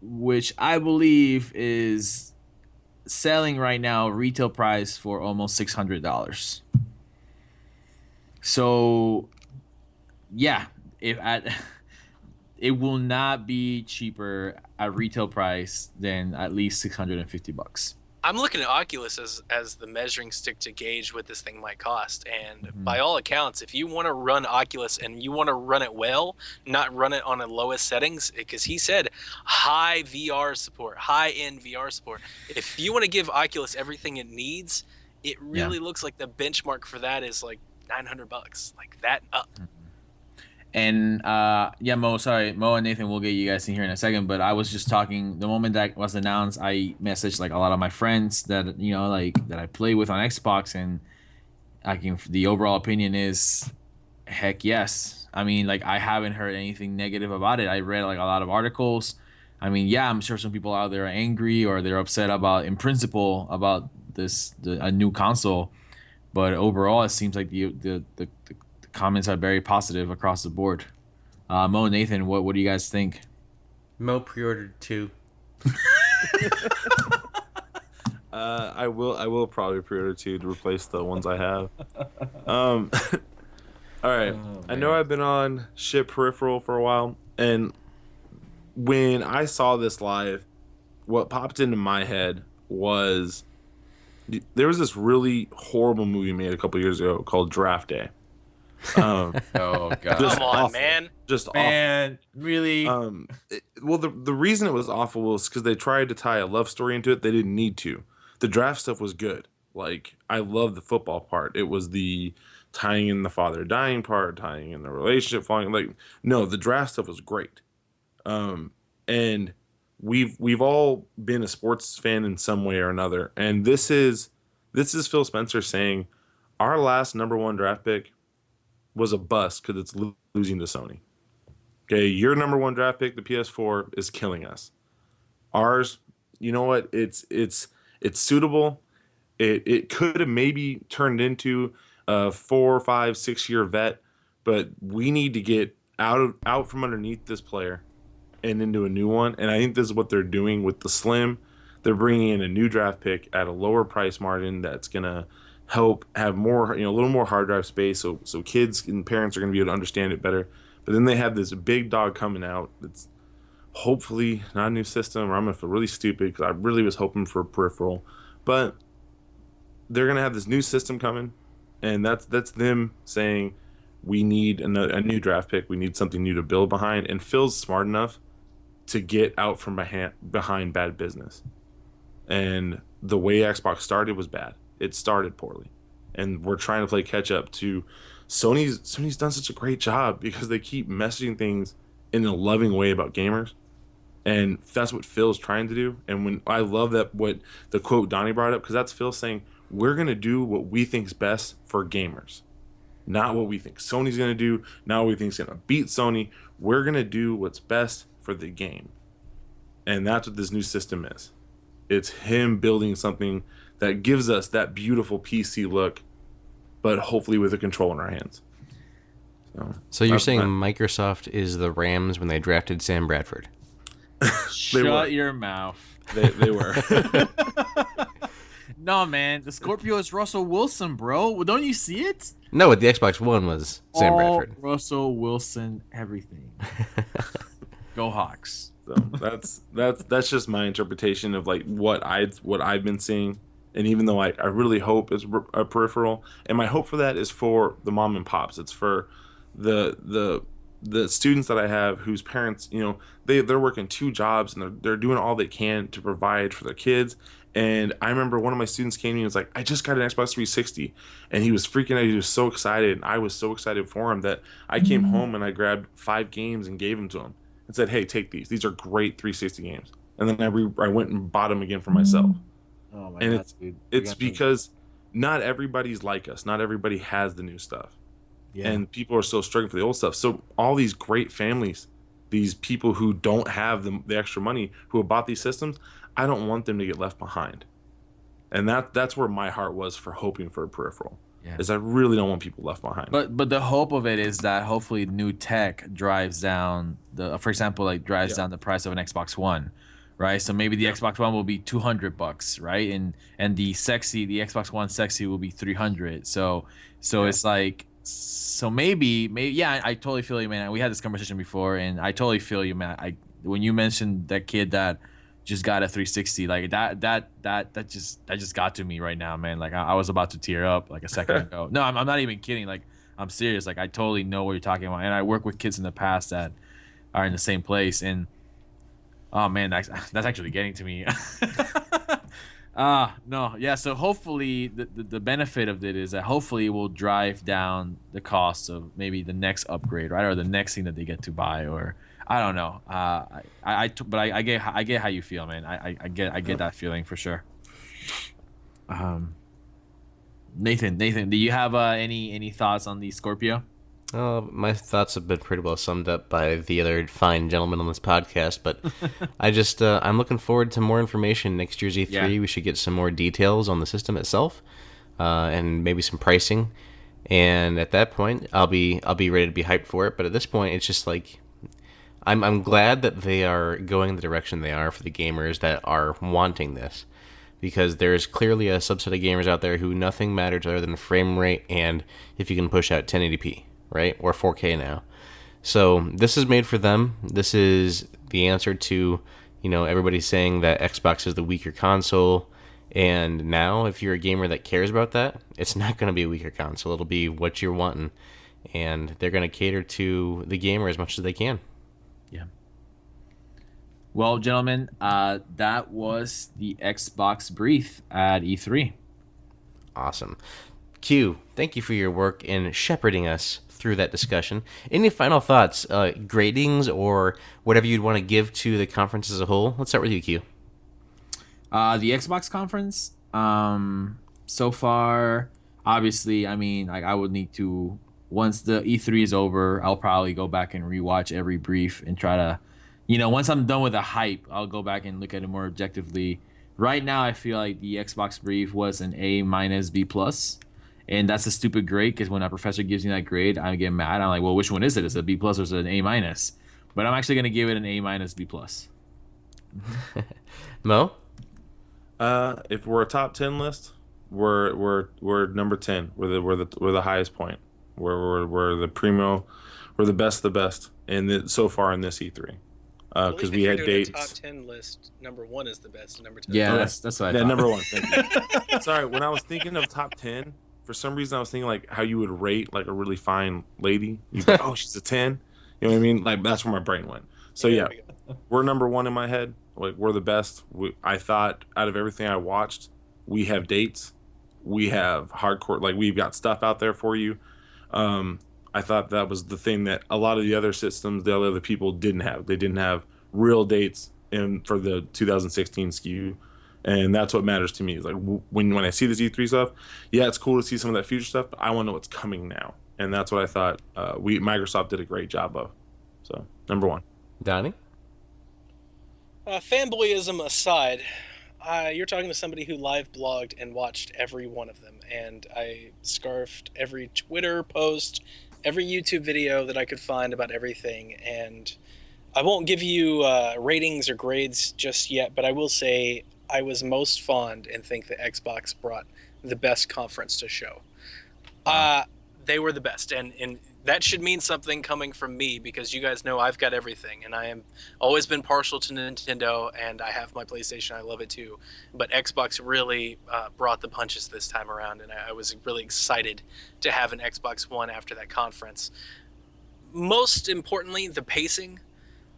which I believe is selling right now retail price for almost $600. So, yeah, it will not be cheaper at retail price than at least $650. I'm looking at Oculus as the measuring stick to gauge what this thing might cost. And by all accounts, if you want to run Oculus and you want to run it well, not run it on the lowest settings, because he said high VR support, high-end VR support. If you want to give Oculus everything it needs, it really looks like the benchmark for that is like $900, like that up. And Mo and Nathan, we'll get you guys in here in a second, but I was just talking, the moment that was announced, I messaged like a lot of my friends that that I play with on Xbox, and the overall opinion is heck yes. I mean, like, I haven't heard anything negative about it. I read like a lot of articles. I mean, yeah, I'm sure some people out there are angry or they're upset in principle about a new console, but overall it seems like the comments are very positive across the board. Mo and Nathan, what do you guys think? Mo pre-ordered 2. I will probably pre-order 2 to replace the ones I have. All right. I know I've been on Ship Peripheral for a while, and when I saw this live, what popped into my head was there was this really horrible movie made a couple years ago called Draft Day. Oh god! Come on, man! Just man, awful. Really? The reason it was awful was because they tried to tie a love story into it. They didn't need to. The draft stuff was good. Like, I love the football part. It was the tying in the father dying part, tying in the relationship falling. Like, no, the draft stuff was great. And we've all been a sports fan in some way or another. And this is Phil Spencer saying our last number 1 draft pick was a bust because it's losing to Sony. Okay, your number 1 draft pick, the PS4, is killing us. Ours, you know what? It's suitable. It could have maybe turned into a 4, 5, 6 year vet, but we need to get out from underneath this player and into a new one. And I think this is what they're doing with the Slim. They're bringing in a new draft pick at a lower price margin that's gonna help have more, a little more hard drive space, so kids and parents are gonna be able to understand it better. But then they have this big dog coming out that's hopefully not a new system, or I'm gonna feel really stupid because I really was hoping for a peripheral, but they're gonna have this new system coming, and that's them saying we need a new draft pick. We need something new to build behind. And Phil's smart enough to get out from behind bad business. And the way Xbox started was bad. It started poorly, and we're trying to play catch up to Sony's done such a great job because they keep messaging things in a loving way about gamers. And that's what Phil's trying to do. And when I love that, what the quote Donnie brought up, because that's Phil saying, we're going to do what we think's best for gamers, not what we think Sony's going to do, not what we think's going to beat Sony. We're going to do what's best for the game. And that's what this new system is. It's him building something that gives us that beautiful PC look, but hopefully with a control in our hands. So you're saying Microsoft is the Rams when they drafted Sam Bradford? Shut your mouth. They were. No, man. The Scorpio is Russell Wilson, bro. Well, don't you see it? No, the Xbox One was Sam Bradford. Russell Wilson, everything. Go Hawks. So that's just my interpretation of like what I've been seeing. And even though I really hope it's a peripheral, and my hope for that is for the mom and pops. It's for the students that I have whose parents, they're working 2 jobs and they're doing all they can to provide for their kids. And I remember one of my students came to me and was like, I just got an Xbox 360. And he was freaking out. He was so excited. And I was so excited for him that I came home and I grabbed 5 games and gave them to him and said, hey, take these. These are great 360 games. And then I went and bought them again for myself. Oh my and God, dude. It's because not everybody's like us. Not everybody has the new stuff. Yeah. And people are still struggling for the old stuff. So all these great families, these people who don't have the extra money, who have bought these systems, I don't want them to get left behind. And that's where my heart was for hoping for a peripheral. Yeah. Is I really don't want people left behind. But the hope of it is that hopefully new tech drives down down the price of an Xbox One. Right, so maybe the Xbox One will be $200, right, and the Xbox One Sexy will be $300. So it's like, so maybe yeah, I totally feel you, man. We had this conversation before, and I totally feel you, man. When you mentioned that kid that just got a 360, like that just got to me right now, man. Like I was about to tear up like a second ago. No, I'm not even kidding. Like I'm serious. Like I totally know what you're talking about, and I work with kids in the past that are in the same place, and oh man, that's actually getting to me. No, yeah. So hopefully, the benefit of it is that hopefully it will drive down the cost of maybe the next upgrade, right, or the next thing that they get to buy, or I don't know. But I get how you feel, man. I get that feeling for sure. Nathan, do you have any thoughts on the Scorpio? My thoughts have been pretty well summed up by the other fine gentlemen on this podcast, but I'm looking forward to more information next year's E3. Yeah. We should get some more details on the system itself, and maybe some pricing. And at that point, I'll be ready to be hyped for it. But at this point, it's just like I'm glad that they are going the direction they are for the gamers that are wanting this, because there's clearly a subset of gamers out there who nothing matters other than frame rate and if you can push out 1080p. Right, or 4K now. So this is made for them. This is the answer to, everybody saying that Xbox is the weaker console. And now, if you're a gamer that cares about that, it's not going to be a weaker console. It'll be what you're wanting, and they're going to cater to the gamer as much as they can. Yeah. Well, gentlemen, that was the Xbox brief at E3. Awesome. Q, thank you for your work in shepherding us through that discussion. Any final thoughts, gradings, or whatever you'd want to give to the conference as a whole? Let's start with you, Q. The Xbox conference, so far, obviously, I mean, I would need to, once the E3 is over, I'll probably go back and rewatch every brief and try to, once I'm done with the hype, I'll go back and look at it more objectively. Right now, I feel like the Xbox brief was an A-B+. And that's a stupid grade, because when a professor gives me that grade, I get mad. I'm like, well, which one is it? Is it a B+ or is it an A-? But I'm actually going to give it an A-B+. Mo? If we're a top 10 list, we're number 10. We're the highest point. We're the primo. We're the best of the best so far in this E3. I Because believe we if you're had doing dates. a top 10 list, number 1 is the best, and number 10 Yeah, Okay. that's what I Yeah, thought. number 1. Thank you. Sorry, when I was thinking of top 10, for some reason I was thinking like how you would rate like a really fine lady. You'd be like, oh, she's a 10. You know what I mean? Like that's where my brain went. So yeah, There we go. we're number 1 in my head. Like we're the best. I thought out of everything I watched, we have dates, we have hardcore. Like we've got stuff out there for you. I thought that was the thing that a lot of the other systems, the other people didn't have. They didn't have real dates for the 2016 SKU, and that's what matters to me. Is like when I see this E3 stuff, yeah, it's cool to see some of that future stuff, but I want to know what's coming now, and that's what I thought Microsoft did a great job of. So number 1. Donnie? Fanboyism aside, you're talking to somebody who live blogged and watched every one of them, and I scarfed every Twitter post, every YouTube video that I could find about everything, and I won't give you ratings or grades just yet, but I will say I was most fond and think that Xbox brought the best conference to show. They were the best, and that should mean something coming from me, because you guys know I've got everything, and I am always been partial to Nintendo, and I have my PlayStation. I love it too, but Xbox really brought the punches this time around, and I was really excited to have an Xbox One after that conference. Most importantly, the pacing.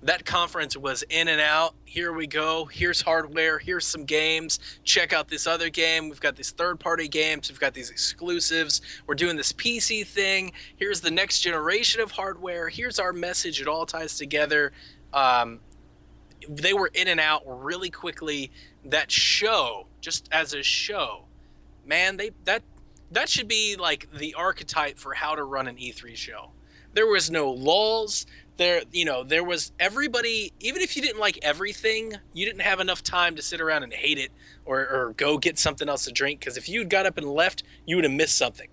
That conference was in and out. Here we go. Here's hardware. Here's some games. Check out this other game. We've got these third-party games. We've got these exclusives. We're doing this PC thing. Here's the next generation of hardware. Here's our message. It all ties together. They were in and out really quickly. That show, just as a show, man, that should be like the archetype for how to run an E3 show. There was no lulls. There was everybody. Even if you didn't like everything, you didn't have enough time to sit around and hate it or go get something else to drink. Because if you got up and left, you would have missed something.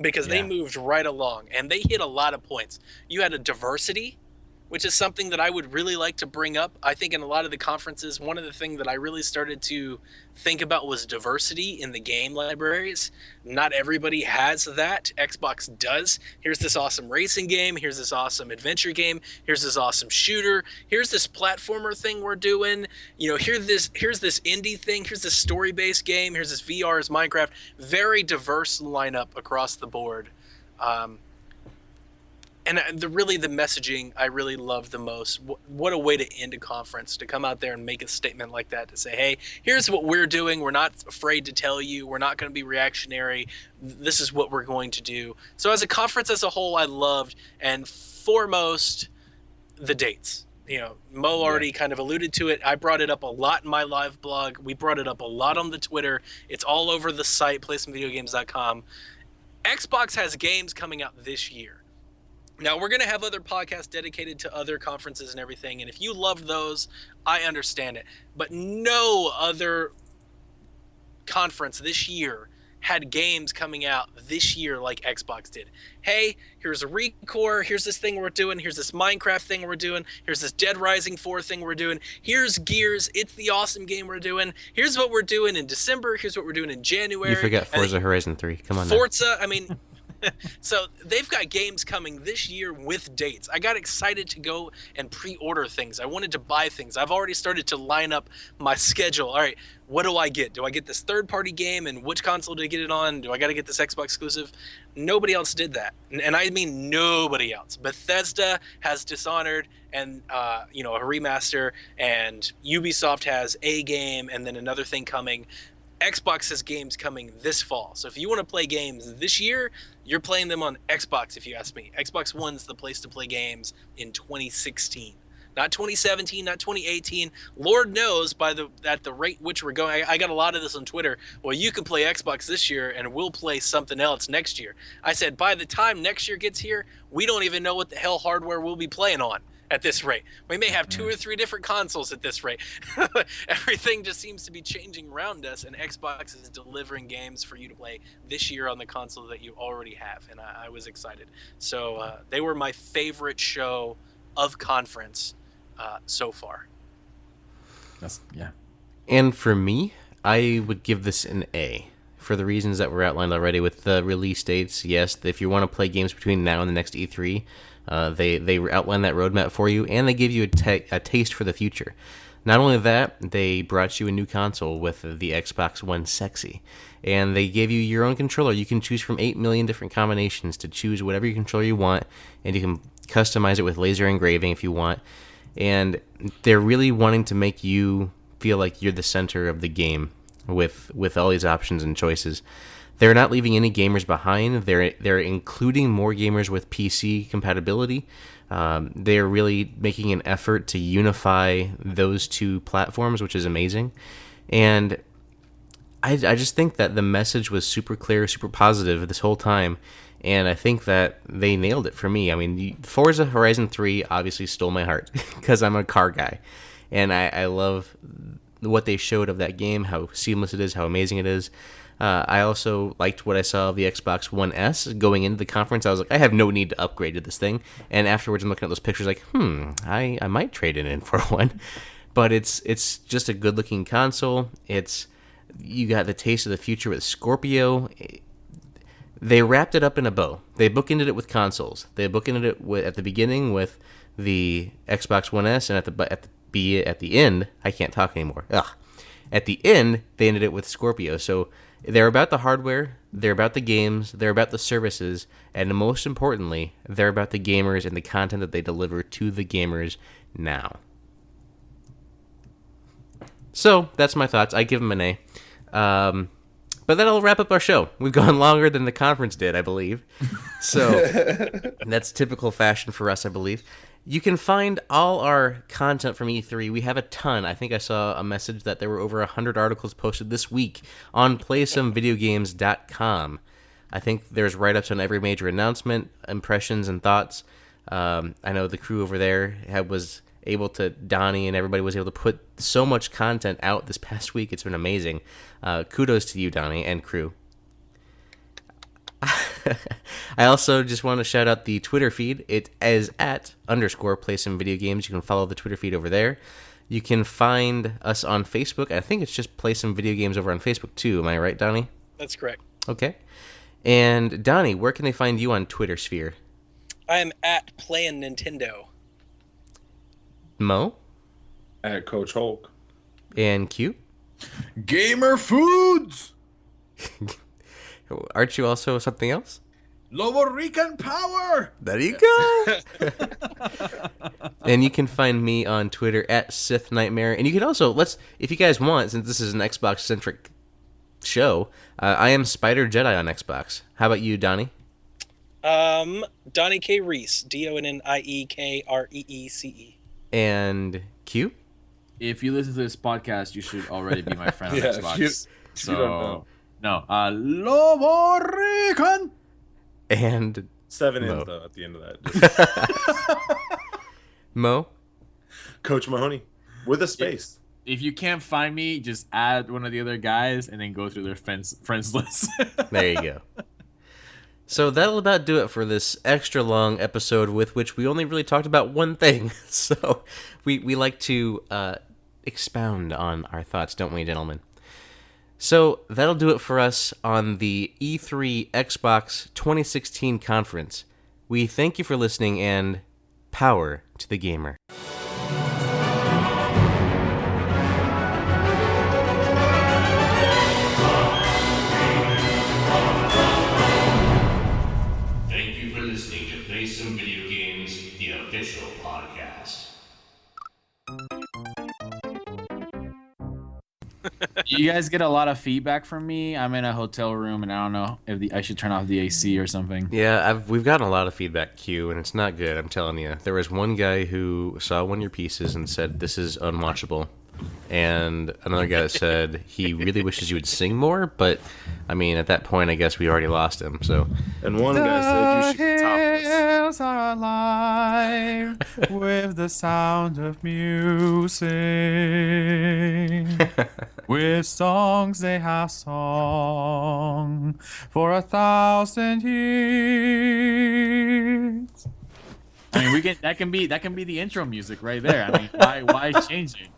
Because they moved right along and they hit a lot of points. You had a diversity, which is something that I would really like to bring up. I think in a lot of the conferences, one of the things that I really started to think about was diversity in the game libraries. Not everybody has that. Xbox does. Here's this awesome racing game. Here's this awesome adventure game. Here's this awesome shooter. Here's this platformer thing we're doing. Here's this indie thing. Here's this story-based game. Here's this VR as Minecraft. Very diverse lineup across the board. And the messaging I really love the most. What a way to end a conference, to come out there and make a statement like that, to say, hey, here's what we're doing. We're not afraid to tell you. We're not going to be reactionary. This is what we're going to do. So as a conference as a whole, I loved, and foremost, the dates. Mo already kind of alluded to it. I brought it up a lot in my live blog. We brought it up a lot on the Twitter. It's all over the site, playsomevideogames.com. Xbox has games coming out this year. Now, we're going to have other podcasts dedicated to other conferences and everything, and if you love those, I understand it. But no other conference this year had games coming out this year like Xbox did. Hey, here's a Recore, here's this thing we're doing, here's this Minecraft thing we're doing, here's this Dead Rising 4 thing we're doing, here's Gears, it's the awesome game we're doing, here's what we're doing in December, here's what we're doing in January. You forget Forza Horizon 3. Come on now. Forza, so they've got games coming this year with dates. I got excited to go and pre-order things. I wanted to buy things. I've already started to line up my schedule. All right, what do I get? Do I get this third-party game, and which console do I get it on? Do I got to get this Xbox exclusive? Nobody else did that, and I mean nobody else. Bethesda has Dishonored and a remaster, and Ubisoft has a game and then another thing coming. Xbox has games coming this fall. So if you want to play games this year, you're playing them on Xbox, if you ask me. Xbox One's the place to play games in 2016. Not 2017, not 2018. Lord knows at the rate which we're going. I got a lot of this on Twitter. Well, you can play Xbox this year and we'll play something else next year. I said, by the time next year gets here, we don't even know what the hell hardware we'll be playing on. At this rate, we may have 2 or 3 different consoles at this rate. Everything just seems to be changing around us, and Xbox is delivering games for you to play this year on the console that you already have, and I was excited. So they were my favorite show of conference so far. Yeah. And for me, I would give this an A for the reasons that were outlined already with the release dates. Yes, if you want to play games between now and the next E3, they outline that roadmap for you, and they give you a taste for the future. Not only that, they brought you a new console with the Xbox One Sexy, and they gave you your own controller. You can choose from 8 million different combinations to choose whatever controller you want, and you can customize it with laser engraving if you want. And they're really wanting to make you feel like you're the center of the game with all these options and choices. They're not leaving any gamers behind. They're including more gamers with PC compatibility. They're really making an effort to unify those two platforms, which is amazing. And I just think that the message was super clear, super positive this whole time. And I think that they nailed it for me. I mean, Forza Horizon 3 obviously stole my heart because I'm a car guy. And I love what they showed of that game, how seamless it is, how amazing it is. I also liked what I saw of the Xbox One S going into the conference. I was like, I have no need to upgrade to this thing. And afterwards, I'm looking at those pictures like, I might trade it in for one. But it's just a good-looking console. You got the taste of the future with Scorpio. They wrapped it up in a bow. They bookended it with consoles. They bookended it at the beginning with the Xbox One S, and at the end, I can't talk anymore. At the end, they ended it with Scorpio. So they're about the hardware, they're about the games, they're about the services, and most importantly, they're about the gamers and the content that they deliver to the gamers now. So that's my thoughts. I give them an A. But that'll wrap up our show. We've gone longer than the conference did, I believe. So that's typical fashion for us, I believe. You can find all our content from E3. We have a ton. I think I saw a message that there were over 100 articles posted this week on playsomevideogames.com. I think there's write-ups on every major announcement, impressions and thoughts. I know the crew over there was able to, Donnie and everybody was able to put so much content out this past week. It's been amazing. Kudos to you, Donnie, and crew. I also just want to shout out the Twitter feed. It is at _PlaySomeVideoGames. You can follow the Twitter feed over there. You can find us on Facebook. I think it's just Play Some Video Games over on Facebook too. Am I right, Donnie? That's correct. Okay. And Donnie, where can they find you on Twitter sphere? I am at Playin' Nintendo. Mo? At Coach Hulk. And Q? Gamer Foods! Aren't you also something else? Loborican Power! There you go. And you can find me on Twitter at Sith Nightmare. And you can also, if you guys want, since this is an Xbox-centric show, I am Spider Jedi on Xbox. How about you, Donnie? Donnie K. Reese. DonnieKreece. And Q? If you listen to this podcast, you should already be my friend on Yeah, Xbox. you don't know. No, Loborican. And 7 Mo. ends, though, at the end of that. Mo? Coach Mahoney. With a space. If you can't find me, just add one of the other guys and then go through their friends list. There you go. So that'll about do it for this extra long episode with which we only really talked about one thing. So we like to expound on our thoughts, don't we, gentlemen? So that'll do it for us on the E3 Xbox 2016 conference. We thank you for listening and power to the gamer. Thank you for listening to Play Some Video Games, the official podcast. You guys get a lot of feedback from me. I'm in a hotel room, and I don't know if I should turn off the AC or something. Yeah, we've gotten a lot of feedback, Q, and it's not good, I'm telling you. There was one guy who saw one of your pieces and said, this is unwatchable. And another guy that said he really wishes you would sing more, but, I mean, at that point, I guess we already lost him, so... And one guy said you should be topless. hills are alive with the sound of music. With songs they have sung for 1,000 years. I mean, that can be the intro music right there. I mean, why change it?